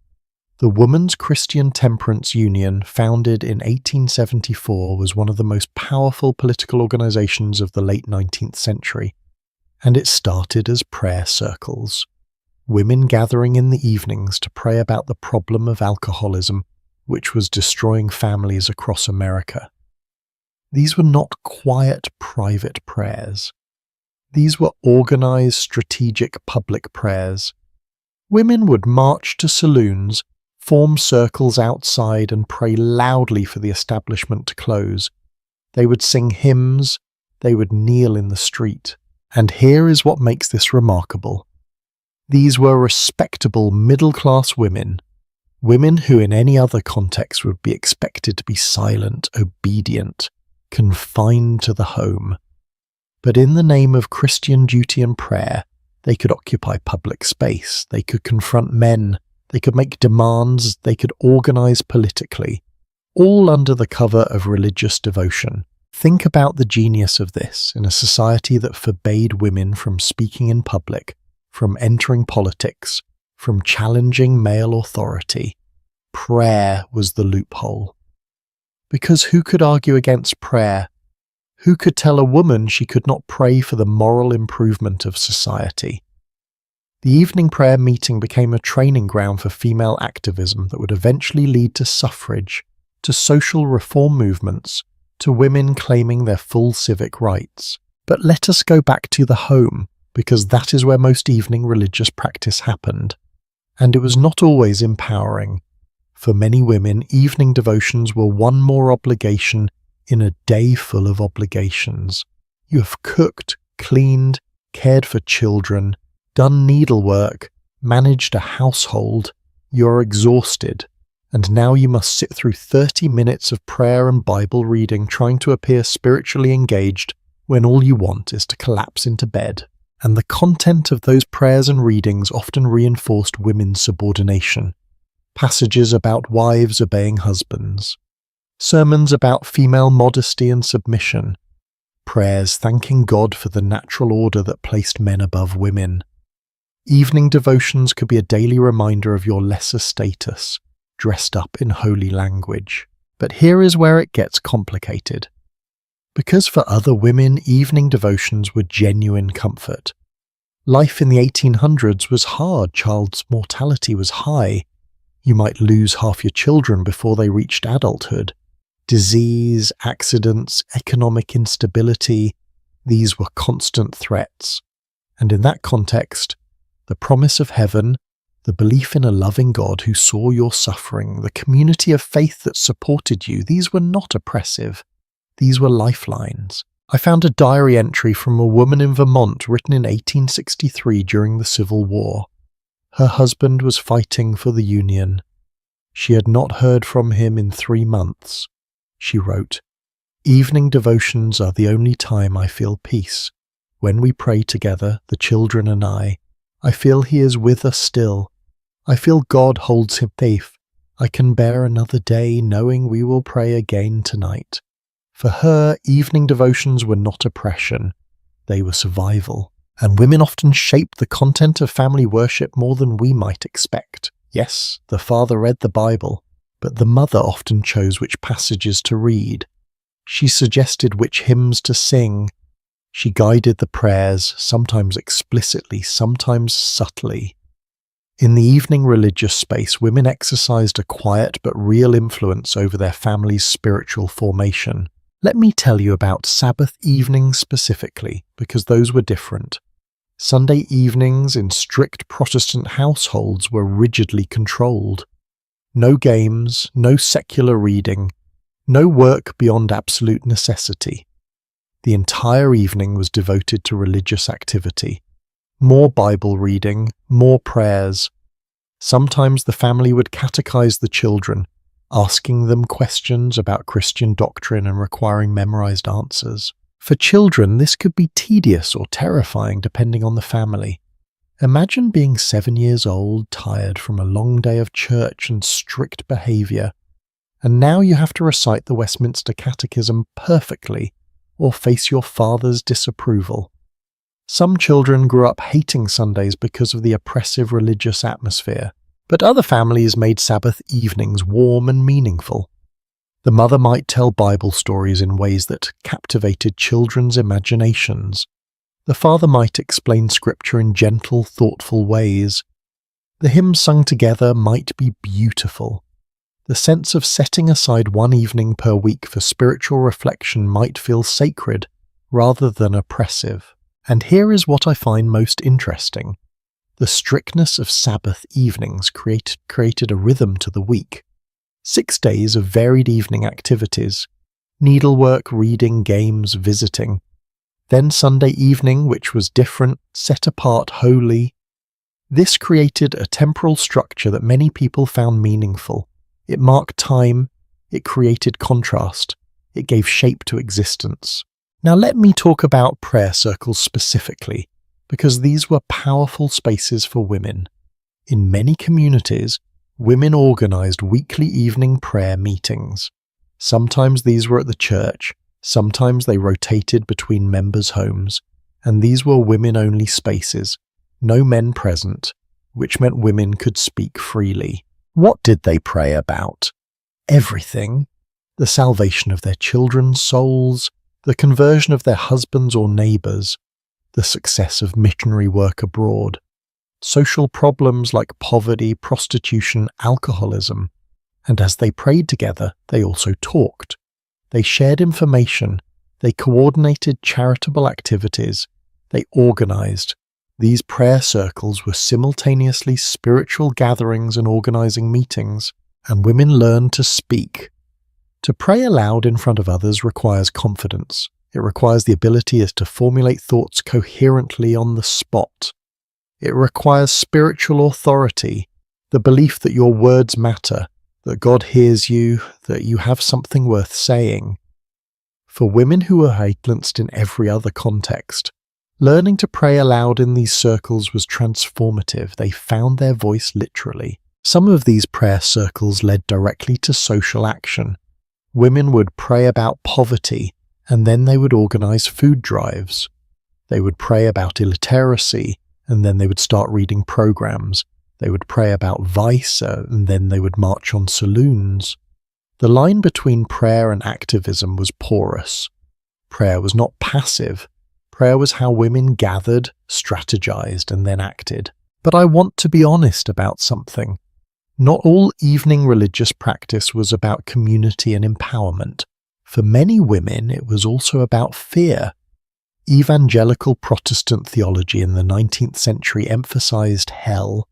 The Women's Christian Temperance Union, founded in 1874, was one of the most powerful political organizations of the late 19th century, and it started as prayer circles. Women gathering in the evenings to pray about the problem of alcoholism, which was destroying families across America. These were not quiet, private prayers. These were organized, strategic public prayers. Women would march to saloons, form circles outside, and pray loudly for the establishment to close. They would sing hymns, they would kneel in the street. And here is what makes this remarkable. These were respectable middle-class women, women who in any other context would be expected to be silent, obedient, confined to the home. But in the name of Christian duty and prayer, they could occupy public space, they could confront men, they could make demands, they could organize politically, all under the cover of religious devotion. Think about the genius of this in a society that forbade women from speaking in public, from entering politics, from challenging male authority. Prayer was the loophole. Because who could argue against prayer? Who could tell a woman she could not pray for the moral improvement of society? The evening prayer meeting became a training ground for female activism that would eventually lead to suffrage, to social reform movements, to women claiming their full civic rights. But let us go back to the home, because that is where most evening religious practice happened. And it was not always empowering. For many women, evening devotions were one more obligation in a day full of obligations. You have cooked, cleaned, cared for children, done needlework, managed a household. You are exhausted, and now you must sit through 30 minutes of prayer and Bible reading trying to appear spiritually engaged when all you want is to collapse into bed. And the content of those prayers and readings often reinforced women's subordination. Passages about wives obeying husbands, sermons about female modesty and submission, prayers thanking God for the natural order that placed men above women. Evening devotions could be a daily reminder of your lesser status, dressed up in holy language. But here is where it gets complicated. Because for other women, evening devotions were genuine comfort. Life in the 1800s was hard, child mortality was high. You might lose half your children before they reached adulthood. Disease, accidents, economic instability, these were constant threats. And in that context, the promise of heaven, the belief in a loving God who saw your suffering, the community of faith that supported you, these were not oppressive. These were lifelines. I found a diary entry from a woman in Vermont written in 1863 during the Civil War. Her husband was fighting for the Union. She had not heard from him in 3 months. She wrote, "Evening devotions are the only time I feel peace. When we pray together, the children and I feel he is with us still. I feel God holds him safe. I can bear another day knowing we will pray again tonight. For her, evening devotions were not oppression, they were survival. And women often shaped the content of family worship more than we might expect. Yes, the father read the Bible, but the mother often chose which passages to read. She suggested which hymns to sing. She guided the prayers, sometimes explicitly, sometimes subtly. In the evening religious space, women exercised a quiet but real influence over their family's spiritual formation. Let me tell you about Sabbath evenings specifically, because those were different. Sunday evenings in strict Protestant households were rigidly controlled. No games, no secular reading, no work beyond absolute necessity. The entire evening was devoted to religious activity. More Bible reading, more prayers. Sometimes the family would catechize the children, asking them questions about Christian doctrine and requiring memorized answers. For children, this could be tedious or terrifying depending on the family. Imagine being 7 years old, tired from a long day of church and strict behaviour, and now you have to recite the Westminster Catechism perfectly or face your father's disapproval. Some children grew up hating Sundays because of the oppressive religious atmosphere, but other families made Sabbath evenings warm and meaningful. The mother might tell Bible stories in ways that captivated children's imaginations. The father might explain scripture in gentle, thoughtful ways. The hymns sung together might be beautiful. The sense of setting aside one evening per week for spiritual reflection might feel sacred rather than oppressive. And here is what I find most interesting. The strictness of Sabbath evenings created a rhythm to the week. 6 days of varied evening activities, needlework, reading, games, visiting. Then Sunday evening, which was different, set apart, holy. This created a temporal structure that many people found meaningful. It marked time, it created contrast, it gave shape to existence. Now let me talk about prayer circles specifically, because these were powerful spaces for women. In many communities, women organized weekly evening prayer meetings. Sometimes these were at the church, sometimes they rotated between members' homes, and these were women-only spaces, no men present, which meant women could speak freely. What did they pray about? Everything. The salvation of their children's souls, the conversion of their husbands or neighbors, the success of missionary work abroad, social problems like poverty, prostitution, alcoholism. And as they prayed together, they also talked. They shared information. They coordinated charitable activities. They organized. These prayer circles were simultaneously spiritual gatherings and organizing meetings, and women learned to speak. To pray aloud in front of others requires confidence. It requires the ability to formulate thoughts coherently on the spot. It requires spiritual authority, the belief that your words matter, that God hears you, that you have something worth saying. For women who were silenced in every other context, learning to pray aloud in these circles was transformative. They found their voice literally. Some of these prayer circles led directly to social action. Women would pray about poverty, and then they would organize food drives. They would pray about illiteracy, and then they would start reading programs. They would pray about vice, and then they would march on saloons. The line between prayer and activism was porous. Prayer was not passive. Prayer was how women gathered, strategized, and then acted. But I want to be honest about something. Not all evening religious practice was about community and empowerment. For many women, it was also about fear. Evangelical Protestant theology in the 19th century emphasized hell,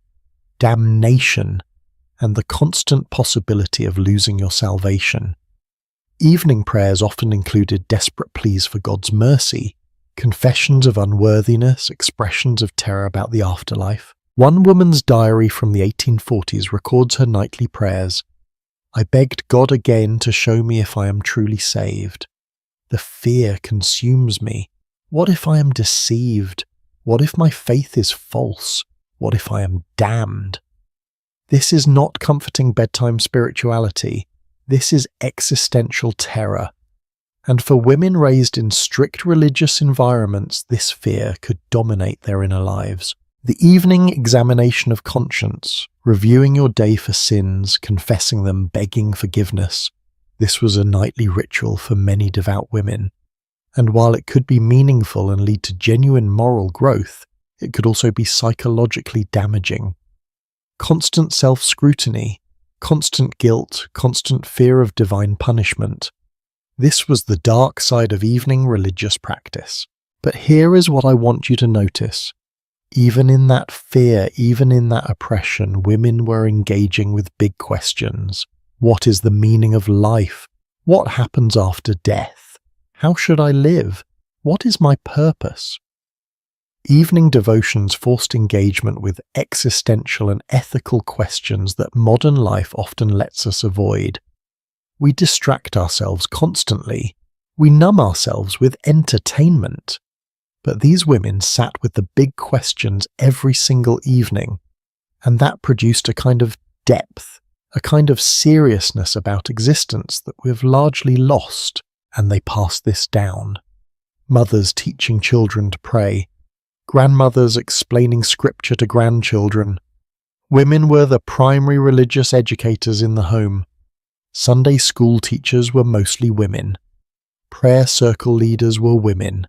damnation, and the constant possibility of losing your salvation. Evening prayers often included desperate pleas for God's mercy, confessions of unworthiness, expressions of terror about the afterlife. One woman's diary from the 1840s records her nightly prayers. I begged God again to show me if I am truly saved. The fear consumes me. What if I am deceived? What if my faith is false? What if I am damned? This is not comforting bedtime spirituality. This is existential terror. And for women raised in strict religious environments, this fear could dominate their inner lives. The evening examination of conscience, reviewing your day for sins, confessing them, begging forgiveness, this was a nightly ritual for many devout women. And while it could be meaningful and lead to genuine moral growth, it could also be psychologically damaging. Constant self-scrutiny, constant guilt, constant fear of divine punishment. This was the dark side of evening religious practice. But here is what I want you to notice. Even in that fear, even in that oppression, women were engaging with big questions. What is the meaning of life? What happens after death? How should I live? What is my purpose? Evening devotions forced engagement with existential and ethical questions that modern life often lets us avoid. We distract ourselves constantly. We numb ourselves with entertainment. But these women sat with the big questions every single evening, and that produced a kind of depth, a kind of seriousness about existence that we've largely lost, and they passed this down. Mothers teaching children to pray, grandmothers explaining scripture to grandchildren. Women were the primary religious educators in the home. Sunday school teachers were mostly women. Prayer circle leaders were women.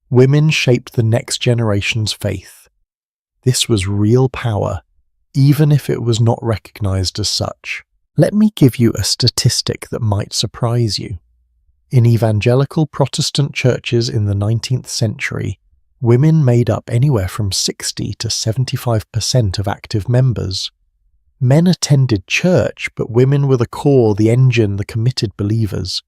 Women shaped the next generation's faith. This was real power, even if it was not recognized as such. Let me give you a statistic that might surprise you. In evangelical Protestant churches in the 19th century, women made up anywhere from 60 to 75% of active members. Men attended church, but women were the core, the engine, the committed believers.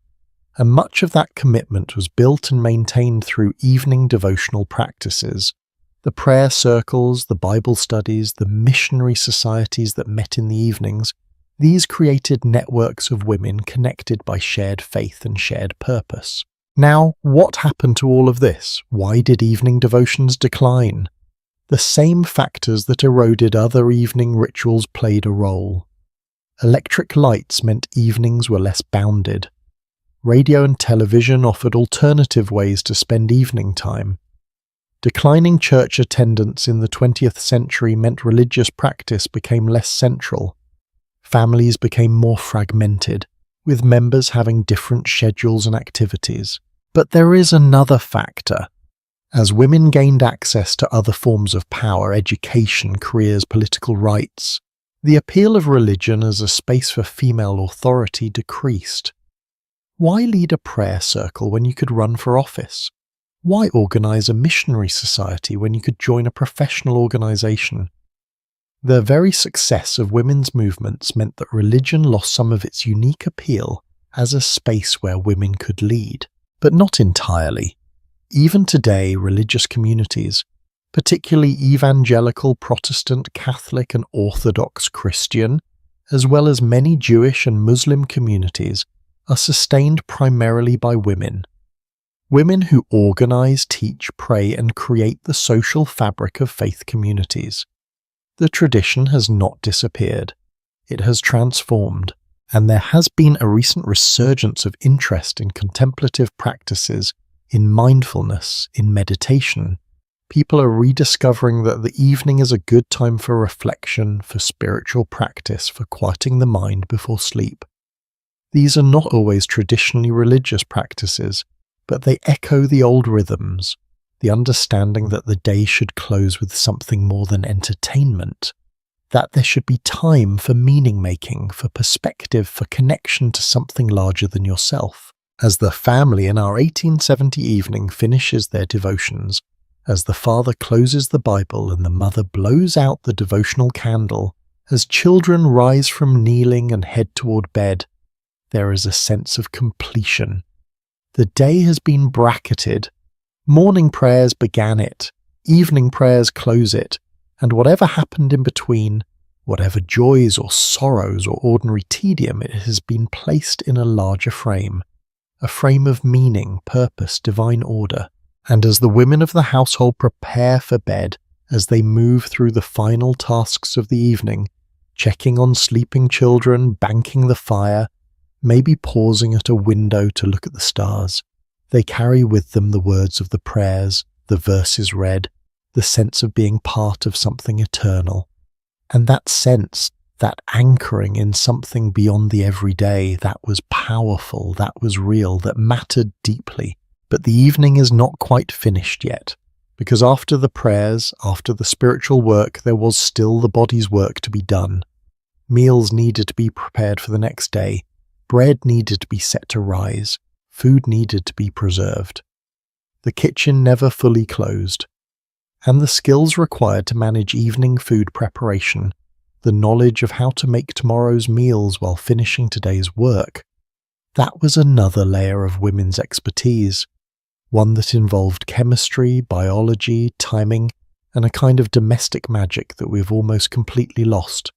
And much of that commitment was built and maintained through evening devotional practices. The prayer circles, the Bible studies, the missionary societies that met in the evenings, these created networks of women connected by shared faith and shared purpose. Now, what happened to all of this? Why did evening devotions decline? The same factors that eroded other evening rituals played a role. Electric lights meant evenings were less bounded. Radio and television offered alternative ways to spend evening time. Declining church attendance in the 20th century meant religious practice became less central. Families became more fragmented, with members having different schedules and activities. But there is another factor. As women gained access to other forms of power, education, careers, political rights, the appeal of religion as a space for female authority decreased. Why lead a prayer circle when you could run for office? Why organize a missionary society when you could join a professional organization? The very success of women's movements meant that religion lost some of its unique appeal as a space where women could lead, but not entirely. Even today, religious communities, particularly evangelical, Protestant, Catholic and Orthodox Christian, as well as many Jewish and Muslim communities, are sustained primarily by women. Women who organize, teach, pray, and create the social fabric of faith communities. The tradition has not disappeared. It has transformed, and there has been a recent resurgence of interest in contemplative practices, in mindfulness, in meditation. People are rediscovering that the evening is a good time for reflection, for spiritual practice, for quieting the mind before sleep. These are not always traditionally religious practices, but they echo the old rhythms, the understanding that the day should close with something more than entertainment, that there should be time for meaning-making, for perspective, for connection to something larger than yourself. As the family in our 1870 evening finishes their devotions, as the father closes the Bible and the mother blows out the devotional candle, as children rise from kneeling and head toward bed, there is a sense of completion. The day has been bracketed. Morning prayers began it, evening prayers close it, and whatever happened in between, whatever joys or sorrows or ordinary tedium, it has been placed in a larger frame, a frame of meaning, purpose, divine order. And as the women of the household prepare for bed, as they move through the final tasks of the evening, checking on sleeping children, banking the fire, maybe pausing at a window to look at the stars, They carry with them the words of the prayers, the verses read, the sense of being part of something eternal. And that sense, that anchoring in something beyond the everyday, that was powerful, that was real, that mattered deeply. But the evening is not quite finished yet, because after the prayers, after the spiritual work, there was still the body's work to be done. Meals needed to be prepared for the next day, bread needed to be set to rise, food needed to be preserved. The kitchen never fully closed, and the skills required to manage evening food preparation, the knowledge of how to make tomorrow's meals while finishing today's work, that was another layer of women's expertise, one that involved chemistry, biology, timing, and a kind of domestic magic that we've almost completely lost.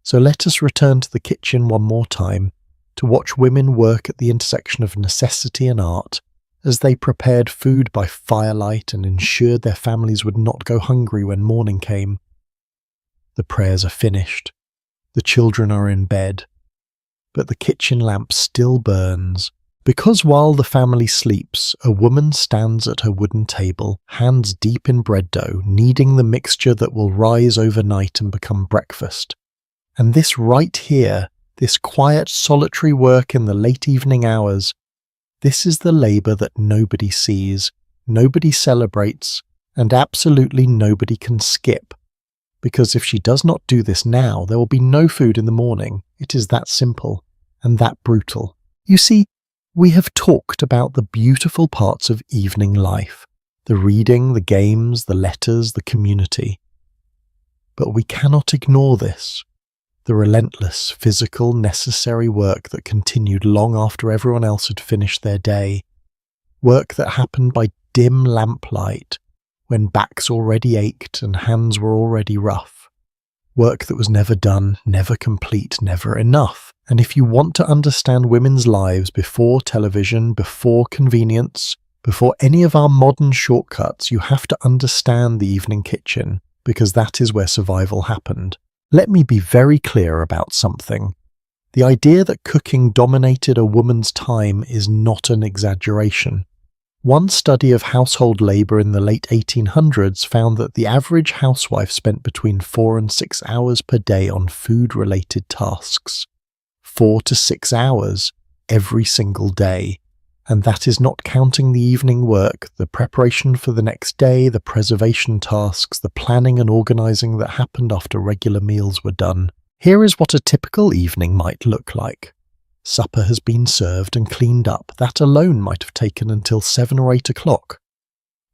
So let us return to the kitchen one more time to watch women work at the intersection of necessity and art as they prepared food by firelight and ensured their families would not go hungry when morning came. The prayers are finished, the children are in bed, but the kitchen lamp still burns, because while the family sleeps, a woman stands at her wooden table, hands deep in bread dough, kneading the mixture that will rise overnight and become breakfast. And this right here, this quiet, solitary work in the late evening hours, this is the labour that nobody sees, nobody celebrates, and absolutely nobody can skip. Because if she does not do this now, there will be no food in the morning. It is that simple and that brutal. You see, we have talked about the beautiful parts of evening life, the reading, the games, the letters, the community. But we cannot ignore this, the relentless, physical, necessary work that continued long after everyone else had finished their day, work that happened by dim lamplight, when backs already ached and hands were already rough. Work that was never done, never complete, never enough. And if you want to understand women's lives before television, before convenience, before any of our modern shortcuts, you have to understand the evening kitchen, because that is where survival happened. Let me be very clear about something. The idea that cooking dominated a woman's time is not an exaggeration. One study of household labour in the late 1800s found that the average housewife spent between 4 and 6 hours per day on food-related tasks. 4 to 6 hours every single day. And that is not counting the evening work, the preparation for the next day, the preservation tasks, the planning and organising that happened after regular meals were done. Here is what a typical evening might look like. Supper has been served and cleaned up. That alone might have taken until 7 or 8 o'clock.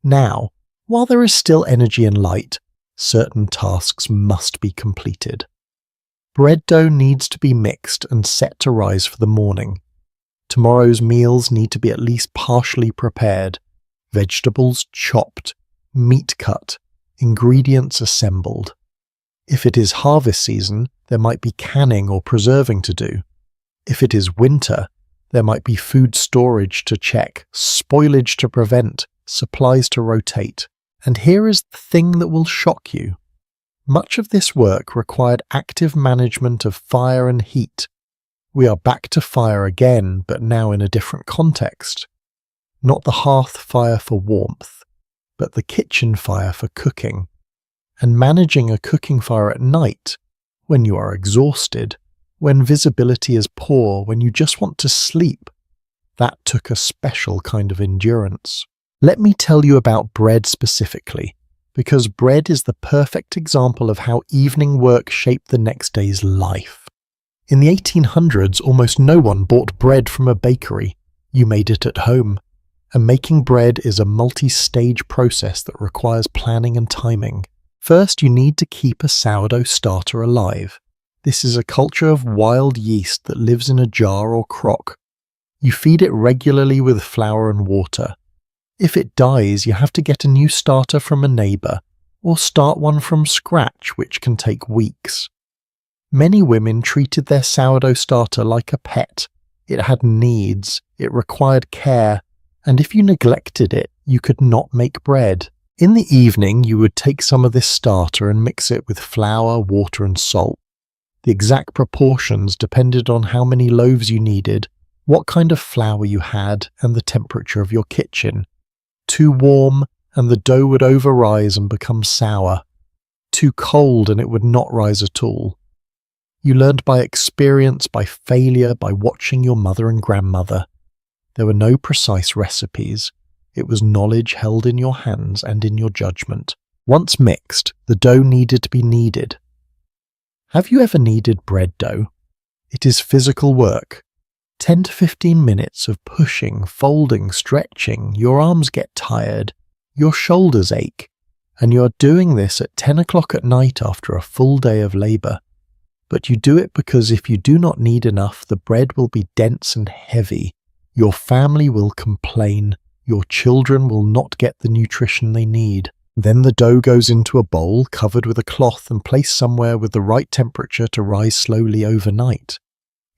Now, while there is still energy and light, certain tasks must be completed. Bread dough needs to be mixed and set to rise for the morning. Tomorrow's meals need to be at least partially prepared, vegetables chopped, meat cut, ingredients assembled. If it is harvest season, there might be canning or preserving to do. If it is winter, there might be food storage to check, spoilage to prevent, supplies to rotate. And here is the thing that will shock you. Much of this work required active management of fire and heat. We are back to fire again, but now in a different context. Not the hearth fire for warmth, but the kitchen fire for cooking. And managing a cooking fire at night, when you are exhausted, when visibility is poor, when you just want to sleep, that took a special kind of endurance. Let me tell you about bread specifically, because bread is the perfect example of how evening work shaped the next day's life. In the 1800s, almost no one bought bread from a bakery. You made it at home. And making bread is a multi-stage process that requires planning and timing. First, you need to keep a sourdough starter alive. This is a culture of wild yeast that lives in a jar or crock. You feed it regularly with flour and water. If it dies, you have to get a new starter from a neighbour, or start one from scratch, which can take weeks. Many women treated their sourdough starter like a pet. It had needs, it required care, and if you neglected it, you could not make bread. In the evening, you would take some of this starter and mix it with flour, water and salt. The exact proportions depended on how many loaves you needed, what kind of flour you had and the temperature of your kitchen. Too warm and the dough would overrise and become sour. Too cold and it would not rise at all. You learned by experience, by failure, by watching your mother and grandmother. There were no precise recipes. It was knowledge held in your hands and in your judgment. Once mixed, the dough needed to be kneaded. Have you ever kneaded bread dough? It is physical work. 10 to 15 minutes of pushing, folding, stretching. Your arms get tired. Your shoulders ache. And you are doing this at 10 o'clock at night after a full day of labour. But you do it because if you do not knead enough, the bread will be dense and heavy. Your family will complain. Your children will not get the nutrition they need. Then the dough goes into a bowl covered with a cloth and placed somewhere with the right temperature to rise slowly overnight.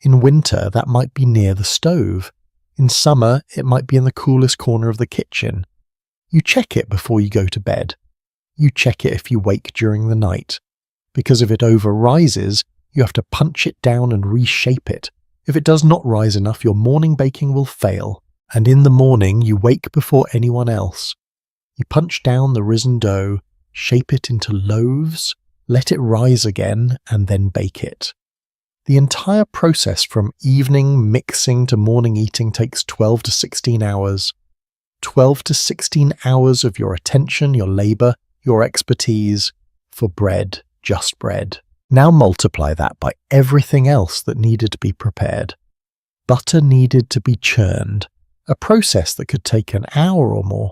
In winter, that might be near the stove. In summer, it might be in the coolest corner of the kitchen. You check it before you go to bed. You check it if you wake during the night. Because if it over-rises, you have to punch it down and reshape it. If it does not rise enough, your morning baking will fail. And in the morning, you wake before anyone else. You punch down the risen dough, shape it into loaves, let it rise again, and then bake it. The entire process from evening mixing to morning eating takes 12 to 16 hours. 12 to 16 hours of your attention, your labour, your expertise, for bread, just bread. Now multiply that by everything else that needed to be prepared. Butter needed to be churned, a process that could take an hour or more.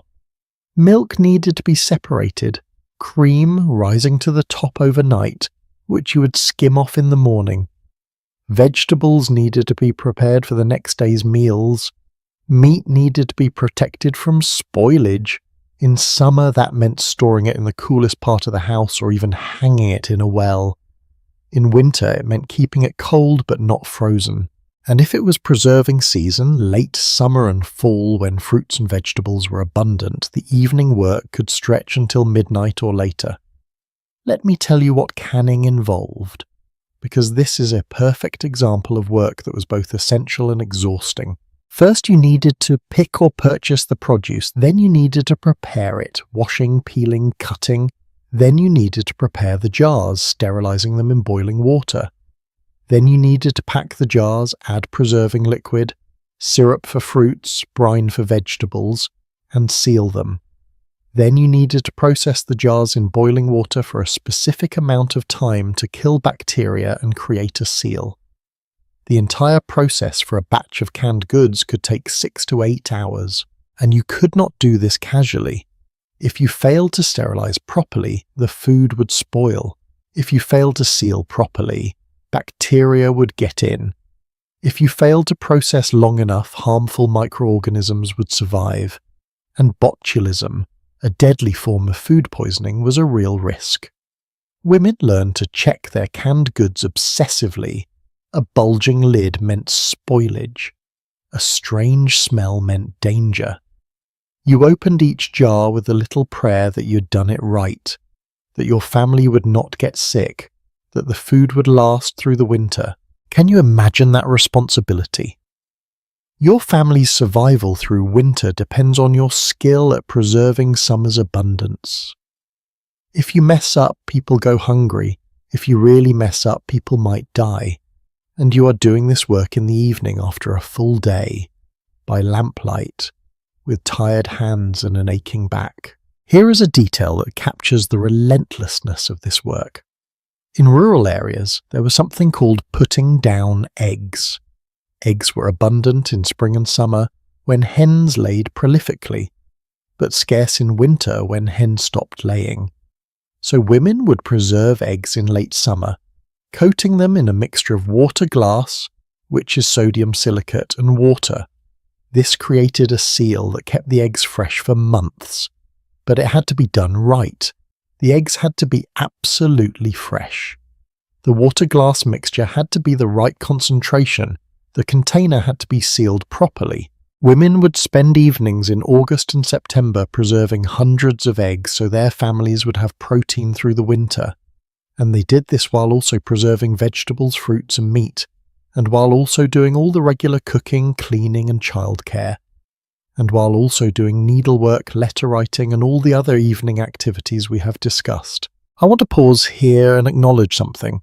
Milk needed to be separated, cream rising to the top overnight, which you would skim off in the morning. Vegetables needed to be prepared for the next day's meals. Meat needed to be protected from spoilage. In summer, that meant storing it in the coolest part of the house or even hanging it in a well. In winter, it meant keeping it cold but not frozen. And if it was preserving season, late summer and fall when fruits and vegetables were abundant, the evening work could stretch until midnight or later. Let me tell you what canning involved, because this is a perfect example of work that was both essential and exhausting. First, you needed to pick or purchase the produce. Then you needed to prepare it, washing, peeling, cutting. Then you needed to prepare the jars, sterilizing them in boiling water. Then you needed to pack the jars, add preserving liquid, syrup for fruits, brine for vegetables, and seal them. Then you needed to process the jars in boiling water for a specific amount of time to kill bacteria and create a seal. The entire process for a batch of canned goods could take 6 to 8 hours, and you could not do this casually. If you failed to sterilize properly, the food would spoil. If you failed to seal properly, bacteria would get in. If you failed to process long enough, harmful microorganisms would survive. And botulism, a deadly form of food poisoning, was a real risk. Women learned to check their canned goods obsessively. A bulging lid meant spoilage. A strange smell meant danger. You opened each jar with a little prayer that you'd done it right, that your family would not get sick, that the food would last through the winter. Can you imagine that responsibility? Your family's survival through winter depends on your skill at preserving summer's abundance. If you mess up, people go hungry. If you really mess up, people might die. And you are doing this work in the evening after a full day, by lamplight, with tired hands and an aching back. Here is a detail that captures the relentlessness of this work. In rural areas, there was something called putting down eggs. Eggs were abundant in spring and summer when hens laid prolifically, but scarce in winter when hens stopped laying. So women would preserve eggs in late summer, coating them in a mixture of water glass, which is sodium silicate, and water. This created a seal that kept the eggs fresh for months, but it had to be done right. The eggs had to be absolutely fresh. The water-glass mixture had to be the right concentration. The container had to be sealed properly. Women would spend evenings in August and September preserving hundreds of eggs so their families would have protein through the winter. And they did this while also preserving vegetables, fruits and meat. and while also doing all the regular cooking, cleaning and childcare, and while also doing needlework, letter writing and all the other evening activities we have discussed. I want to pause here and acknowledge something.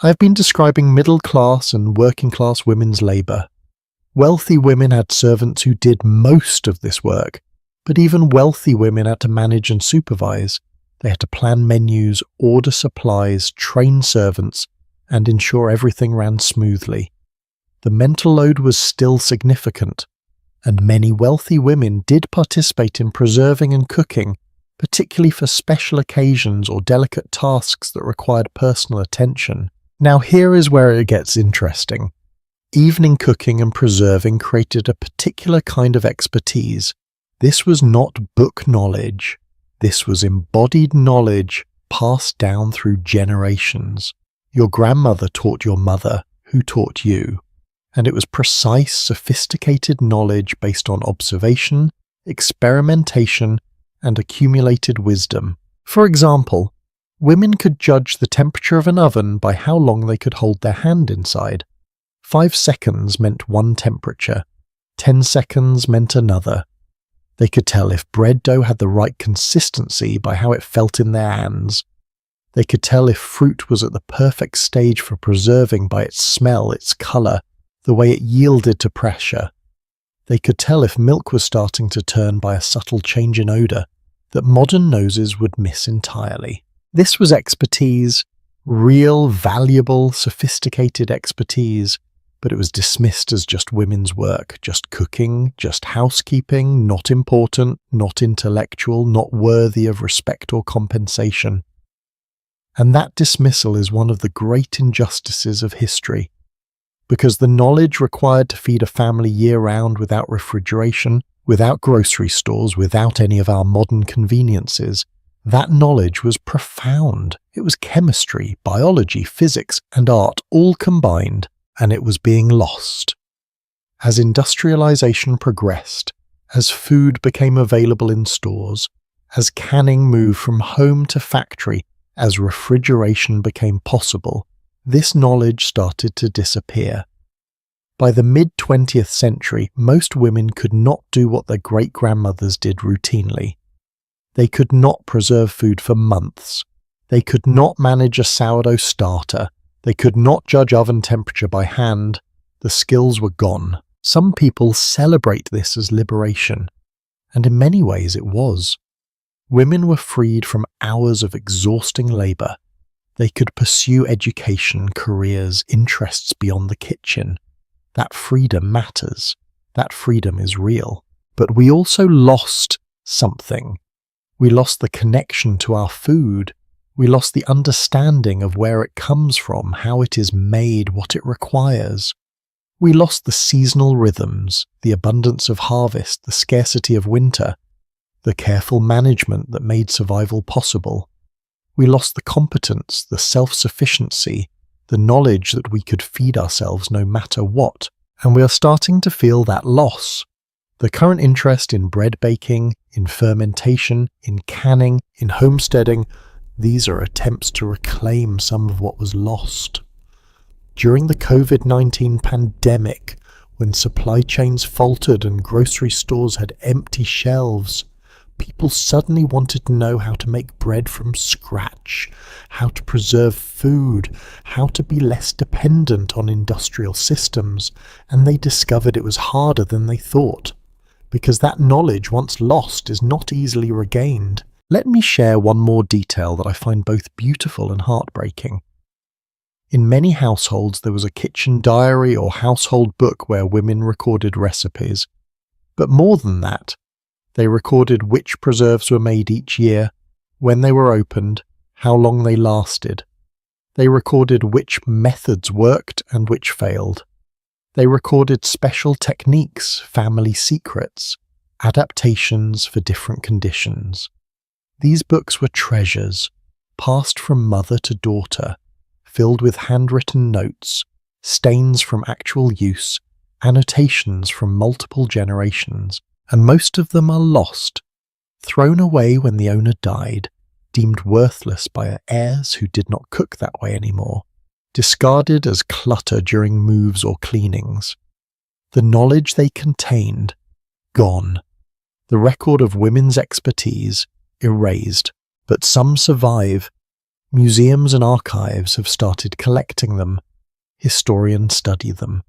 I have been describing middle-class and working-class women's labour. Wealthy women had servants who did most of this work, but even wealthy women had to manage and supervise. They had to plan menus, order supplies, train servants, and ensure everything ran smoothly. The mental load was still significant, and many wealthy women did participate in preserving and cooking, particularly for special occasions or delicate tasks that required personal attention. Now here is where it gets interesting. Evening cooking and preserving created a particular kind of expertise. This was not book knowledge. This was embodied knowledge passed down through generations. Your grandmother taught your mother, who taught you. And it was precise, sophisticated knowledge based on observation, experimentation, and accumulated wisdom. For example, women could judge the temperature of an oven by how long they could hold their hand inside. 5 seconds meant one temperature, 10 seconds meant another. They could tell if bread dough had the right consistency by how it felt in their hands. They could tell if fruit was at the perfect stage for preserving by its smell, its colour, the way it yielded to pressure. They could tell if milk was starting to turn by a subtle change in odour that modern noses would miss entirely. This was expertise, real, valuable, sophisticated expertise, but it was dismissed as just women's work, just cooking, just housekeeping, not important, not intellectual, not worthy of respect or compensation. And that dismissal is one of the great injustices of history, because the knowledge required to feed a family year-round without refrigeration, without grocery stores, without any of our modern conveniences, that knowledge was profound. It was chemistry, biology, physics, and art all combined, and it was being lost. As industrialization progressed, as food became available in stores, as canning moved from home to factory, as refrigeration became possible, this knowledge started to disappear. By the mid-20th century, most women could not do what their great-grandmothers did routinely. They could not preserve food for months. They could not manage a sourdough starter. They could not judge oven temperature by hand. The skills were gone. Some people celebrate this as liberation, and in many ways it was. Women were freed from hours of exhausting labour. They could pursue education, careers, interests beyond the kitchen. That freedom matters. That freedom is real. But we also lost something. We lost the connection to our food. We lost the understanding of where it comes from, how it is made, what it requires. We lost the seasonal rhythms, the abundance of harvest, the scarcity of winter, the careful management that made survival possible. We lost the competence, the self-sufficiency, the knowledge that we could feed ourselves no matter what, and we are starting to feel that loss. The current interest in bread baking, in fermentation, in canning, in homesteading, these are attempts to reclaim some of what was lost. During the COVID-19 pandemic, when supply chains faltered and grocery stores had empty shelves, people suddenly wanted to know how to make bread from scratch, how to preserve food, how to be less dependent on industrial systems, and they discovered it was harder than they thought, because that knowledge once lost is not easily regained. Let me share one more detail that I find both beautiful and heartbreaking. In many households there was a kitchen diary or household book where women recorded recipes. But more than that, they recorded which preserves were made each year, when they were opened, how long they lasted. They recorded which methods worked and which failed. They recorded special techniques, family secrets, adaptations for different conditions. These books were treasures, passed from mother to daughter, filled with handwritten notes, stains from actual use, annotations from multiple generations, and most of them are lost, thrown away when the owner died, deemed worthless by heirs who did not cook that way anymore. discarded as clutter during moves or cleanings. The knowledge they contained, gone. The record of women's expertise, erased. But some survive. Museums and archives have started collecting them. Historians study them.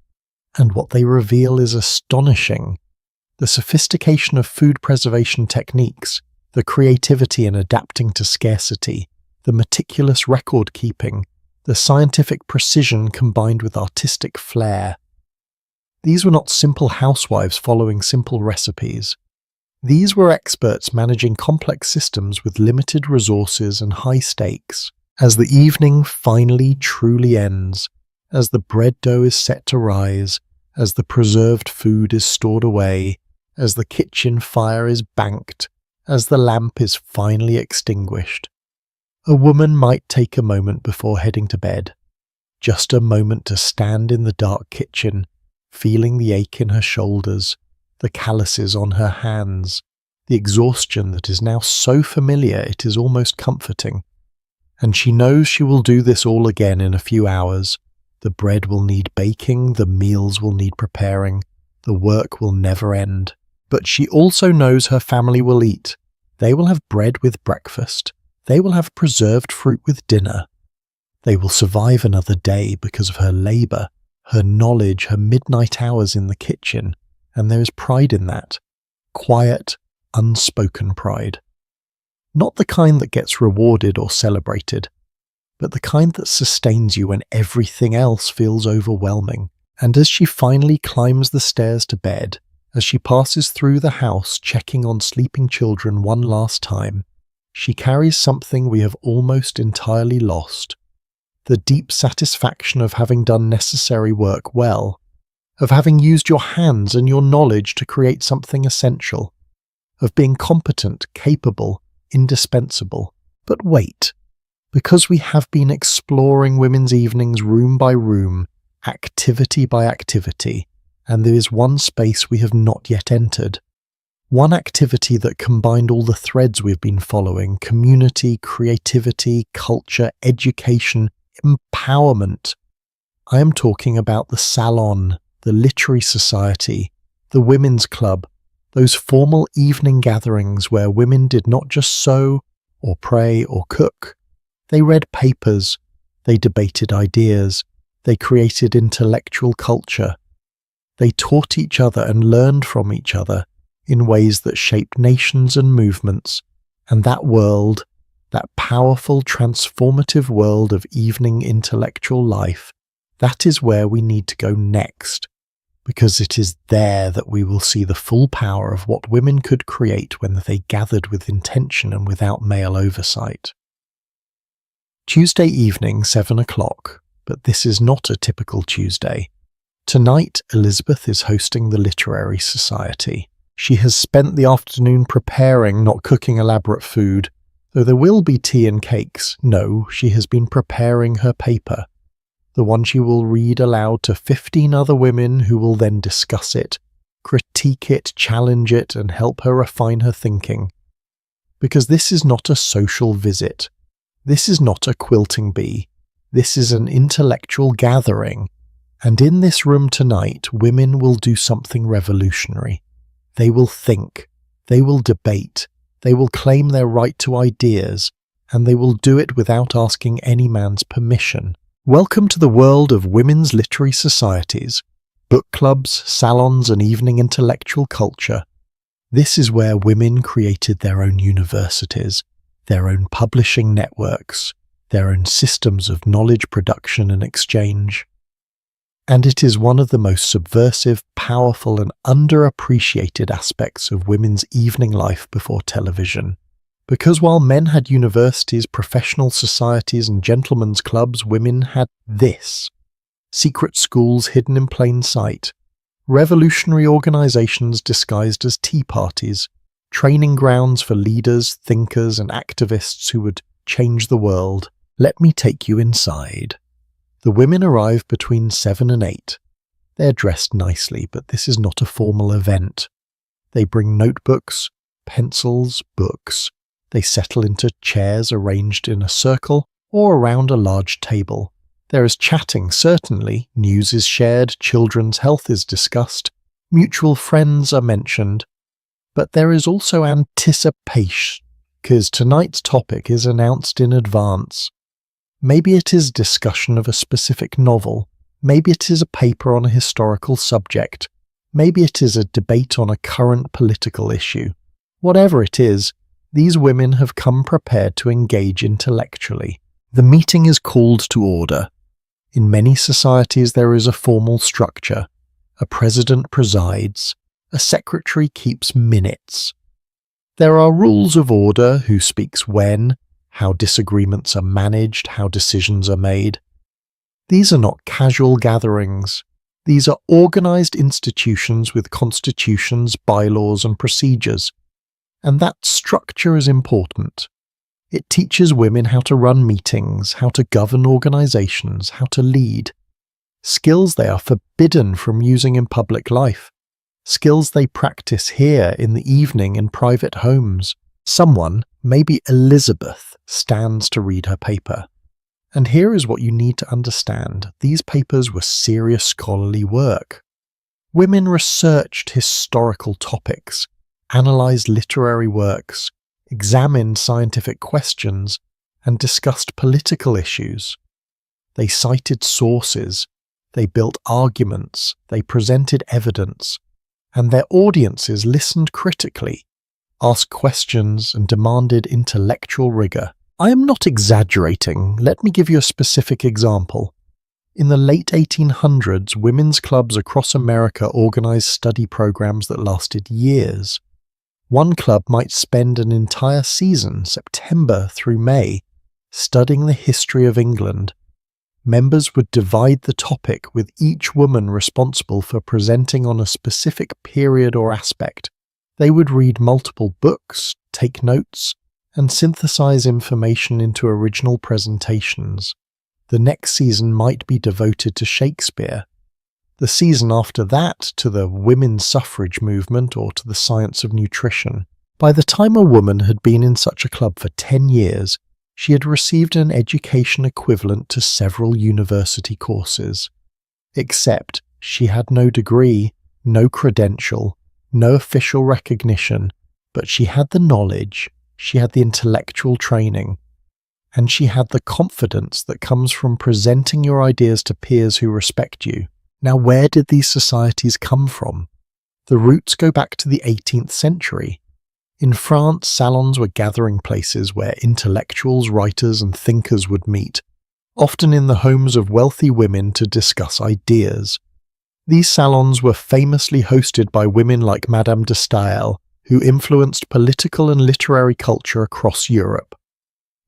And what they reveal is astonishing. The sophistication of food preservation techniques, the creativity in adapting to scarcity, the meticulous record-keeping, the scientific precision combined with artistic flair. These were not simple housewives following simple recipes. These were experts managing complex systems with limited resources and high stakes. As the evening finally truly ends, as the bread dough is set to rise, as the preserved food is stored away, as the kitchen fire is banked, as the lamp is finally extinguished, a woman might take a moment before heading to bed. Just a moment to stand in the dark kitchen, feeling the ache in her shoulders, the calluses on her hands, the exhaustion that is now so familiar it is almost comforting. And she knows she will do this all again in a few hours. The bread will need baking, the meals will need preparing, the work will never end. But she also knows her family will eat. They will have bread with breakfast. They will have preserved fruit with dinner. They will survive another day because of her labour, her knowledge, her midnight hours in the kitchen, and there is pride in that. Quiet, unspoken pride. Not the kind that gets rewarded or celebrated, but the kind that sustains you when everything else feels overwhelming. And as she finally climbs the stairs to bed, as she passes through the house checking on sleeping children one last time, she carries something we have almost entirely lost. The deep satisfaction of having done necessary work well, of having used your hands and your knowledge to create something essential, of being competent, capable, indispensable. But wait, because we have been exploring women's evenings room by room, activity by activity, and there is one space we have not yet entered. One activity that combined all the threads we've been following: community, creativity, culture, education, empowerment. I am talking about the salon, the literary society, the women's club, those formal evening gatherings where women did not just sew or pray or cook. They read papers, they debated ideas, they created intellectual culture. They taught each other and learned from each other in ways that shaped nations and movements, and that world, that powerful, transformative world of evening intellectual life, that is where we need to go next, because it is there that we will see the full power of what women could create when they gathered with intention and without male oversight. Tuesday evening, 7 o'clock, but this is not a typical Tuesday. Tonight, Elizabeth is hosting the Literary Society. She has spent the afternoon preparing, not cooking elaborate food, though there will be tea and cakes. No, she has been preparing her paper, the one she will read aloud to 15 other women who will then discuss it, critique it, challenge it, and help her refine her thinking. Because this is not a social visit. This is not a quilting bee. This is an intellectual gathering. And in this room tonight, women will do something revolutionary. They will think, they will debate, they will claim their right to ideas, and they will do it without asking any man's permission. Welcome to the world of women's literary societies, book clubs, salons, and evening intellectual culture. This is where women created their own universities, their own publishing networks, their own systems of knowledge production and exchange. And it is one of the most subversive, powerful, and underappreciated aspects of women's evening life before television. Because while men had universities, professional societies, and gentlemen's clubs, women had this. Secret schools hidden in plain sight, revolutionary organizations disguised as tea parties, training grounds for leaders, thinkers, and activists who would change the world. Let me take you inside. The women arrive between 7 and 8. They're dressed nicely, but this is not a formal event. They bring notebooks, pencils, books. They settle into chairs arranged in a circle or around a large table. There is chatting, certainly, news is shared, children's health is discussed, mutual friends are mentioned, but there is also anticipation, because tonight's topic is announced in advance. Maybe it is discussion of a specific novel, maybe it is a paper on a historical subject, maybe it is a debate on a current political issue. Whatever it is, these women have come prepared to engage intellectually. The meeting is called to order. In many societies there is a formal structure. A president presides. A secretary keeps minutes. There are rules of order: who speaks when, how disagreements are managed, how decisions are made. These are not casual gatherings. These are organized institutions with constitutions, bylaws, and procedures. And that structure is important. It teaches women how to run meetings, how to govern organizations, how to lead. Skills they are forbidden from using in public life. Skills they practice here in the evening in private homes. Someone, maybe Elizabeth, stands to read her paper. And here is what you need to understand. These papers were serious scholarly work. Women researched historical topics, analysed literary works, examined scientific questions, and discussed political issues. They cited sources, they built arguments, they presented evidence, and their audiences listened critically, asked questions, and demanded intellectual rigour. I am not exaggerating. Let me give you a specific example. In the late 1800s, women's clubs across America organised study programs that lasted years. One club might spend an entire season, September through May, studying the history of England. Members would divide the topic, with each woman responsible for presenting on a specific period or aspect. They would read multiple books, take notes, and synthesize information into original presentations. The next season might be devoted to Shakespeare. The season after that to the women's suffrage movement or to the science of nutrition. By the time a woman had been in such a club for 10 years, she had received an education equivalent to several university courses. Except she had no degree, no credential, no official recognition, but she had the knowledge, she had the intellectual training, and she had the confidence that comes from presenting your ideas to peers who respect you. Now, where did these societies come from? The roots go back to the 18th century. In France, salons were gathering places where intellectuals, writers, and thinkers would meet, often in the homes of wealthy women to discuss ideas. These salons were famously hosted by women like Madame de Staël, who influenced political and literary culture across Europe.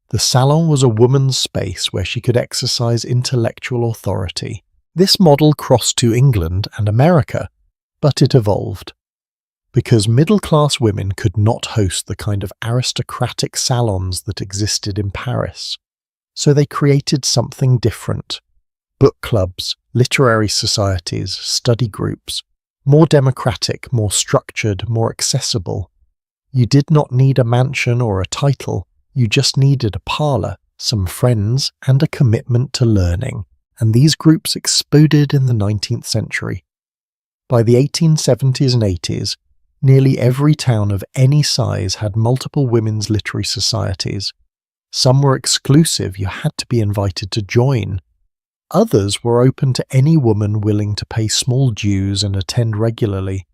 The salon was a woman's space where she could exercise intellectual authority. This model crossed to England and America, but it evolved. Because middle-class women could not host the kind of aristocratic salons that existed in Paris. So they created something different. Book clubs, literary societies, study groups. More democratic, more structured, more accessible. You did not need a mansion or a title. You just needed a parlour, some friends, and a commitment to learning. And these groups exploded in the 19th century. By the 1870s and 80s, nearly every town of any size had multiple women's literary societies. Some were exclusive, you had to be invited to join. Others were open to any woman willing to pay small dues and attend regularly.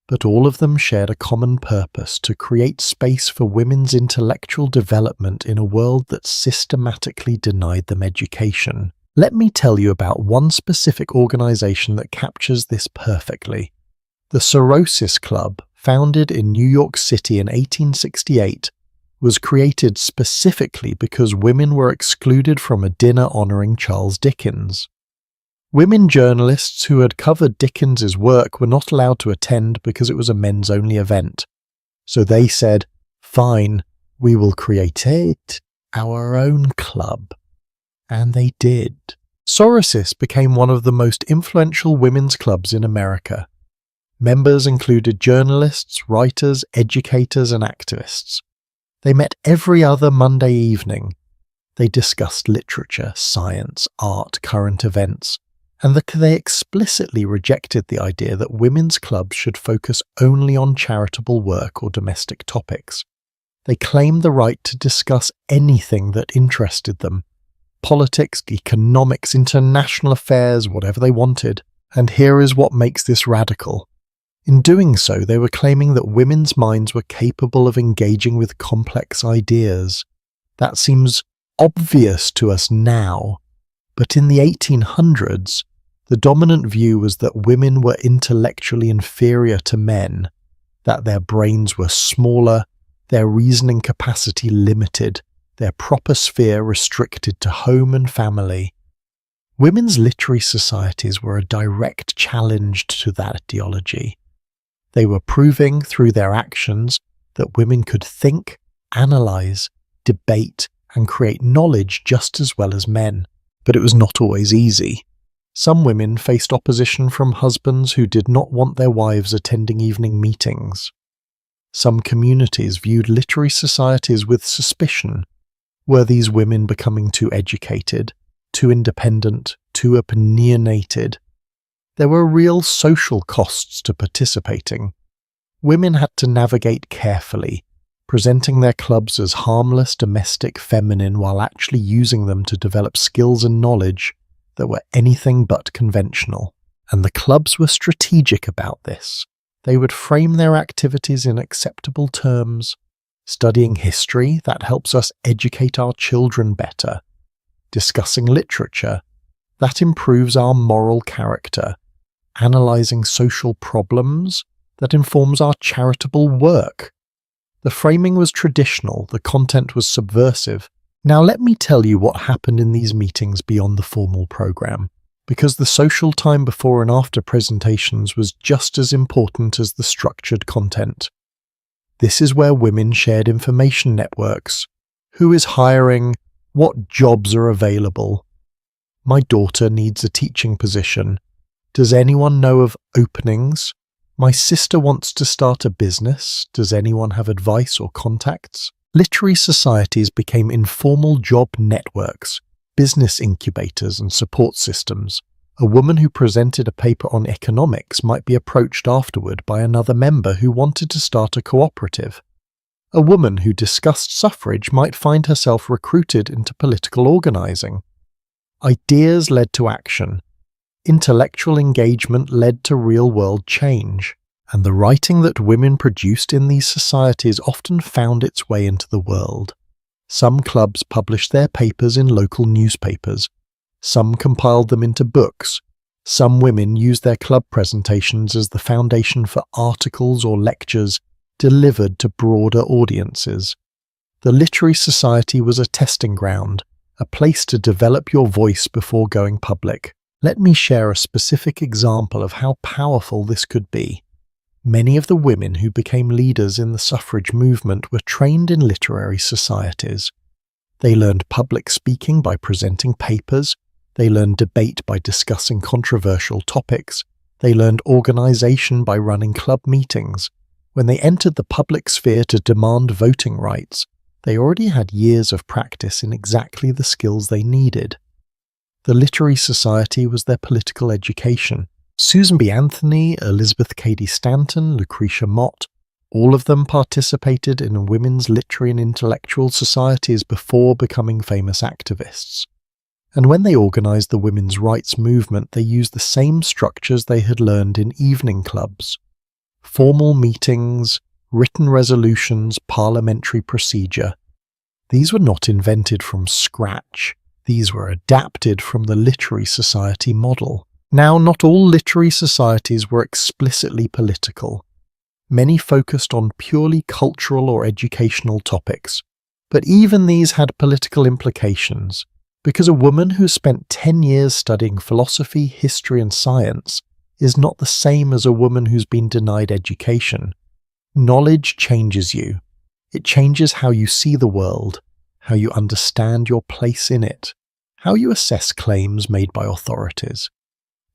But all of them shared a common purpose: to create space for women's intellectual development in a world that systematically denied them education. Let me tell you about one specific organization that captures this perfectly. The Cirrhosis Club, founded in New York City in 1868, was created specifically because women were excluded from a dinner honoring Charles Dickens. Women journalists who had covered Dickens's work were not allowed to attend because it was a men's-only event. So they said, "Fine, we will create our own club." And they did. Cirrhosis became one of the most influential women's clubs in America. Members included journalists, writers, educators, and activists. They met every other Monday evening. They discussed literature, science, art, current events, and they explicitly rejected the idea that women's clubs should focus only on charitable work or domestic topics. They claimed the right to discuss anything that interested them: politics, economics, international affairs, whatever they wanted. And here is what makes this radical. In doing so, they were claiming that women's minds were capable of engaging with complex ideas. That seems obvious to us now, but in the 1800s, the dominant view was that women were intellectually inferior to men, that their brains were smaller, their reasoning capacity limited, their proper sphere restricted to home and family. Women's literary societies were a direct challenge to that ideology. They were proving through their actions that women could think, analyse, debate, and create knowledge just as well as men. But it was not always easy. Some women faced opposition from husbands who did not want their wives attending evening meetings. Some communities viewed literary societies with suspicion. Were these women becoming too educated, too independent, too opinionated? There were real social costs to participating. Women had to navigate carefully, presenting their clubs as harmless, domestic, feminine, while actually using them to develop skills and knowledge that were anything but conventional. And the clubs were strategic about this. They would frame their activities in acceptable terms. Studying history, that helps us educate our children better. Discussing literature, that improves our moral character. Analysing social problems, that informs our charitable work. The framing was traditional, the content was subversive. Now let me tell you what happened in these meetings beyond the formal programme, because the social time before and after presentations was just as important as the structured content. This is where women shared information networks. Who is hiring? What jobs are available? My daughter needs a teaching position. Does anyone know of openings? My sister wants to start a business. Does anyone have advice or contacts? Literary societies became informal job networks, business incubators and support systems. A woman who presented a paper on economics might be approached afterward by another member who wanted to start a cooperative. A woman who discussed suffrage might find herself recruited into political organising. Ideas led to action. Intellectual engagement led to real-world change, and the writing that women produced in these societies often found its way into the world. Some clubs published their papers in local newspapers. Some compiled them into books. Some women used their club presentations as the foundation for articles or lectures delivered to broader audiences. The literary society was a testing ground, a place to develop your voice before going public. Let me share a specific example of how powerful this could be. Many of the women who became leaders in the suffrage movement were trained in literary societies. They learned public speaking by presenting papers. They learned debate by discussing controversial topics. They learned organisation by running club meetings. When they entered the public sphere to demand voting rights, they already had years of practice in exactly the skills they needed. The literary society was their political education. Susan B. Anthony, Elizabeth Cady Stanton, Lucretia Mott, all of them participated in women's literary and intellectual societies before becoming famous activists. And when they organised the women's rights movement, they used the same structures they had learned in evening clubs. Formal meetings, written resolutions, parliamentary procedure. These were not invented from scratch. These were adapted from the literary society model. Now, not all literary societies were explicitly political. Many focused on purely cultural or educational topics. But even these had political implications, because a woman who spent 10 years studying philosophy, history, and science is not the same as a woman who's been denied education. Knowledge changes you. It changes how you see the world, how you understand your place in it, how you assess claims made by authorities.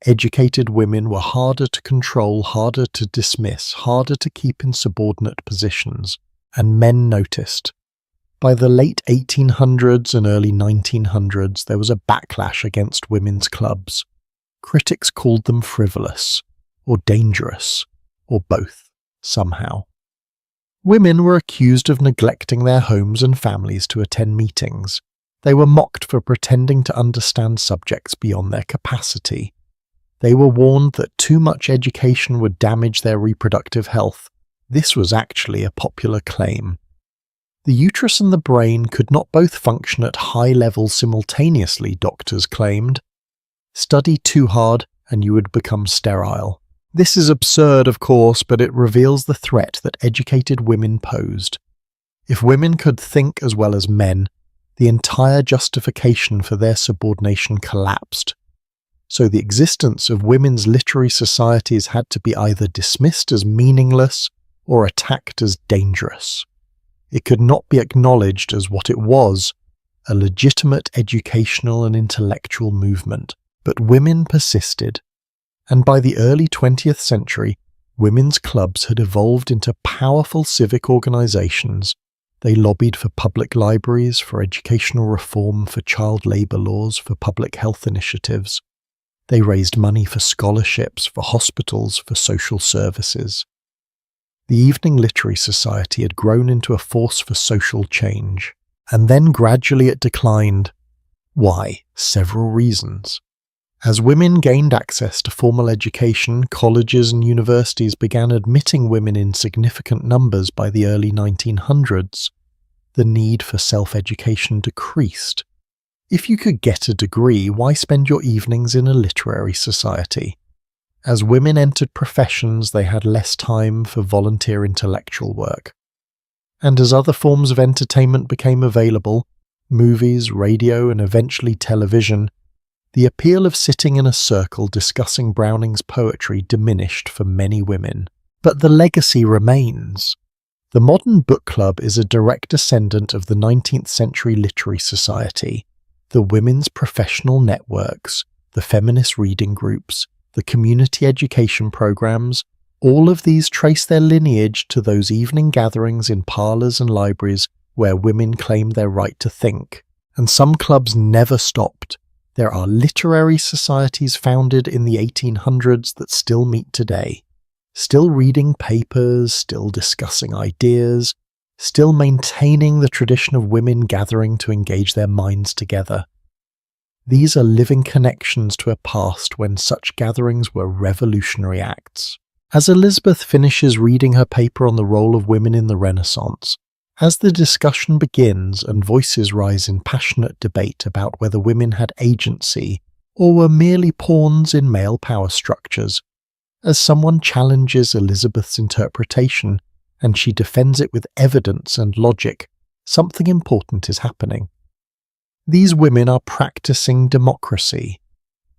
Educated women were harder to control, harder to dismiss, harder to keep in subordinate positions, and men noticed. By the late 1800s and early 1900s, there was a backlash against women's clubs. Critics called them frivolous, or dangerous, or both, somehow. Women were accused of neglecting their homes and families to attend meetings. They were mocked for pretending to understand subjects beyond their capacity. They were warned that too much education would damage their reproductive health. This was actually a popular claim. The uterus and the brain could not both function at high levels simultaneously, doctors claimed. Study too hard and you would become sterile. This is absurd, of course, but it reveals the threat that educated women posed. If women could think as well as men, the entire justification for their subordination collapsed. So the existence of women's literary societies had to be either dismissed as meaningless or attacked as dangerous. It could not be acknowledged as what it was, a legitimate educational and intellectual movement. But women persisted, and by the early 20th century, women's clubs had evolved into powerful civic organizations. They lobbied for public libraries, for educational reform, for child labor laws, for public health initiatives. They raised money for scholarships, for hospitals, for social services. The Evening Literary Society had grown into a force for social change, and then gradually it declined. Why? Several reasons. As women gained access to formal education, colleges and universities began admitting women in significant numbers by the early 1900s. The need for self-education decreased. If you could get a degree, why spend your evenings in a literary society? As women entered professions, they had less time for volunteer intellectual work. And as other forms of entertainment became available, movies, radio, and eventually television, the appeal of sitting in a circle discussing Browning's poetry diminished for many women. But the legacy remains. The modern book club is a direct descendant of the 19th century literary society. The women's professional networks, the feminist reading groups, the community education programs, all of these trace their lineage to those evening gatherings in parlours and libraries where women claimed their right to think. And some clubs never stopped. There are literary societies founded in the 1800s that still meet today, still reading papers, still discussing ideas, still maintaining the tradition of women gathering to engage their minds together. These are living connections to a past when such gatherings were revolutionary acts. As Elizabeth finishes reading her paper on the role of women in the Renaissance, as the discussion begins and voices rise in passionate debate about whether women had agency or were merely pawns in male power structures, as someone challenges Elizabeth's interpretation and she defends it with evidence and logic, something important is happening. These women are practicing democracy.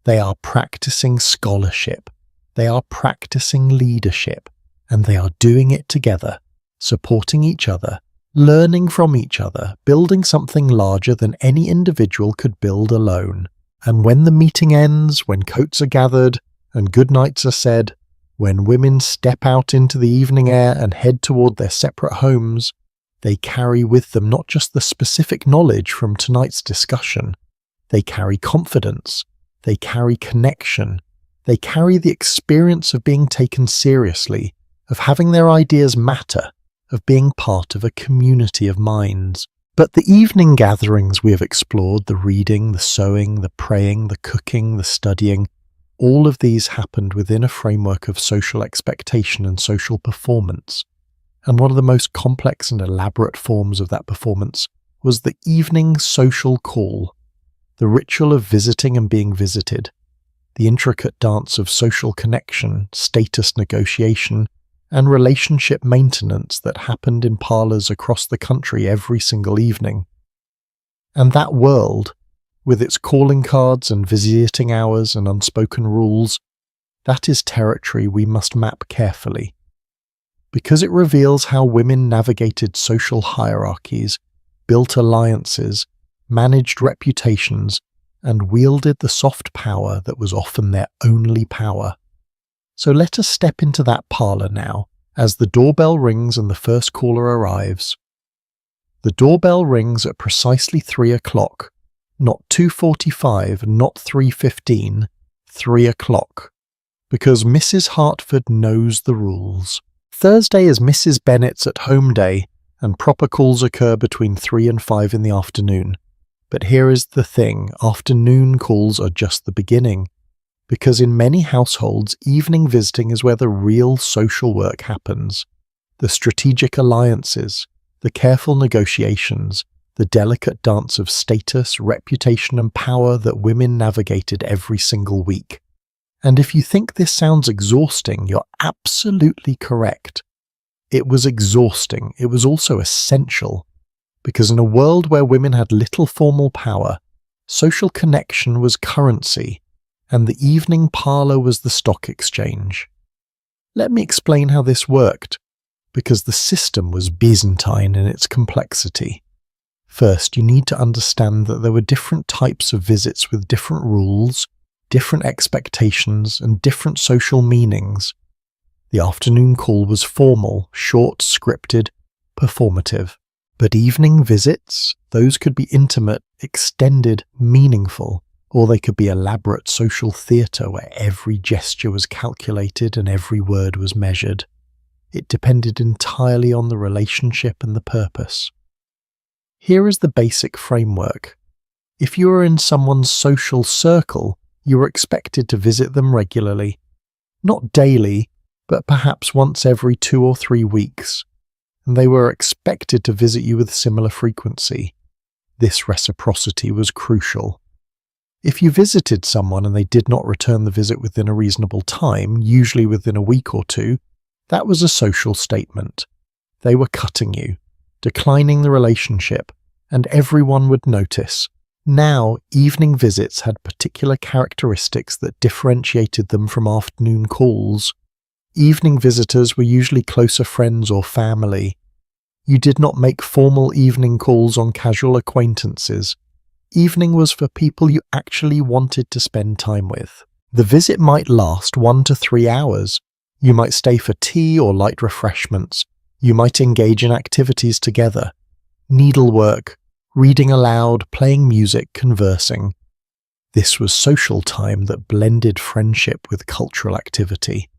They are practicing scholarship. They are practicing leadership, and they are doing it together, supporting each other, learning from each other, building something larger than any individual could build alone. And when the meeting ends, when coats are gathered and good nights are said, when women step out into the evening air and head toward their separate homes, they carry with them not just the specific knowledge from tonight's discussion. They carry confidence. They carry connection. They carry the experience of being taken seriously, of having their ideas matter, of being part of a community of minds. But the evening gatherings we have explored, the reading, the sewing, the praying, the cooking, the studying, all of these happened within a framework of social expectation and social performance. And one of the most complex and elaborate forms of that performance was the evening social call, the ritual of visiting and being visited, the intricate dance of social connection, status negotiation, and relationship maintenance that happened in parlours across the country every single evening. And that world, with its calling cards and visiting hours and unspoken rules, that is territory we must map carefully, because it reveals how women navigated social hierarchies, built alliances, managed reputations, and wielded the soft power that was often their only power. So let us step into that parlour now, as the doorbell rings and the first caller arrives. The doorbell rings at precisely 3 o'clock, not 2:45, not 3:15, 3 o'clock. Because Mrs. Hartford knows the rules. Thursday is Mrs. Bennet's at-home day, and proper calls occur between 3 and 5 in the afternoon. But here is the thing, afternoon calls are just the beginning. Because in many households, evening visiting is where the real social work happens. The strategic alliances, the careful negotiations, the delicate dance of status, reputation and power that women navigated every single week. And if you think this sounds exhausting, you're absolutely correct. It was exhausting. It was also essential. Because in a world where women had little formal power, social connection was currency, and the evening parlour was the stock exchange. Let me explain how this worked, because the system was Byzantine in its complexity. First, you need to understand that there were different types of visits with different rules, different expectations, and different social meanings. The afternoon call was formal, short, scripted, performative. But evening visits, those could be intimate, extended, meaningful, or they could be elaborate social theatre where every gesture was calculated and every word was measured. It depended entirely on the relationship and the purpose. Here is the basic framework. If you were in someone's social circle, you were expected to visit them regularly. Not daily, but perhaps once every 2 or 3 weeks. And they were expected to visit you with similar frequency. This reciprocity was crucial. If you visited someone and they did not return the visit within a reasonable time, usually within a week or 2, that was a social statement. They were cutting you, declining the relationship, and everyone would notice. Now, evening visits had particular characteristics that differentiated them from afternoon calls. Evening visitors were usually closer friends or family. You did not make formal evening calls on casual acquaintances. Evening was for people you actually wanted to spend time with. The visit might last 1 to 3 hours. You might stay for tea or light refreshments. You might engage in activities together. Needlework, reading aloud, playing music, conversing. This was social time that blended friendship with cultural activity.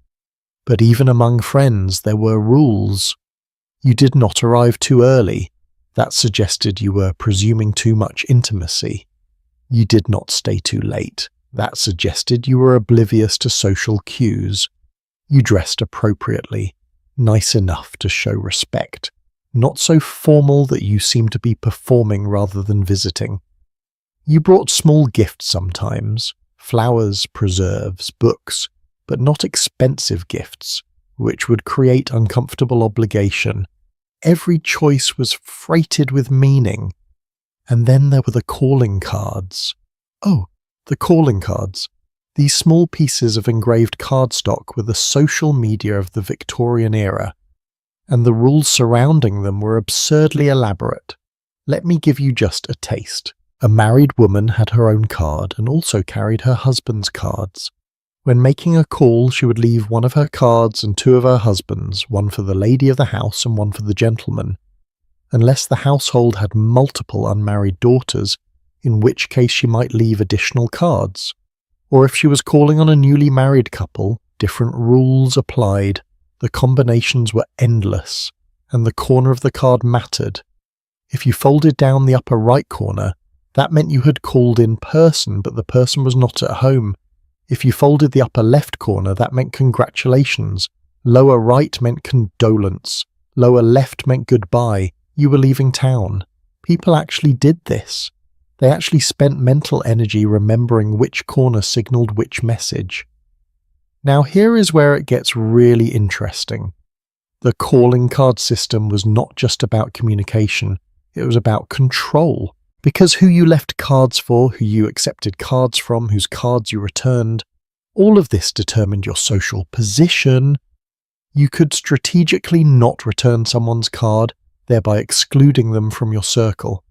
But even among friends, there were rules. You did not arrive too early. That suggested you were presuming too much intimacy. You did not stay too late. That suggested you were oblivious to social cues. You dressed appropriately, nice enough to show respect, not so formal that you seemed to be performing rather than visiting. You brought small gifts sometimes, flowers, preserves, books, but not expensive gifts, which would create uncomfortable obligation. Every choice was freighted with meaning. And then there were the calling cards. Oh, the calling cards. These small pieces of engraved cardstock were the social media of the Victorian era, and the rules surrounding them were absurdly elaborate. Let me give you just a taste. A married woman had her own card and also carried her husband's cards. When making a call, she would leave one of her cards and 2 of her husband's, one for the lady of the house and one for the gentleman, unless the household had multiple unmarried daughters, in which case she might leave additional cards. Or if she was calling on a newly married couple, different rules applied, the combinations were endless, and the corner of the card mattered. If you folded down the upper right corner, that meant you had called in person, but the person was not at home. If you folded the upper left corner, that meant congratulations. Lower right meant condolence. Lower left meant goodbye. You were leaving town. People actually did this. They actually spent mental energy remembering which corner signaled which message. Now here is where it gets really interesting. The calling card system was not just about communication, it was about control. Because who you left cards for, who you accepted cards from, whose cards you returned, all of this determined your social position. You could strategically not return someone's card, thereby excluding them from your circle.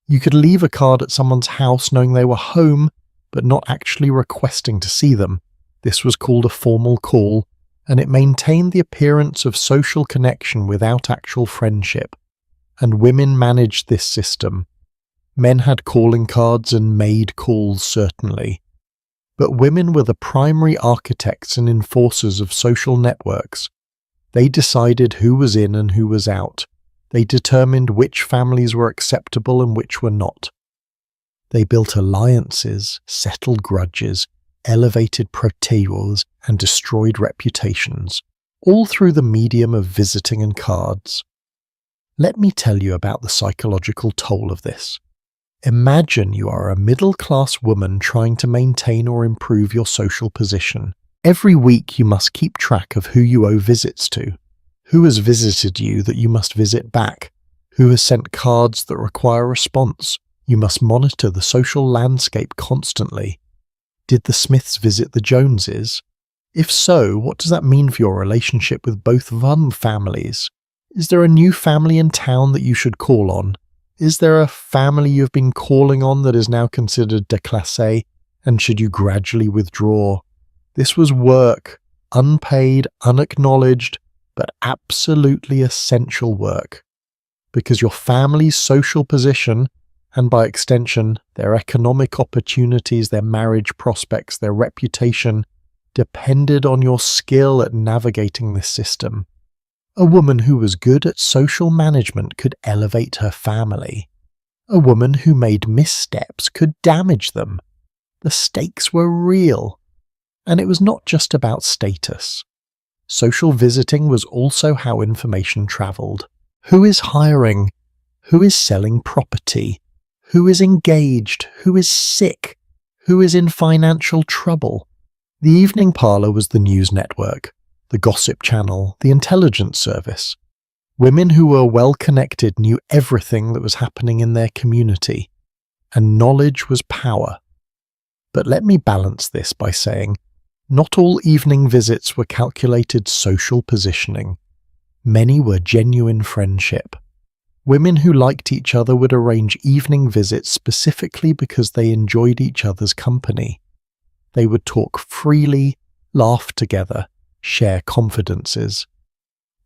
You could leave a card at someone's house knowing they were home, but not actually requesting to see them. This was called a formal call, and it maintained the appearance of social connection without actual friendship. and women managed this system. Men had calling cards and made calls, certainly. But women were the primary architects and enforcers of social networks. They decided who was in and who was out. They determined which families were acceptable and which were not. They built alliances, settled grudges, elevated procedures, and destroyed reputations, all through the medium of visiting and cards. Let me tell you about the psychological toll of this. Imagine you are a middle-class woman trying to maintain or improve your social position. Every week you must keep track of who you owe visits to, who has visited you that you must visit back, who has sent cards that require a response. You must monitor the social landscape constantly. Did the Smiths visit the Joneses? If so, what does that mean for your relationship with both them families? Is there a new family in town that you should call on? Is there a family you've been calling on that is now considered déclassé, and should you gradually withdraw? This was work, unpaid, unacknowledged, but absolutely essential work. Because your family's social position, and by extension, their economic opportunities, their marriage prospects, their reputation, depended on your skill at navigating this system. A woman who was good at social management could elevate her family. A woman who made missteps could damage them. The stakes were real. And it was not just about status. Social visiting was also how information travelled. Who is hiring? Who is selling property? Who is engaged? Who is sick? Who is in financial trouble? The evening parlour was the news network, the gossip channel, the intelligence service. Women who were well connected knew everything that was happening in their community, and knowledge was power. But let me balance this by saying, not all evening visits were calculated social positioning. Many were genuine friendship. Women who liked each other would arrange evening visits specifically because they enjoyed each other's company. They would talk freely, laugh together, share confidences.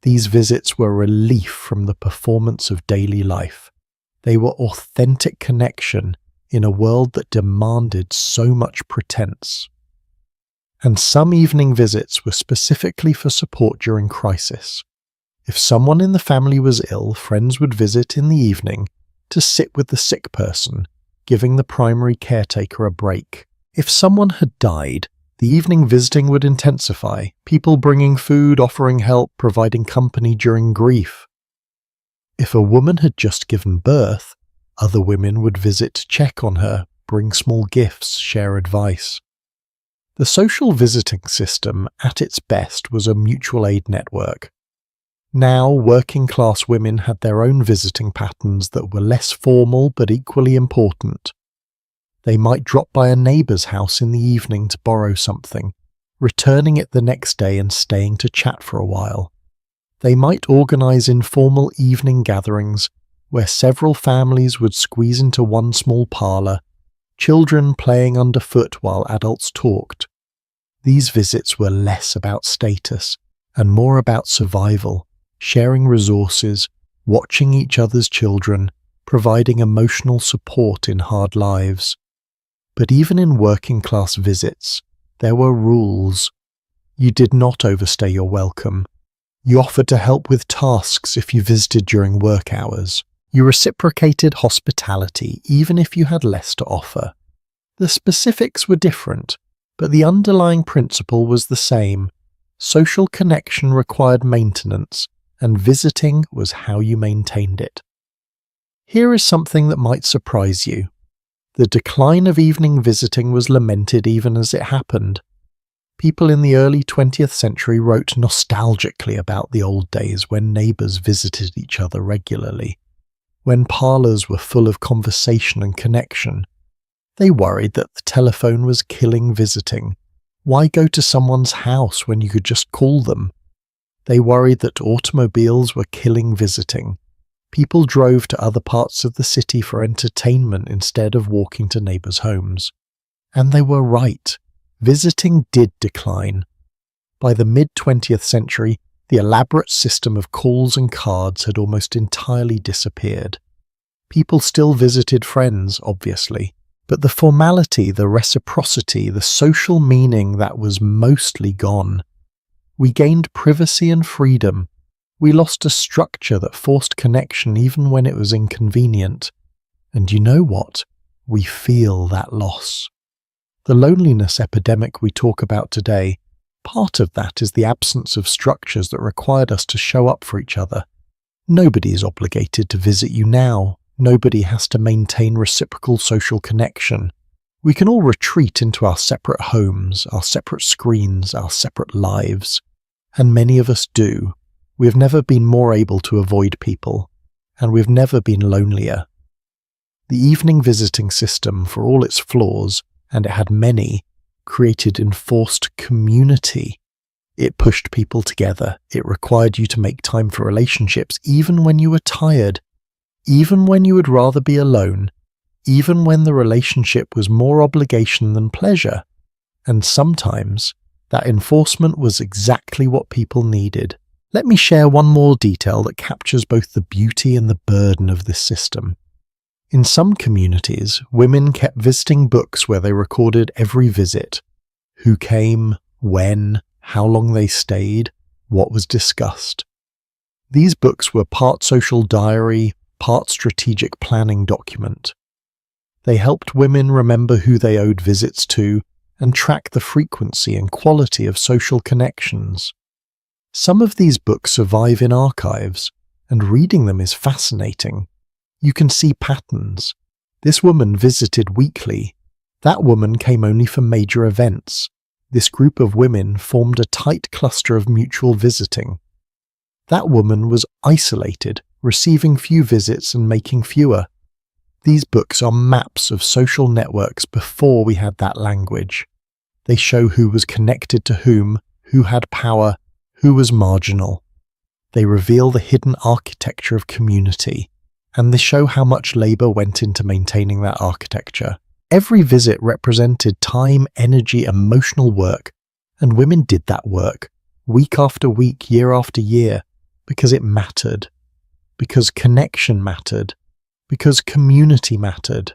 These visits were relief from the performance of daily life. They were authentic connection in a world that demanded so much pretense. And some evening visits were specifically for support during crisis. If someone in the family was ill, friends would visit in the evening to sit with the sick person, giving the primary caretaker a break. If someone had died, the evening visiting would intensify, people bringing food, offering help, providing company during grief. If a woman had just given birth, other women would visit to check on her, bring small gifts, share advice. The social visiting system, at its best, was a mutual aid network. Now, working-class women had their own visiting patterns that were less formal but equally important. They might drop by a neighbour's house in the evening to borrow something, returning it the next day and staying to chat for a while. They might organise informal evening gatherings where several families would squeeze into one small parlour, children playing underfoot while adults talked. These visits were less about status and more about survival, sharing resources, watching each other's children, providing emotional support in hard lives. But even in working-class visits, there were rules. You did not overstay your welcome. You offered to help with tasks if you visited during work hours. You reciprocated hospitality even if you had less to offer. The specifics were different, but the underlying principle was the same. Social connection required maintenance, and visiting was how you maintained it. Here is something that might surprise you. The decline of evening visiting was lamented even as it happened. People in the early 20th century wrote nostalgically about the old days when neighbours visited each other regularly, when parlours were full of conversation and connection. They worried that the telephone was killing visiting. Why go to someone's house when you could just call them? They worried that automobiles were killing visiting. People drove to other parts of the city for entertainment instead of walking to neighbours' homes. And they were right. Visiting did decline. By the mid-20th century, The elaborate system of calls and cards had almost entirely disappeared. People still visited friends, obviously, but the formality, the reciprocity, the social meaning, that was mostly gone. We gained privacy and freedom. We lost a structure that forced connection even when it was inconvenient. And you know what? We feel that loss. The loneliness epidemic we talk about today, part of that is the absence of structures that required us to show up for each other. Nobody is obligated to visit you now. Nobody has to maintain reciprocal social connection. We can all retreat into our separate homes, our separate screens, our separate lives. And many of us do. We have never been more able to avoid people, and we've never been lonelier. The evening visiting system, for all its flaws, and it had many, created enforced community. It pushed people together. It required you to make time for relationships, even when you were tired, even when you would rather be alone, even when the relationship was more obligation than pleasure. And sometimes that enforcement was exactly what people needed. Let me share one more detail that captures both the beauty and the burden of this system. In some communities, women kept visiting books where they recorded every visit: who came, when, how long they stayed, what was discussed. These books were part social diary, part strategic planning document. They helped women remember who they owed visits to and track the frequency and quality of social connections. Some of these books survive in archives, and reading them is fascinating. You can see patterns. This woman visited weekly. That woman came only for major events. This group of women formed a tight cluster of mutual visiting. That woman was isolated, receiving few visits and making fewer. These books are maps of social networks before we had that language. They show who was connected to whom, who had power, who was marginal. They reveal the hidden architecture of community, and they show how much labour went into maintaining that architecture. Every visit represented time, energy, emotional work, and women did that work, week after week, year after year, because it mattered, because connection mattered, because community mattered.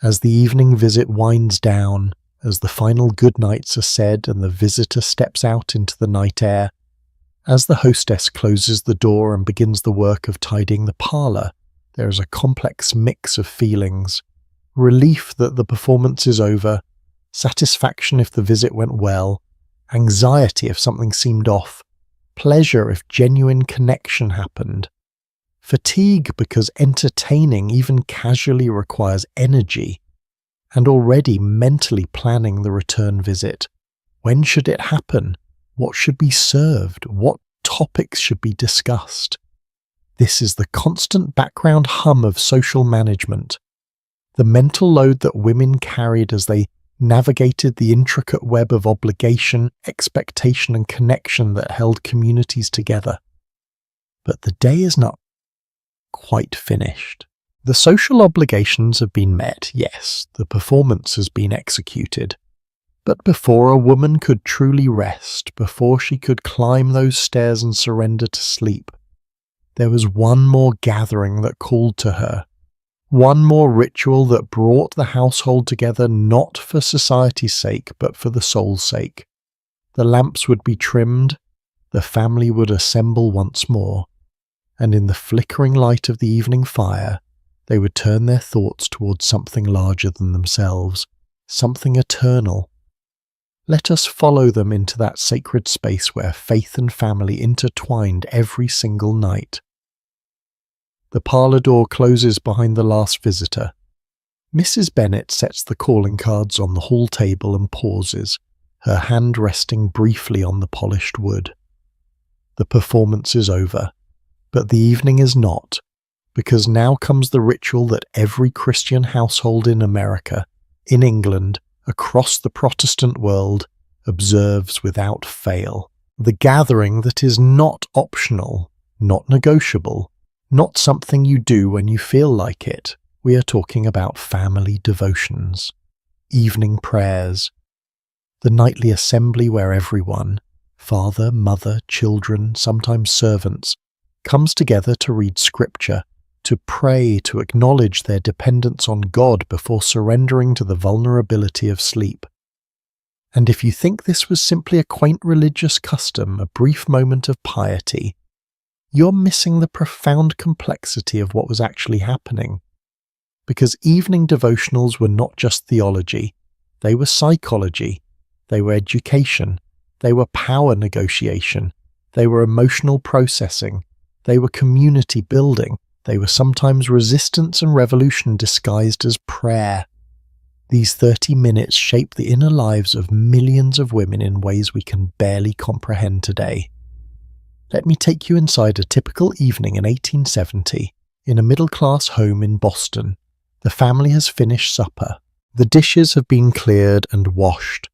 As the evening visit winds down, as the final good nights are said and the visitor steps out into the night air, as the hostess closes the door and begins the work of tidying the parlour, there is a complex mix of feelings: relief that the performance is over, satisfaction if the visit went well, anxiety if something seemed off, pleasure if genuine connection happened, fatigue because entertaining even casually requires energy, and already mentally planning the return visit. When should it happen? What should be served? What topics should be discussed? This is the constant background hum of social management, the mental load that women carried as they navigated the intricate web of obligation, expectation, and connection that held communities together. But the day is not quite finished. The social obligations have been met, yes, the performance has been executed. But before a woman could truly rest, before she could climb those stairs and surrender to sleep, there was one more gathering that called to her, one more ritual that brought the household together not for society's sake, but for the soul's sake. The lamps would be trimmed, the family would assemble once more, and in the flickering light of the evening fire, they would turn their thoughts towards something larger than themselves, something eternal. Let us follow them into that sacred space where faith and family intertwined every single night. The parlour door closes behind the last visitor. Mrs. Bennet sets the calling cards on the hall table and pauses, her hand resting briefly on the polished wood. The performance is over, but the evening is not, because now comes the ritual that every Christian household in America, in England, across the Protestant world, observes without fail. The gathering that is not optional, not negotiable, not something you do when you feel like it. We are talking about family devotions, evening prayers, the nightly assembly where everyone, father, mother, children, sometimes servants, comes together to read scripture, to pray, to acknowledge their dependence on God before surrendering to the vulnerability of sleep. And if you think this was simply a quaint religious custom, a brief moment of piety, you're missing the profound complexity of what was actually happening. Because evening devotionals were not just theology, they were psychology, they were education, they were power negotiation, they were emotional processing, they were community building, they were sometimes resistance and revolution disguised as prayer. These 30 minutes shape the inner lives of millions of women in ways we can barely comprehend today. Let me take you inside a typical evening in 1870 in a middle-class home in Boston. The family has finished supper. The dishes have been cleared and washed.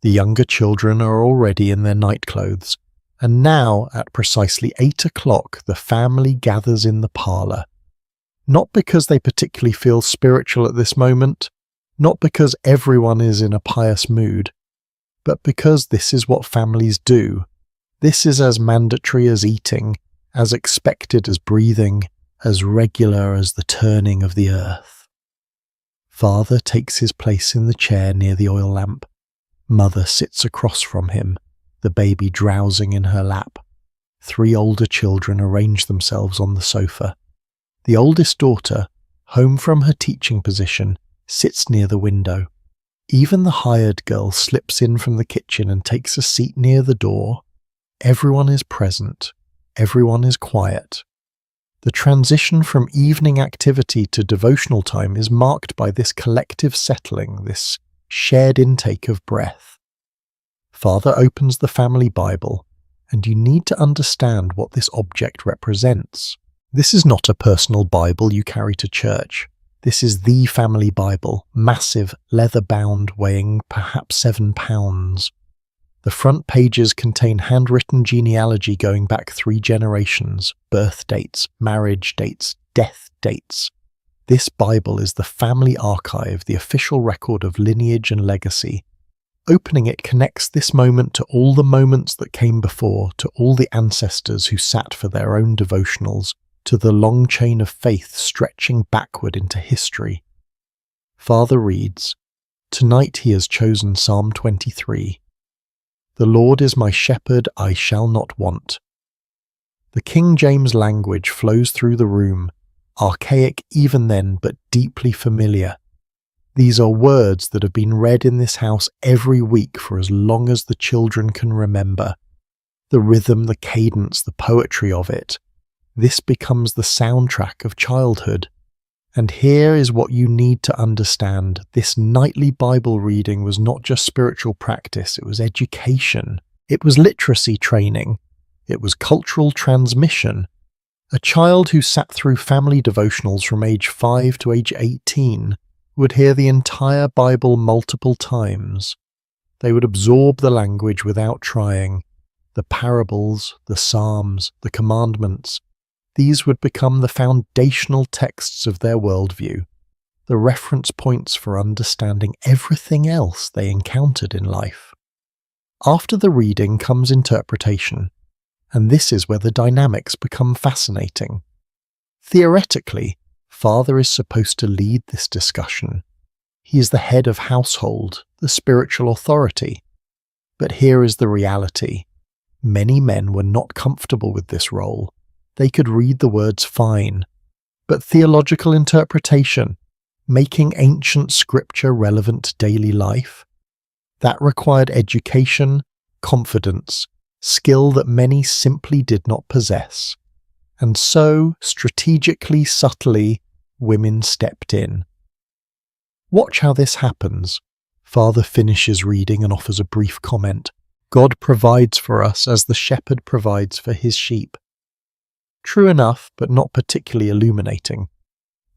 The younger children are already in their nightclothes. And now, at precisely 8 o'clock, the family gathers in the parlour. Not because they particularly feel spiritual at this moment, not because everyone is in a pious mood, but because this is what families do. This is as mandatory as eating, as expected as breathing, as regular as the turning of the earth. Father takes his place in the chair near the oil lamp. Mother sits across from him, the baby drowsing in her lap. 3 older children arrange themselves on the sofa. The oldest daughter, home from her teaching position, sits near the window. Even the hired girl slips in from the kitchen and takes a seat near the door. Everyone is present. Everyone is quiet. The transition from evening activity to devotional time is marked by this collective settling, this shared intake of breath. Father opens the family Bible, and you need to understand what this object represents. This is not a personal Bible you carry to church. This is the family Bible, massive, leather-bound, weighing perhaps 7 pounds. The front pages contain handwritten genealogy going back 3 generations, birth dates, marriage dates, death dates. This Bible is the family archive, the official record of lineage and legacy. Opening it connects this moment to all the moments that came before, to all the ancestors who sat for their own devotionals, to the long chain of faith stretching backward into history. Father reads, "Tonight he has chosen Psalm 23. The Lord is my shepherd, I shall not want." The King James language flows through the room, archaic even then, but deeply familiar. These are words that have been read in this house every week for as long as the children can remember. The rhythm, the cadence, the poetry of it. This becomes the soundtrack of childhood. And here is what you need to understand. This nightly Bible reading was not just spiritual practice, it was education. It was literacy training. It was cultural transmission. A child who sat through family devotionals from age 5 to age 18 would hear the entire Bible multiple times. They would absorb the language without trying. The parables, the psalms, the commandments. These would become the foundational texts of their worldview, the reference points for understanding everything else they encountered in life. After the reading comes interpretation, and this is where the dynamics become fascinating. Theoretically, Father is supposed to lead this discussion. He is the head of household, the spiritual authority. But here is the reality. Many men were not comfortable with this role. They could read the words fine, but theological interpretation, making ancient scripture relevant to daily life, that required education, confidence, skill that many simply did not possess. And so, strategically, subtly, women stepped in. Watch how this happens. Father finishes reading and offers a brief comment. God provides for us as the shepherd provides for his sheep. True enough, but not particularly illuminating.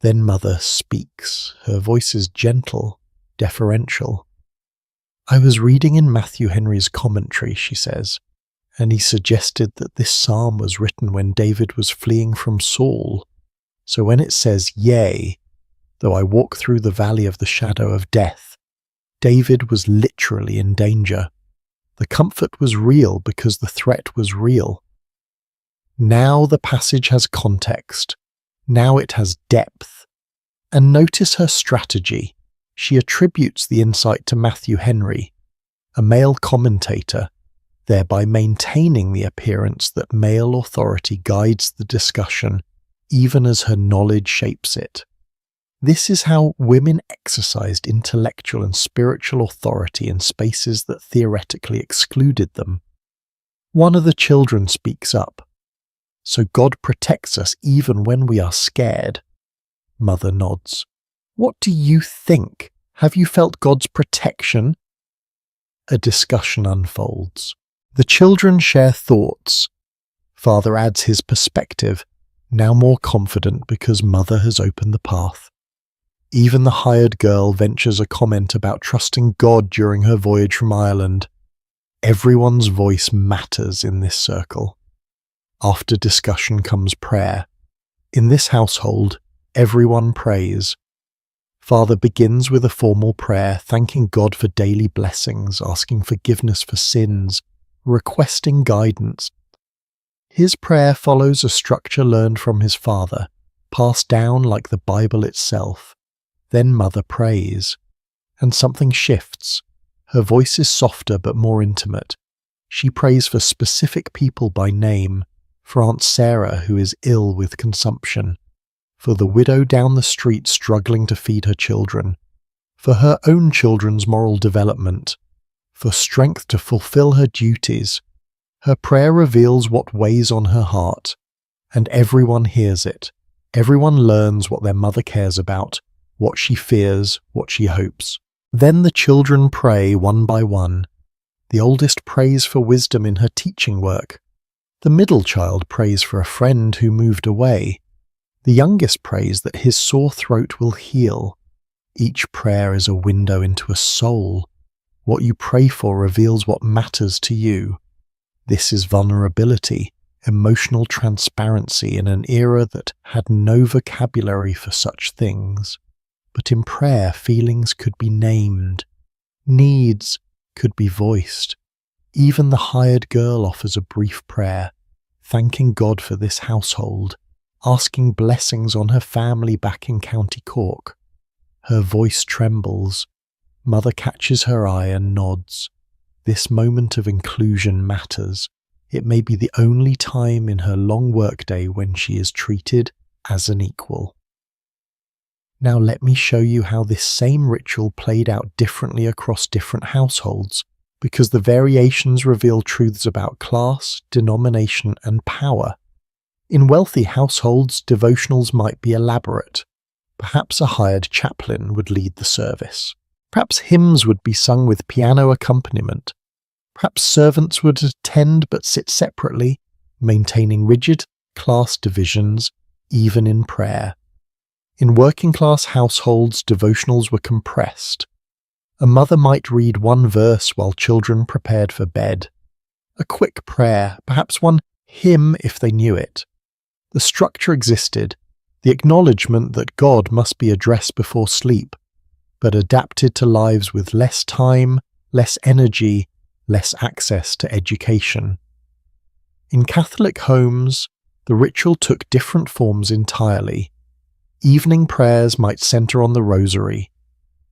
Then Mother speaks. Her voice is gentle, deferential. "I was reading in Matthew Henry's commentary," she says, "and he suggested that this psalm was written when David was fleeing from Saul. So when it says, 'Yea, though I walk through the valley of the shadow of death,' David was literally in danger. The comfort was real because the threat was real. Now the passage has context. Now it has depth. And notice her strategy. She attributes the insight to Matthew Henry, a male commentator, thereby maintaining the appearance that male authority guides the discussion even as her knowledge shapes it. This is how women exercised intellectual and spiritual authority in spaces that theoretically excluded them. One of the children speaks up. So God protects us even when we are scared. Mother nods. What do you think? Have you felt God's protection? A discussion unfolds. The children share thoughts. Father adds his perspective, now more confident because Mother has opened the path. Even the hired girl ventures a comment about trusting God during her voyage from Ireland. Everyone's voice matters in this circle. After discussion comes prayer. In this household, everyone prays. Father begins with a formal prayer, thanking God for daily blessings, asking forgiveness for sins, requesting guidance. His prayer follows a structure learned from his father, passed down like the Bible itself. Then Mother prays, and something shifts. Her voice is softer but more intimate. She prays for specific people by name, for Aunt Sarah who is ill with consumption, for the widow down the street struggling to feed her children, for her own children's moral development, for strength to fulfill her duties. Her prayer reveals what weighs on her heart, and everyone hears it. Everyone learns what their mother cares about, what she fears, what she hopes. Then the children pray one by one. The oldest prays for wisdom in her teaching work. The middle child prays for a friend who moved away. The youngest prays that his sore throat will heal. Each prayer is a window into a soul. What you pray for reveals what matters to you. This is vulnerability, emotional transparency in an era that had no vocabulary for such things. But in prayer, feelings could be named. Needs could be voiced. Even the hired girl offers a brief prayer, thanking God for this household, asking blessings on her family back in County Cork. Her voice trembles. Mother catches her eye and nods. This moment of inclusion matters. It may be the only time in her long workday when she is treated as an equal. Now let me show you how this same ritual played out differently across different households, because the variations reveal truths about class, denomination, and power. In wealthy households, devotionals might be elaborate. Perhaps a hired chaplain would lead the service. Perhaps hymns would be sung with piano accompaniment. Perhaps servants would attend but sit separately, maintaining rigid class divisions, even in prayer. In working-class households, devotionals were compressed. A mother might read one verse while children prepared for bed. A quick prayer, perhaps one hymn if they knew it. The structure existed, the acknowledgement that God must be addressed before sleep, but adapted to lives with less time, less energy, less access to education. In Catholic homes, the ritual took different forms entirely. Evening prayers might centre on the rosary.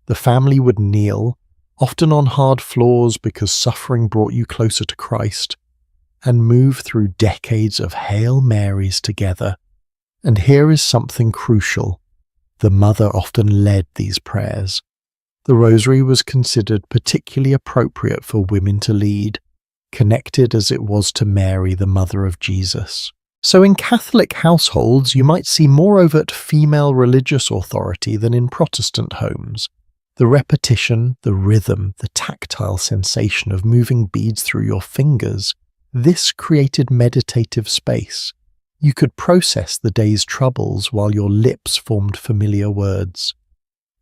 The family would kneel, often on hard floors because suffering brought you closer to Christ, and move through decades of Hail Marys together. And here is something crucial. The mother often led these prayers. The rosary was considered particularly appropriate for women to lead, connected as it was to Mary, the mother of Jesus. So in Catholic households, you might see more overt female religious authority than in Protestant homes. The repetition, the rhythm, the tactile sensation of moving beads through your fingers, this created meditative space. You could process the day's troubles while your lips formed familiar words.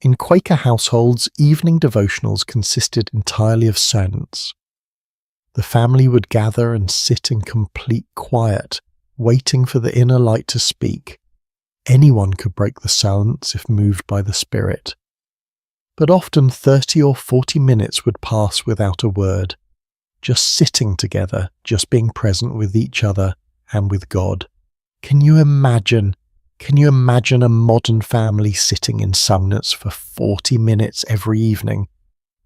In Quaker households, evening devotionals consisted entirely of silence. The family would gather and sit in complete quiet, waiting for the inner light to speak. Anyone could break the silence if moved by the Spirit. But often 30 or 40 minutes would pass without a word. just sitting together, just being present with each other and with God. Can you imagine a modern family sitting in silence for 40 minutes every evening?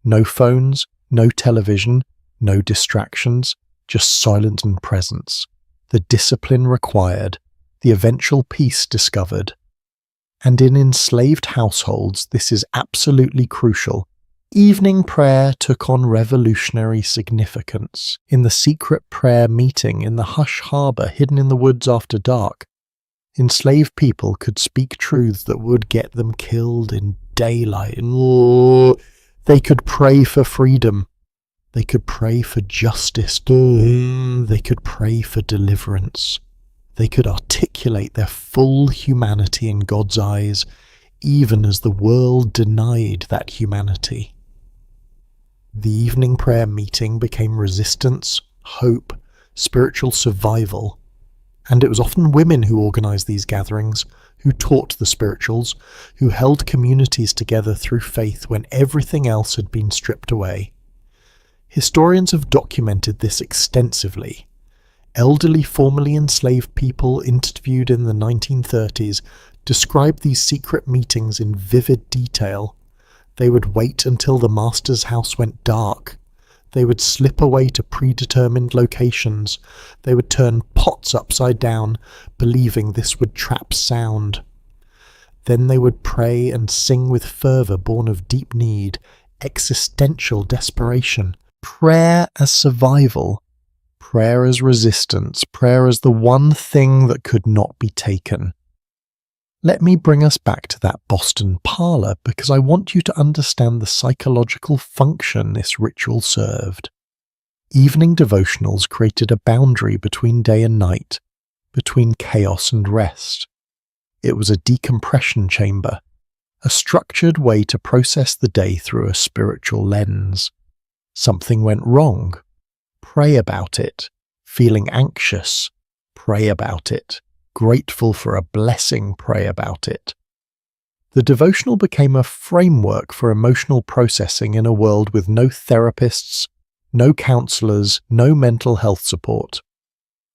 No phones, no television, no distractions, just silence and presence. The discipline required, the eventual peace discovered. And in enslaved households, this is absolutely crucial. Evening prayer took on revolutionary significance. In the secret prayer meeting in the hush harbour hidden in the woods after dark, enslaved people could speak truths that would get them killed in daylight. They could pray for freedom. They could pray for justice. They could pray for deliverance. They could articulate their full humanity in God's eyes, even as the world denied that humanity. The evening prayer meeting became resistance, hope, spiritual survival. And it was often women who organised these gatherings, who taught the spirituals, who held communities together through faith when everything else had been stripped away. Historians have documented this extensively. Elderly formerly enslaved people interviewed in the 1930s described these secret meetings in vivid detail. They would wait until the master's house went dark. They would slip away to predetermined locations. They would turn pots upside down, believing this would trap sound. Then they would pray and sing with fervour born of deep need, existential desperation. Prayer as survival, prayer as resistance, prayer as the one thing that could not be taken. Let me bring us back to that Boston parlour because I want you to understand the psychological function this ritual served. Evening devotionals created a boundary between day and night, between chaos and rest. It was a decompression chamber, a structured way to process the day through a spiritual lens. Something went wrong. Pray about it. Feeling anxious. Pray about it. Grateful for a blessing. Pray about it. The devotional became a framework for emotional processing in a world with no therapists, no counsellors, no mental health support.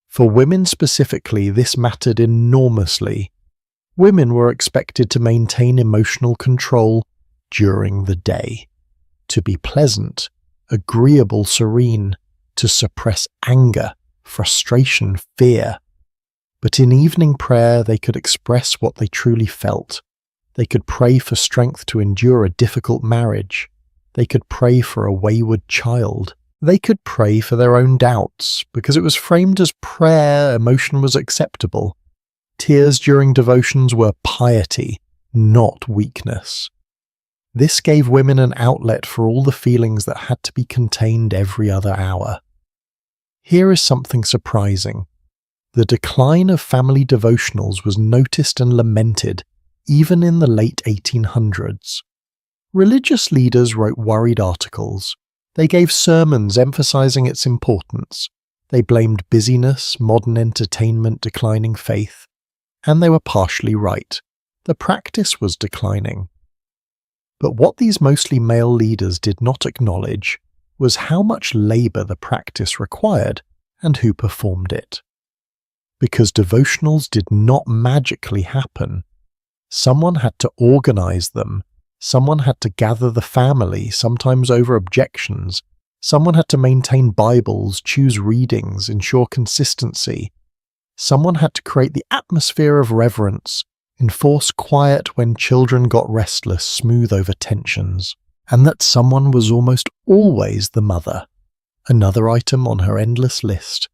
For women specifically, this mattered enormously. Women were expected to maintain emotional control during the day, to be pleasant, agreeable, serene, to suppress anger, frustration, fear. But in evening prayer, they could express what they truly felt. They could pray for strength to endure a difficult marriage. They could pray for a wayward child. They could pray for their own doubts. Because it was framed as prayer, emotion was acceptable. Tears during devotions were piety, not weakness. This gave women an outlet for all the feelings that had to be contained every other hour. Here is something surprising. The decline of family devotionals was noticed and lamented even in the late 1800s. Religious leaders wrote worried articles. They gave sermons emphasizing its importance. They blamed busyness, modern entertainment, declining faith. And they were partially right. The practice was declining. But what these mostly male leaders did not acknowledge was how much labour the practice required and who performed it. Because devotionals did not magically happen. Someone had to organise them. Someone had to gather the family, sometimes over objections. Someone had to maintain Bibles, choose readings, ensure consistency. Someone had to create the atmosphere of reverence, enforce quiet when children got restless, smooth over tensions, and that someone was almost always the mother. Another item on her endless list: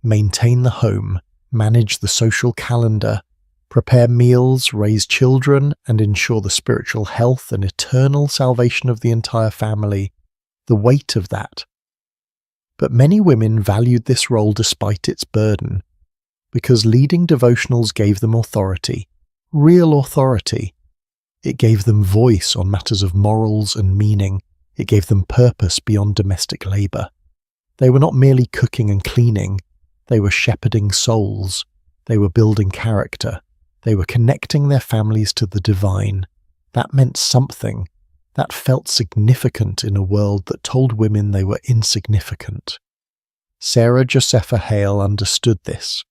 maintain the home, manage the social calendar, prepare meals, raise children, and ensure the spiritual health and eternal salvation of the entire family. The weight of that. But many women valued this role despite its burden, because leading devotionals gave them authority. Real authority. It gave them voice on matters of morals and meaning. It gave them purpose beyond domestic labour. They were not merely cooking and cleaning. They were shepherding souls. They were building character. They were connecting their families to the divine. That meant something. That felt significant in a world that told women they were insignificant. Sarah Josepha Hale understood this.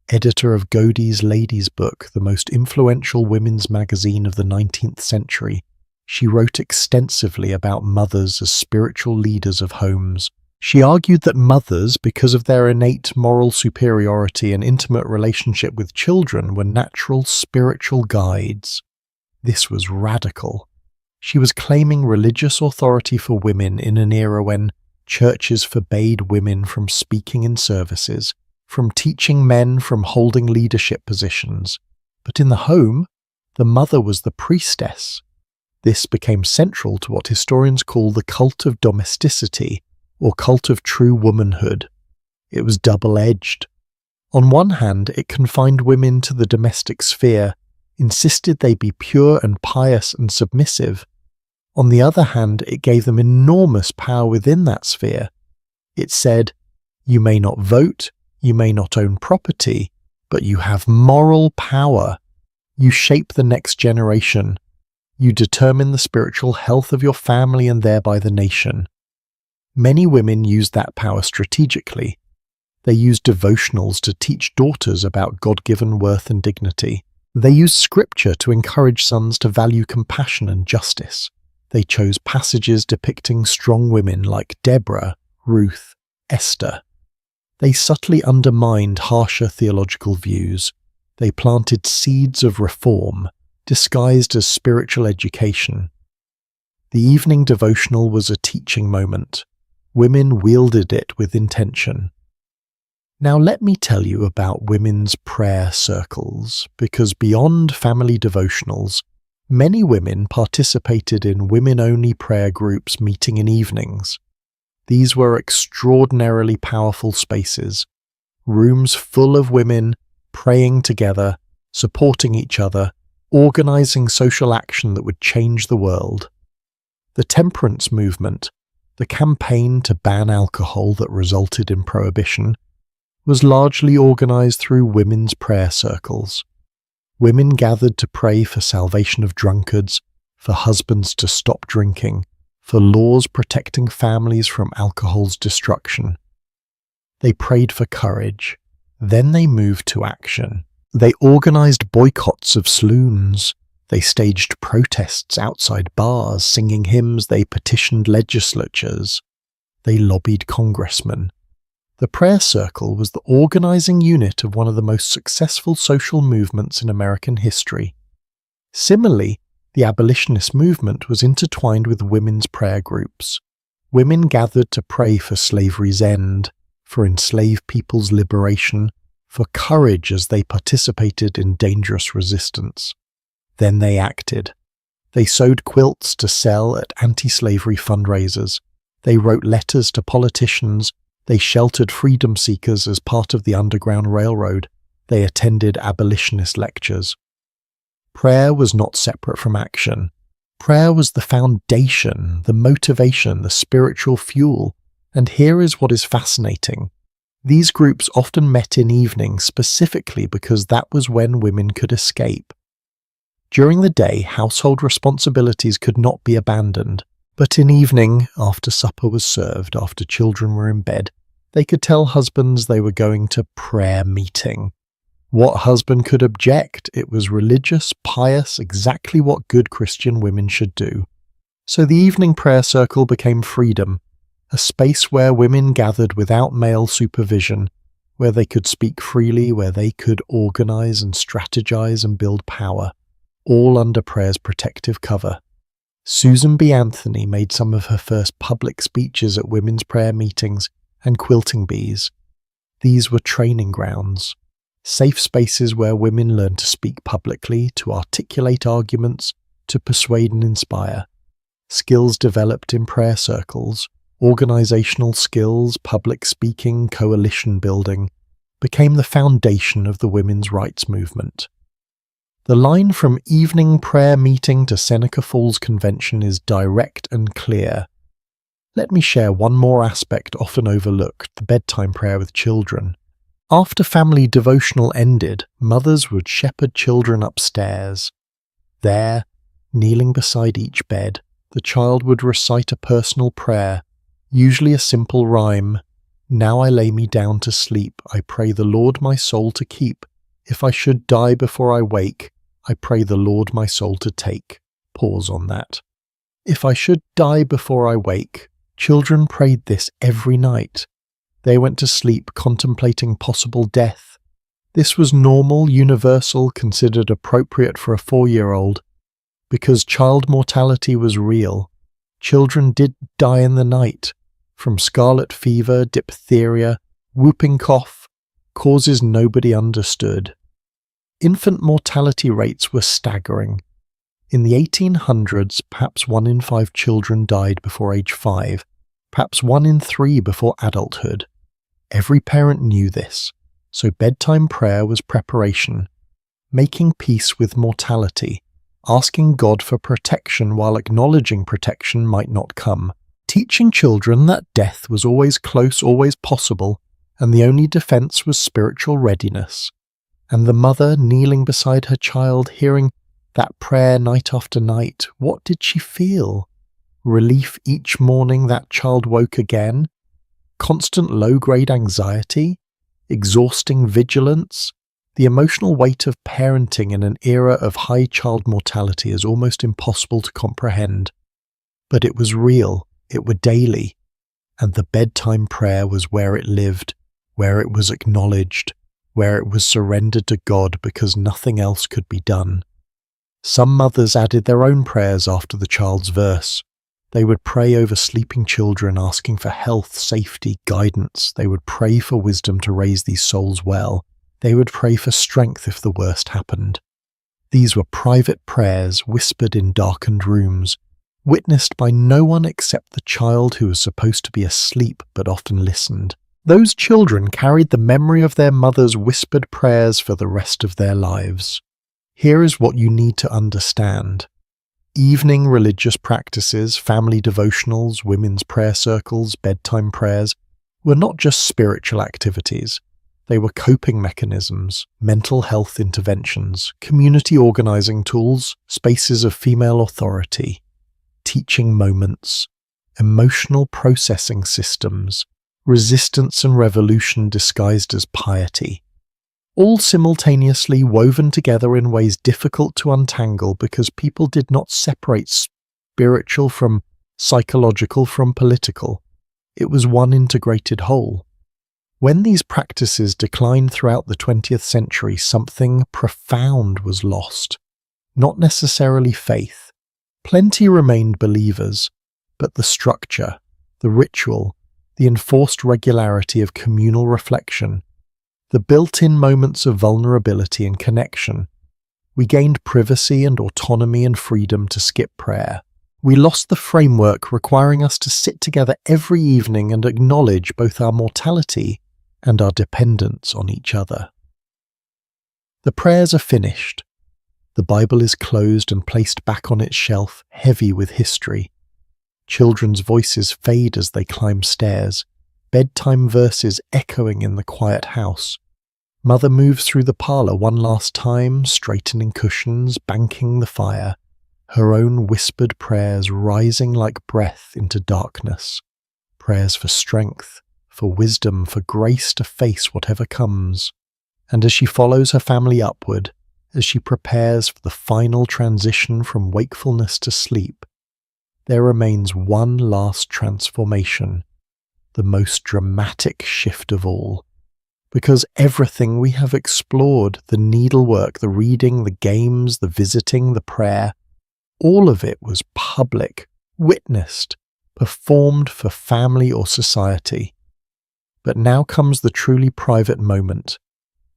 Editor of Godey's Ladies' Book, the most influential women's magazine of the 19th century, she wrote extensively about mothers as spiritual leaders of homes. She argued that mothers, because of their innate moral superiority and intimate relationship with children, were natural spiritual guides. This was radical. She was claiming religious authority for women in an era when churches forbade women from speaking in services, from teaching men, from holding leadership positions. But in the home, the mother was the priestess. This became central to what historians call the cult of domesticity, or cult of true womanhood. It was double-edged. On one hand, it confined women to the domestic sphere, insisted they be pure and pious and submissive. On the other hand, it gave them enormous power within that sphere. It said, you may not vote, you may not own property, but you have moral power. You shape the next generation. You determine the spiritual health of your family and thereby the nation. Many women used that power strategically. They used devotionals to teach daughters about God-given worth and dignity. They used scripture to encourage sons to value compassion and justice. They chose passages depicting strong women like Deborah, Ruth, Esther. They subtly undermined harsher theological views. They planted seeds of reform, disguised as spiritual education. The evening devotional was a teaching moment. Women wielded it with intention. Now let me tell you about women's prayer circles, because beyond family devotionals, many women participated in women-only prayer groups meeting in evenings. These were extraordinarily powerful spaces, rooms full of women praying together, supporting each other, organizing social action that would change the world. The temperance movement, the campaign to ban alcohol that resulted in prohibition, was largely organized through women's prayer circles. Women gathered to pray for salvation of drunkards, for husbands to stop drinking, for laws protecting families from alcohol's destruction. They prayed for courage. Then they moved to action. They organized boycotts of saloons. They staged protests outside bars, singing hymns. They petitioned legislatures. They lobbied congressmen. The prayer circle was the organizing unit of one of the most successful social movements in American history. Similarly, the abolitionist movement was intertwined with women's prayer groups. Women gathered to pray for slavery's end, for enslaved people's liberation, for courage as they participated in dangerous resistance. Then they acted. They sewed quilts to sell at anti-slavery fundraisers. They wrote letters to politicians. They sheltered freedom seekers as part of the Underground Railroad. They attended abolitionist lectures. Prayer was not separate from action. Prayer was the foundation, the motivation, the spiritual fuel. And here is what is fascinating. These groups often met in evenings specifically because that was when women could escape. During the day, household responsibilities could not be abandoned. But in evening, after supper was served, after children were in bed, they could tell husbands they were going to prayer meeting. What husband could object? It was religious, pious, exactly what good Christian women should do. So the evening prayer circle became freedom, a space where women gathered without male supervision, where they could speak freely, where they could organize and strategize and build power, all under prayer's protective cover. Susan B. Anthony made some of her first public speeches at women's prayer meetings and quilting bees. These were training grounds, safe spaces where women learned to speak publicly, to articulate arguments, to persuade and inspire. Skills developed in prayer circles, organizational skills, public speaking, coalition building, became the foundation of the women's rights movement. The line from evening prayer meeting to Seneca Falls Convention is direct and clear. Let me share one more aspect often overlooked, the bedtime prayer with children. After family devotional ended, mothers would shepherd children upstairs. There, kneeling beside each bed, the child would recite a personal prayer, usually a simple rhyme, Now I lay me down to sleep, I pray the Lord my soul to keep. If I should die before I wake, I pray the Lord my soul to take. Pause on that. If I should die before I wake, children prayed this every night. They went to sleep contemplating possible death. This was normal, universal, considered appropriate for a 4-year-old. Because child mortality was real, children did die in the night, from scarlet fever, diphtheria, whooping cough, causes nobody understood. Infant mortality rates were staggering. In the 1800s, perhaps 1 in 5 children died before age 5, perhaps 1 in 3 before adulthood. Every parent knew this, so bedtime prayer was preparation, making peace with mortality, asking God for protection while acknowledging protection might not come, teaching children that death was always close, always possible, and the only defense was spiritual readiness. And the mother kneeling beside her child, hearing that prayer night after night, what did she feel? Relief each morning that child woke again? Constant low-grade anxiety? Exhausting vigilance? The emotional weight of parenting in an era of high child mortality is almost impossible to comprehend. But it was real, it were daily, and the bedtime prayer was where it lived, where it was acknowledged, where it was surrendered to God because nothing else could be done. Some mothers added their own prayers after the child's verse. They would pray over sleeping children, asking for health, safety, guidance. They would pray for wisdom to raise these souls well. They would pray for strength if the worst happened. These were private prayers whispered in darkened rooms, witnessed by no one except the child who was supposed to be asleep but often listened. Those children carried the memory of their mother's whispered prayers for the rest of their lives. Here is what you need to understand. Evening religious practices, family devotionals, women's prayer circles, bedtime prayers were not just spiritual activities. They were coping mechanisms, mental health interventions, community organizing tools, spaces of female authority, teaching moments, emotional processing systems, resistance and revolution disguised as piety. All simultaneously woven together in ways difficult to untangle because people did not separate spiritual from psychological from political. It was one integrated whole. When these practices declined throughout the 20th century, something profound was lost. Not necessarily faith. Plenty remained believers, but the structure, the ritual, the enforced regularity of communal reflection, the built-in moments of vulnerability and connection. We gained privacy and autonomy and freedom to skip prayer. We lost the framework requiring us to sit together every evening and acknowledge both our mortality and our dependence on each other. The prayers are finished. The Bible is closed and placed back on its shelf, heavy with history. Children's voices fade as they climb stairs, bedtime verses echoing in the quiet house. Mother moves through the parlour one last time, straightening cushions, banking the fire, her own whispered prayers rising like breath into darkness. Prayers for strength, for wisdom, for grace to face whatever comes. And as she follows her family upward, as she prepares for the final transition from wakefulness to sleep, there remains one last transformation, the most dramatic shift of all. Because everything we have explored, the needlework, the reading, the games, the visiting, the prayer, all of it was public, witnessed, performed for family or society. But now comes the truly private moment,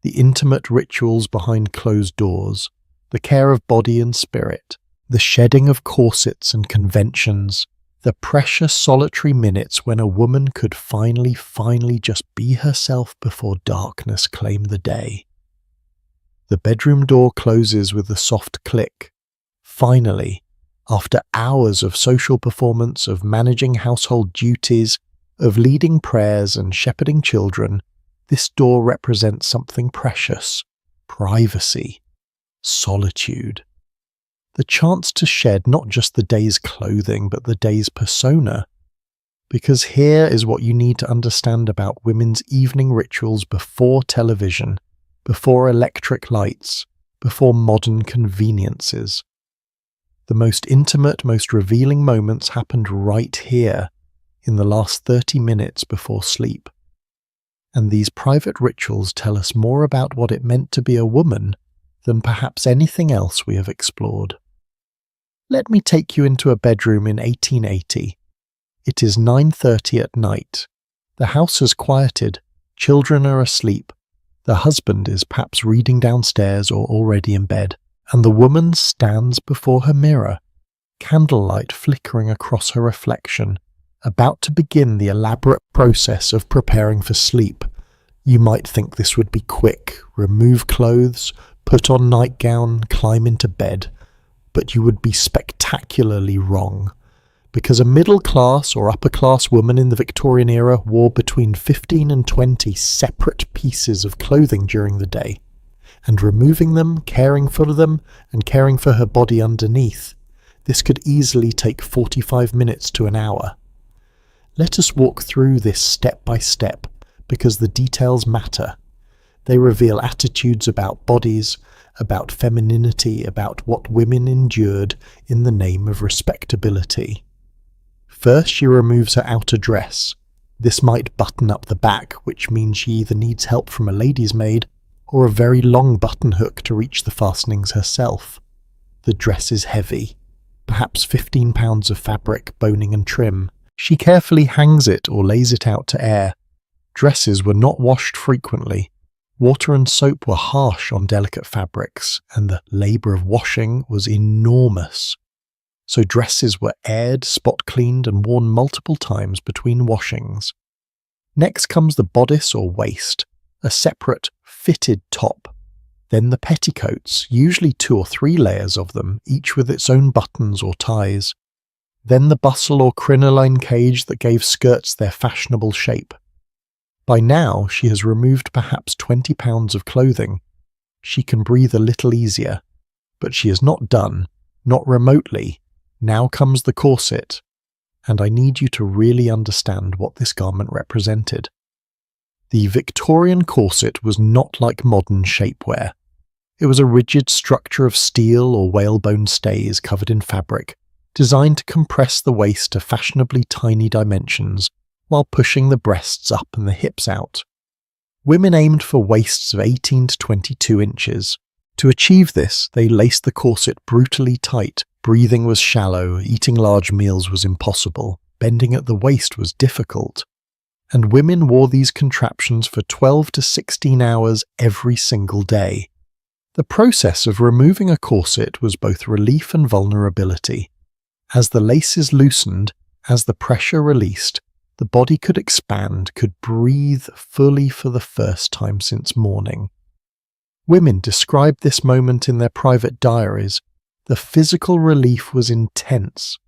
the intimate rituals behind closed doors, the care of body and spirit, the shedding of corsets and conventions, the precious solitary minutes when a woman could finally just be herself before darkness claimed the day. The bedroom door closes with a soft click. Finally, after hours of social performance, of managing household duties, of leading prayers and shepherding children, this door represents something precious: privacy, solitude. The chance to shed not just the day's clothing but the day's persona, Because here is what you need to understand about women's evening rituals before television, before electric lights, before modern conveniences. The most intimate, most revealing moments happened right here, in the last 30 minutes before sleep. And these private rituals tell us more about what it meant to be a woman than perhaps anything else we have explored. Let me take you into a bedroom in 1880. It is 9:30 at night. The house has quieted, children are asleep, the husband is perhaps reading downstairs or already in bed, and the woman stands before her mirror, candlelight flickering across her reflection, about to begin the elaborate process of preparing for sleep. You might think this would be quick, remove clothes, put on nightgown, climb into bed, but you would be spectacularly wrong, because a middle-class or upper-class woman in the Victorian era wore between 15 and 20 separate pieces of clothing during the day, and removing them, caring for them, and caring for her body underneath, this could easily take 45 minutes to an hour. Let us walk through this step by step, because the details matter. They reveal attitudes about bodies, about femininity, about what women endured in the name of respectability. First, she removes her outer dress. This might button up the back, which means she either needs help from a lady's maid or a very long button hook to reach the fastenings herself. The dress is heavy, perhaps 15 pounds of fabric, boning and trim. She carefully hangs it or lays it out to air. Dresses were not washed frequently. Water and soap were harsh on delicate fabrics, and the labour of washing was enormous. So dresses were aired, spot-cleaned and worn multiple times between washings. Next comes the bodice or waist, a separate, fitted top. Then the petticoats, usually 2 or 3 layers of them, each with its own buttons or ties. Then the bustle or crinoline cage that gave skirts their fashionable shape. By now, she has removed perhaps 20 pounds of clothing. She can breathe a little easier. But she is not done, not remotely. Now comes the corset, and I need you to really understand what this garment represented. The Victorian corset was not like modern shapewear. It was a rigid structure of steel or whalebone stays covered in fabric, designed to compress the waist to fashionably tiny dimensions while pushing the breasts up and the hips out. Women aimed for waists of 18 to 22 inches. To achieve this, they laced the corset brutally tight. Breathing was shallow, eating large meals was impossible, bending at the waist was difficult. And women wore these contraptions for 12 to 16 hours every single day. The process of removing a corset was both relief and vulnerability. As the laces loosened, as the pressure released, the body could expand, could breathe fully for the first time since morning. Women described this moment in their private diaries. The physical relief was intense.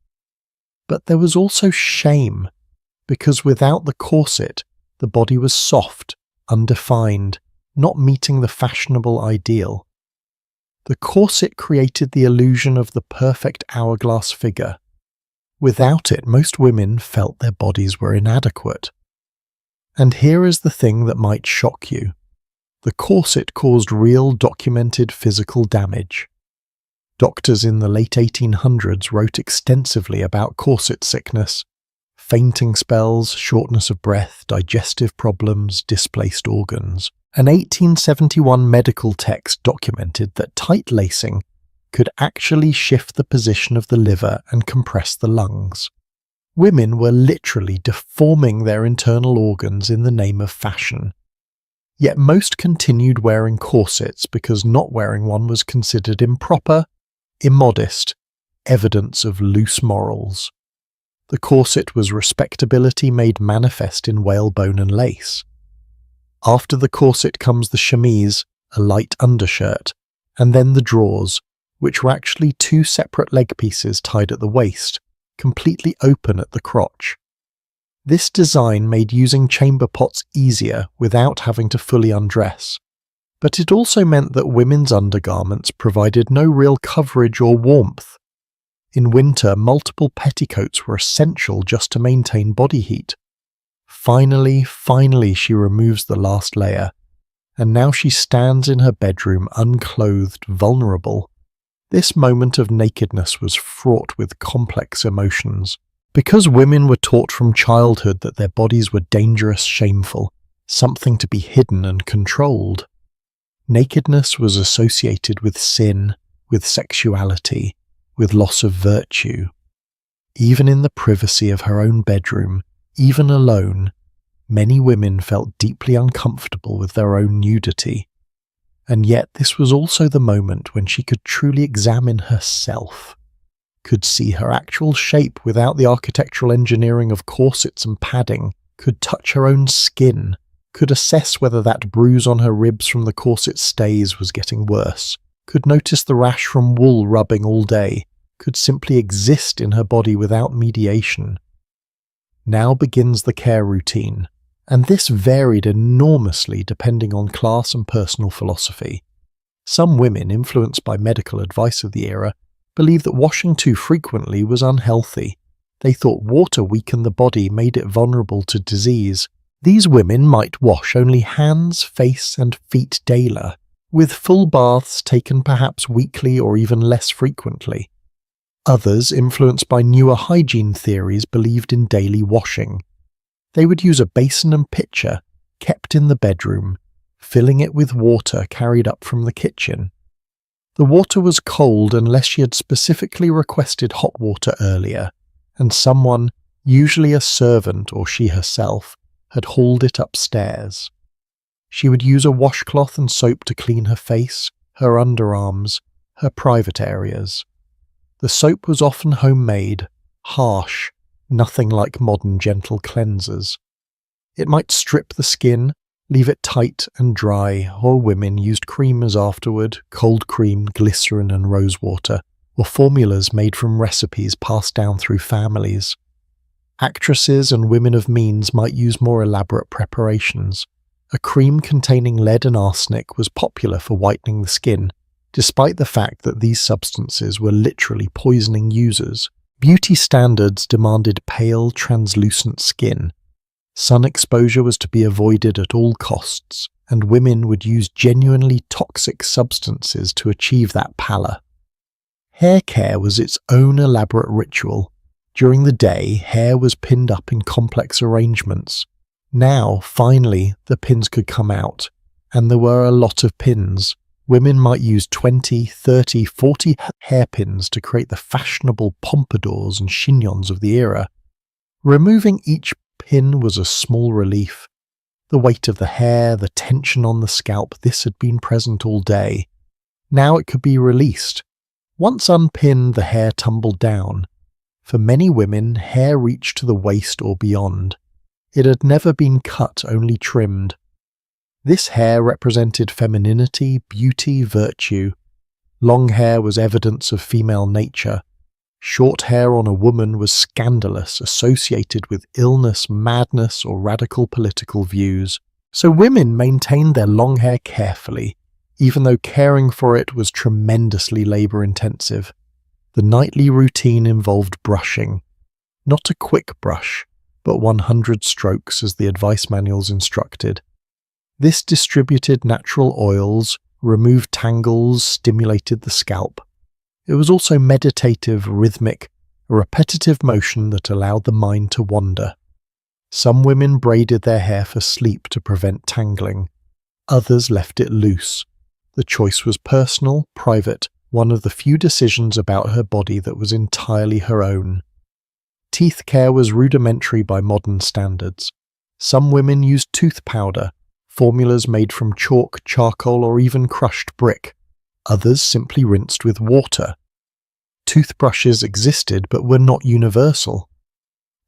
But there was also shame, because without the corset, the body was soft, undefined, not meeting the fashionable ideal. The corset created the illusion of the perfect hourglass figure. Without it, most women felt their bodies were inadequate. And here is the thing that might shock you. The corset caused real documented physical damage. Doctors in the late 1800s wrote extensively about corset sickness, fainting spells, shortness of breath, digestive problems, displaced organs. An 1871 medical text documented that tight lacing could actually shift the position of the liver and compress the lungs. Women were literally deforming their internal organs in the name of fashion. Yet most continued wearing corsets because not wearing one was considered improper, immodest, evidence of loose morals. The corset was respectability made manifest in whalebone and lace. After the corset comes the chemise, a light undershirt, and then the drawers, which were actually 2 separate leg pieces tied at the waist, completely open at the crotch. This design made using chamber pots easier without having to fully undress, but it also meant that women's undergarments provided no real coverage or warmth. In winter, multiple petticoats were essential just to maintain body heat. Finally, she removes the last layer, and now she stands in her bedroom unclothed, vulnerable. This moment of nakedness was fraught with complex emotions. Because women were taught from childhood that their bodies were dangerous, shameful, something to be hidden and controlled, nakedness was associated with sin, with sexuality, with loss of virtue. Even in the privacy of her own bedroom, even alone, many women felt deeply uncomfortable with their own nudity. And yet this was also the moment when she could truly examine herself, could see her actual shape without the architectural engineering of corsets and padding, could touch her own skin, could assess whether that bruise on her ribs from the corset stays was getting worse, could notice the rash from wool rubbing all day, could simply exist in her body without mediation. Now begins the care routine, and this varied enormously depending on class and personal philosophy. Some women, influenced by medical advice of the era, believed that washing too frequently was unhealthy. They thought water weakened the body, made it vulnerable to disease. These women might wash only hands, face, and feet daily, with full baths taken perhaps weekly or even less frequently. Others, influenced by newer hygiene theories, believed in daily washing. They would use a basin and pitcher, kept in the bedroom, filling it with water carried up from the kitchen. The water was cold unless she had specifically requested hot water earlier, and someone, usually a servant or she herself, had hauled it upstairs. She would use a washcloth and soap to clean her face, her underarms, her private areas. The soap was often homemade, harsh, nothing like modern gentle cleansers. It might strip the skin, leave it tight and dry, or women used creamers afterward, cold cream, glycerin and rosewater, or formulas made from recipes passed down through families. Actresses and women of means might use more elaborate preparations. A cream containing lead and arsenic was popular for whitening the skin, despite the fact that these substances were literally poisoning users. Beauty standards demanded pale, translucent skin. Sun exposure was to be avoided at all costs, and women would use genuinely toxic substances to achieve that pallor. Hair care was its own elaborate ritual. During the day, hair was pinned up in complex arrangements. Now, finally, the pins could come out, and there were a lot of pins. Women might use 20, 30, 40 hairpins to create the fashionable pompadours and chignons of the era. Removing each pin was a small relief. The weight of the hair, the tension on the scalp, this had been present all day. Now it could be released. Once unpinned, the hair tumbled down. For many women, hair reached to the waist or beyond. It had never been cut, only trimmed. This hair represented femininity, beauty, virtue. Long hair was evidence of female nature. Short hair on a woman was scandalous, associated with illness, madness, or radical political views. So women maintained their long hair carefully, even though caring for it was tremendously labor-intensive. The nightly routine involved brushing. Not a quick brush, but 100 strokes as the advice manuals instructed. This distributed natural oils, removed tangles, stimulated the scalp. It was also meditative, rhythmic, a repetitive motion that allowed the mind to wander. Some women braided their hair for sleep to prevent tangling. Others left it loose. The choice was personal, private, one of the few decisions about her body that was entirely her own. Teeth care was rudimentary by modern standards. Some women used tooth powder, formulas made from chalk, charcoal, or even crushed brick. Others simply rinsed with water. Toothbrushes existed but were not universal.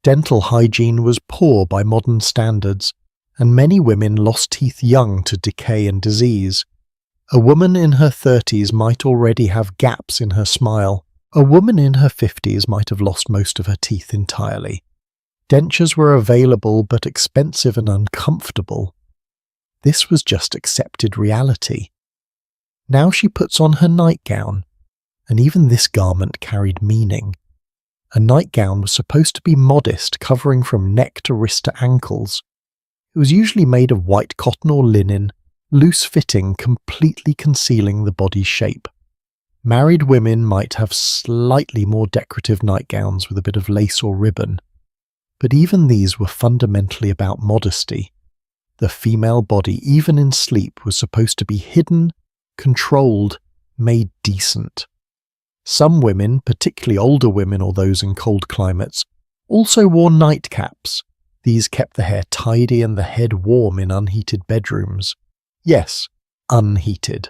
Dental hygiene was poor by modern standards, and many women lost teeth young to decay and disease. A woman in her 30s might already have gaps in her smile. A woman in her 50s might have lost most of her teeth entirely. Dentures were available but expensive and uncomfortable. This was just accepted reality. Now she puts on her nightgown, and even this garment carried meaning. A nightgown was supposed to be modest, covering from neck to wrist to ankles. It was usually made of white cotton or linen, loose-fitting, completely concealing the body's shape. Married women might have slightly more decorative nightgowns with a bit of lace or ribbon, but even these were fundamentally about modesty. The female body, even in sleep, was supposed to be hidden, controlled, made decent. Some women, particularly older women or those in cold climates, also wore nightcaps. These kept the hair tidy and the head warm in unheated bedrooms. Yes, unheated.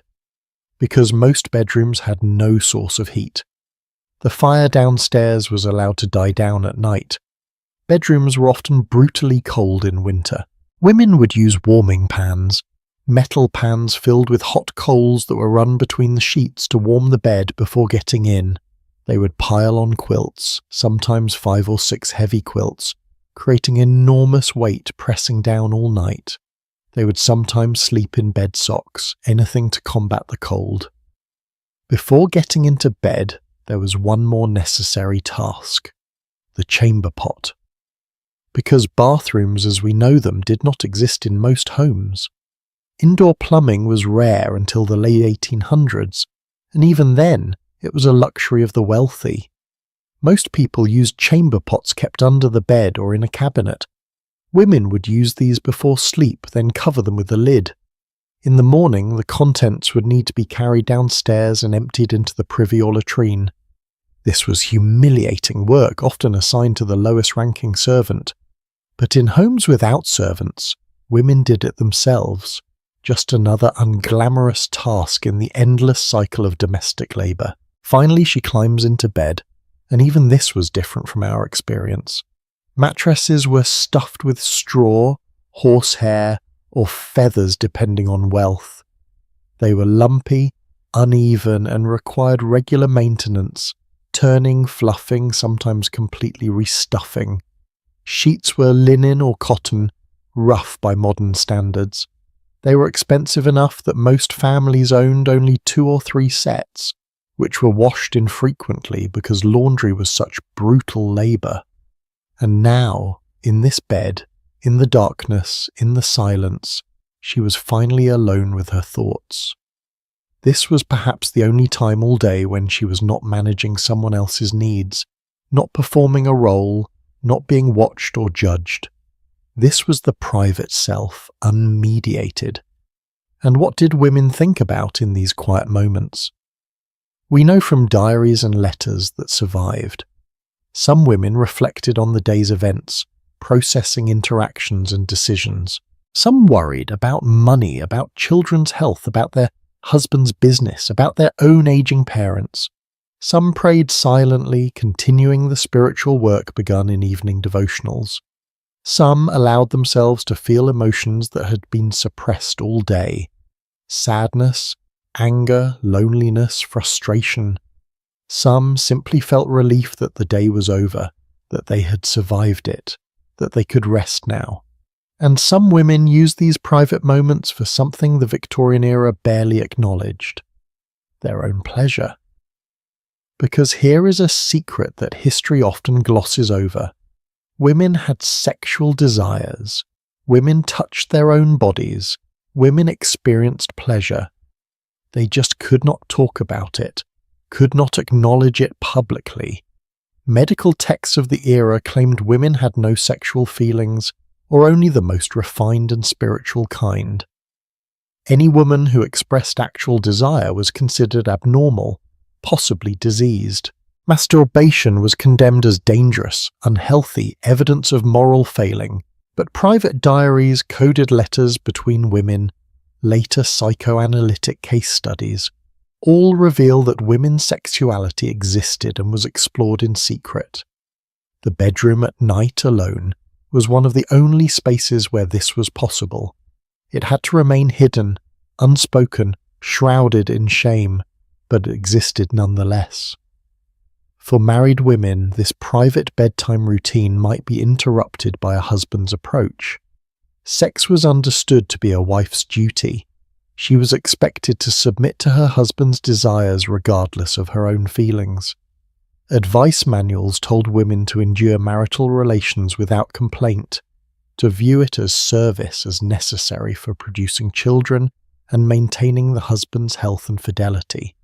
Because most bedrooms had no source of heat. The fire downstairs was allowed to die down at night. Bedrooms were often brutally cold in winter. Women would use warming pans, metal pans filled with hot coals that were run between the sheets to warm the bed before getting in. They would pile on quilts, sometimes 5 or 6 heavy quilts, creating enormous weight pressing down all night. They would sometimes sleep in bed socks, anything to combat the cold. Before getting into bed, there was one more necessary task: the chamber pot. Because bathrooms as we know them did not exist in most homes. Indoor plumbing was rare until the late 1800s, and even then it was a luxury of the wealthy. Most people used chamber pots kept under the bed or in a cabinet. Women would use these before sleep, then cover them with a lid. In the morning, the contents would need to be carried downstairs and emptied into the privy or latrine. This was humiliating work, often assigned to the lowest-ranking servant. But in homes without servants, women did it themselves, just another unglamorous task in the endless cycle of domestic labour. Finally, she climbs into bed, and even this was different from our experience. Mattresses were stuffed with straw, horsehair, or feathers depending on wealth. They were lumpy, uneven, and required regular maintenance, turning, fluffing, sometimes completely restuffing. Sheets were linen or cotton, rough by modern standards. They were expensive enough that most families owned only 2 or 3 sets, which were washed infrequently because laundry was such brutal labour. And now, in this bed, in the darkness, in the silence, she was finally alone with her thoughts. This was perhaps the only time all day when she was not managing someone else's needs, not performing a role, not being watched or judged. This was the private self, unmediated. And what did women think about in these quiet moments? We know from diaries and letters that survived. Some women reflected on the day's events, processing interactions and decisions. Some worried about money, about children's health, about their husband's business, about their own aging parents. Some prayed silently, continuing the spiritual work begun in evening devotionals. Some allowed themselves to feel emotions that had been suppressed all day. Sadness, anger, loneliness, frustration. Some simply felt relief that the day was over, that they had survived it, that they could rest now. And some women used these private moments for something the Victorian era barely acknowledged: their own pleasure. Because here is a secret that history often glosses over. Women had sexual desires. Women touched their own bodies. Women experienced pleasure. They just could not talk about it, could not acknowledge it publicly. Medical texts of the era claimed women had no sexual feelings, or only the most refined and spiritual kind. Any woman who expressed actual desire was considered abnormal, possibly diseased. Masturbation was condemned as dangerous, unhealthy, evidence of moral failing. But private diaries, coded letters between women, later psychoanalytic case studies, all reveal that women's sexuality existed and was explored in secret. The bedroom at night alone was one of the only spaces where this was possible. It had to remain hidden, unspoken, shrouded in shame, but it existed nonetheless. For married women, this private bedtime routine might be interrupted by a husband's approach. Sex was understood to be a wife's duty. She was expected to submit to her husband's desires regardless of her own feelings. Advice manuals told women to endure marital relations without complaint, to view it as service as necessary for producing children and maintaining the husband's health and fidelity.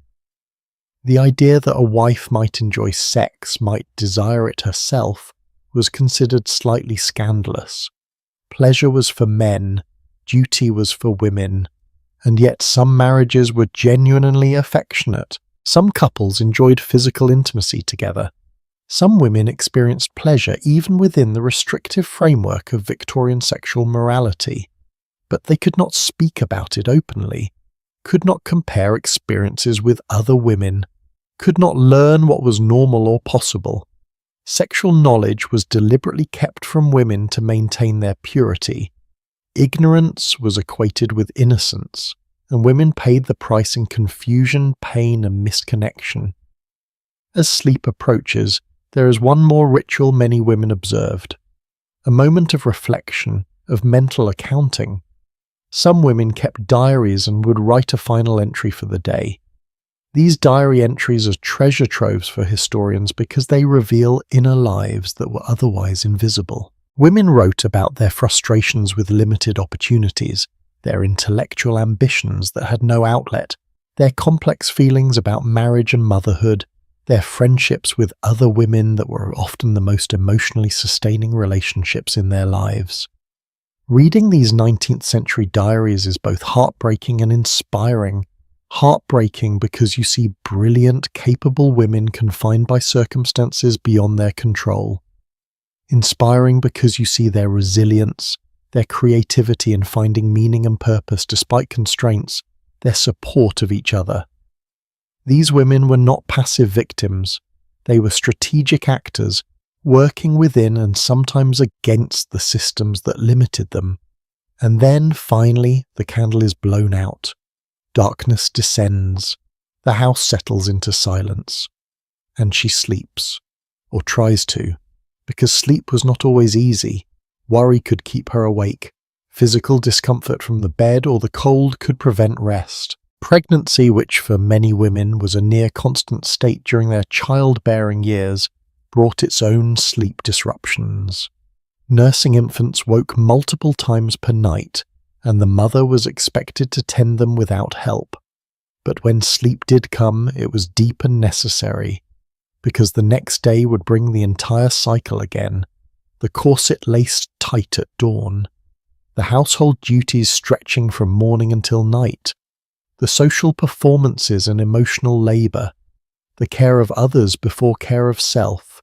The idea that a wife might enjoy sex, might desire it herself, was considered slightly scandalous. Pleasure was for men, duty was for women, and yet some marriages were genuinely affectionate. Some couples enjoyed physical intimacy together. Some women experienced pleasure even within the restrictive framework of Victorian sexual morality, but they could not speak about it openly, could not compare experiences with other women, could not learn what was normal or possible. Sexual knowledge was deliberately kept from women to maintain their purity. Ignorance was equated with innocence, and women paid the price in confusion, pain, and misconnection. As sleep approaches, there is one more ritual many women observed, a moment of reflection, of mental accounting. Some women kept diaries and would write a final entry for the day. These diary entries are treasure troves for historians because they reveal inner lives that were otherwise invisible. Women wrote about their frustrations with limited opportunities, their intellectual ambitions that had no outlet, their complex feelings about marriage and motherhood, their friendships with other women that were often the most emotionally sustaining relationships in their lives. Reading these 19th century diaries is both heartbreaking and inspiring. Heartbreaking because you see brilliant, capable women confined by circumstances beyond their control. Inspiring because you see their resilience, their creativity in finding meaning and purpose despite constraints, their support of each other. These women were not passive victims. They were strategic actors, working within and sometimes against the systems that limited them. And then, finally, the candle is blown out. Darkness descends. The house settles into silence. And she sleeps, or tries to, because sleep was not always easy. Worry could keep her awake. Physical discomfort from the bed or the cold could prevent rest. Pregnancy, which for many women was a near constant state during their childbearing years, brought its own sleep disruptions. Nursing infants woke multiple times per night, and the mother was expected to tend them without help. But when sleep did come, it was deep and necessary, because the next day would bring the entire cycle again, the corset laced tight at dawn, the household duties stretching from morning until night, the social performances and emotional labour, the care of others before care of self,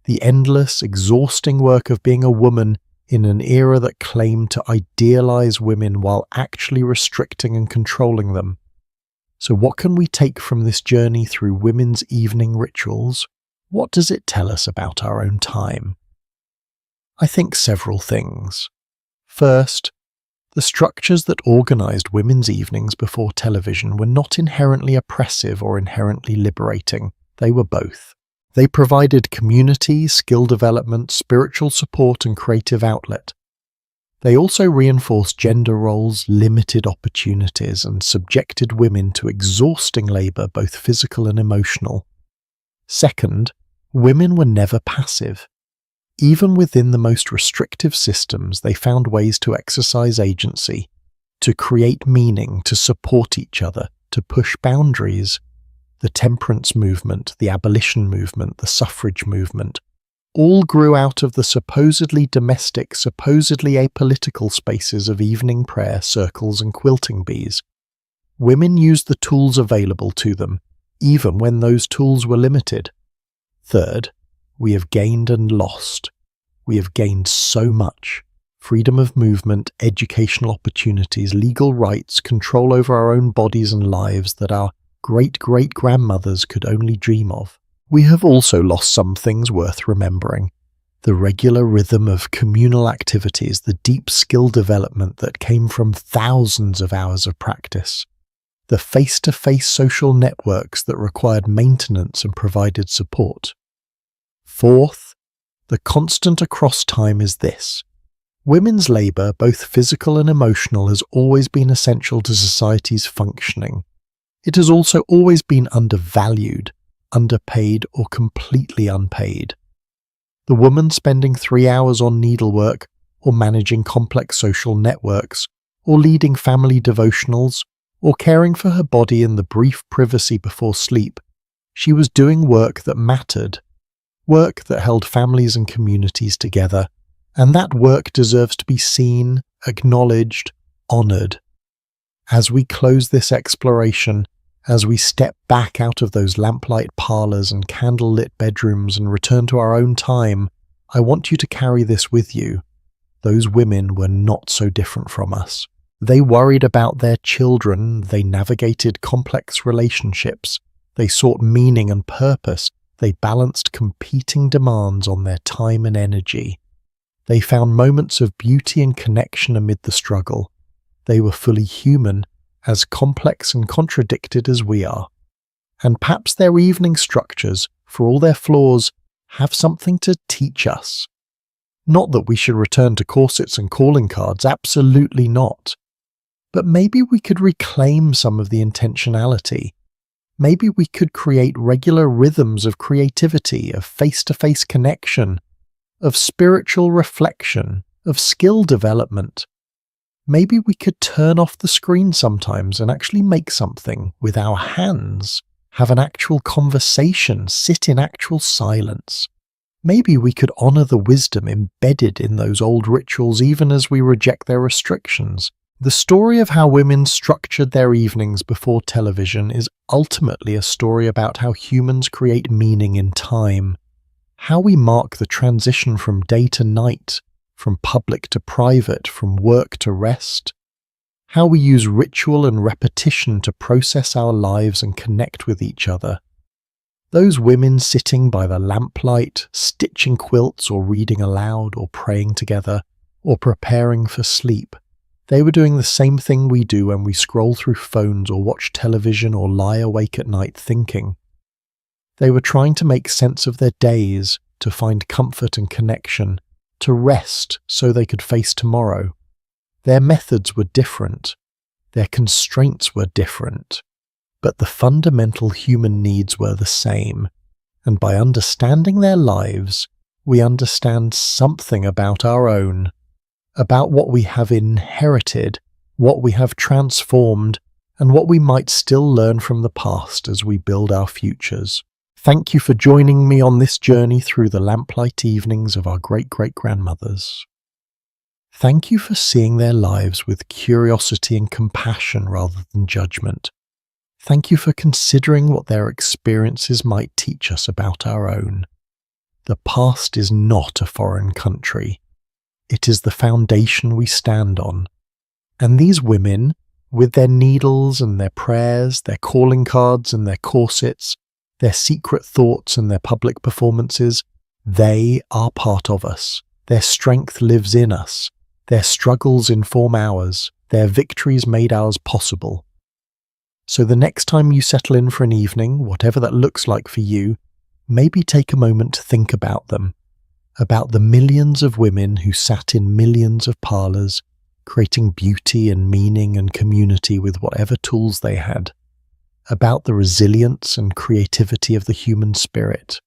the endless, exhausting work of being a woman in an era that claimed to idealize women while actually restricting and controlling them. So what can we take from this journey through women's evening rituals? What does it tell us about our own time? I think several things. First, the structures that organized women's evenings before television were not inherently oppressive or inherently liberating. They were both. They provided community, skill development, spiritual support, and creative outlet. They also reinforced gender roles, limited opportunities, and subjected women to exhausting labor, both physical and emotional. Second, women were never passive. Even within the most restrictive systems, they found ways to exercise agency, to create meaning, to support each other, to push boundaries. The temperance movement, the abolition movement, the suffrage movement, all grew out of the supposedly domestic, supposedly apolitical spaces of evening prayer, circles, and quilting bees. Women used the tools available to them, even when those tools were limited. Third, we have gained and lost. We have gained so much. Freedom of movement, educational opportunities, legal rights, control over our own bodies and lives that our great-great-grandmothers could only dream of. We have also lost some things worth remembering. The regular rhythm of communal activities, the deep skill development that came from thousands of hours of practice, the face-to-face social networks that required maintenance and provided support. Fourth, the constant across time is this. Women's labour, both physical and emotional, has always been essential to society's functioning. It has also always been undervalued, underpaid, or completely unpaid. The woman spending 3 hours on needlework, or managing complex social networks, or leading family devotionals, or caring for her body in the brief privacy before sleep, she was doing work that mattered, work that held families and communities together, and that work deserves to be seen, acknowledged, honoured. As we close this exploration, as we step back out of those lamplight parlours and candlelit bedrooms and return to our own time, I want you to carry this with you. Those women were not so different from us. They worried about their children, they navigated complex relationships, they sought meaning and purpose, they balanced competing demands on their time and energy. They found moments of beauty and connection amid the struggle. They were fully human, as complex and contradicted as we are. And perhaps their evening structures, for all their flaws, have something to teach us. Not that we should return to corsets and calling cards, absolutely not. But maybe we could reclaim some of the intentionality. Maybe we could create regular rhythms of creativity, of face-to-face connection, of spiritual reflection, of skill development. Maybe we could turn off the screen sometimes and actually make something with our hands, have an actual conversation, sit in actual silence. Maybe we could honour the wisdom embedded in those old rituals even as we reject their restrictions. The story of how women structured their evenings before television is ultimately a story about how humans create meaning in time, how we mark the transition from day to night, from public to private, from work to rest, how we use ritual and repetition to process our lives and connect with each other. Those women sitting by the lamplight, stitching quilts or reading aloud or praying together or preparing for sleep, they were doing the same thing we do when we scroll through phones or watch television or lie awake at night thinking. They were trying to make sense of their days, to find comfort and connection, to rest so they could face tomorrow. Their methods were different. Their constraints were different. But the fundamental human needs were the same. And by understanding their lives, we understand something about our own, about what we have inherited, what we have transformed, and what we might still learn from the past as we build our futures. Thank you for joining me on this journey through the lamplight evenings of our great-great-grandmothers. Thank you for seeing their lives with curiosity and compassion rather than judgment. Thank you for considering what their experiences might teach us about our own. The past is not a foreign country. It is the foundation we stand on. And these women, with their needles and their prayers, their calling cards and their corsets, their secret thoughts and their public performances, they are part of us. Their strength lives in us. Their struggles inform ours. Their victories made ours possible. So the next time you settle in for an evening, whatever that looks like for you, maybe take a moment to think about them, about the millions of women who sat in millions of parlours, creating beauty and meaning and community with whatever tools they had, about the resilience and creativity of the human spirit,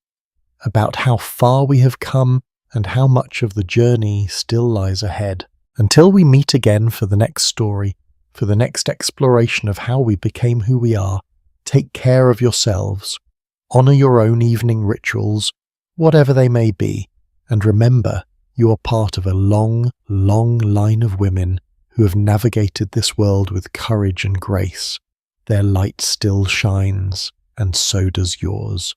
about how far we have come and how much of the journey still lies ahead. Until we meet again for the next story, for the next exploration of how we became who we are, take care of yourselves, honour your own evening rituals, whatever they may be, and remember, you are part of a long, long line of women who have navigated this world with courage and grace. Their light still shines, and so does yours.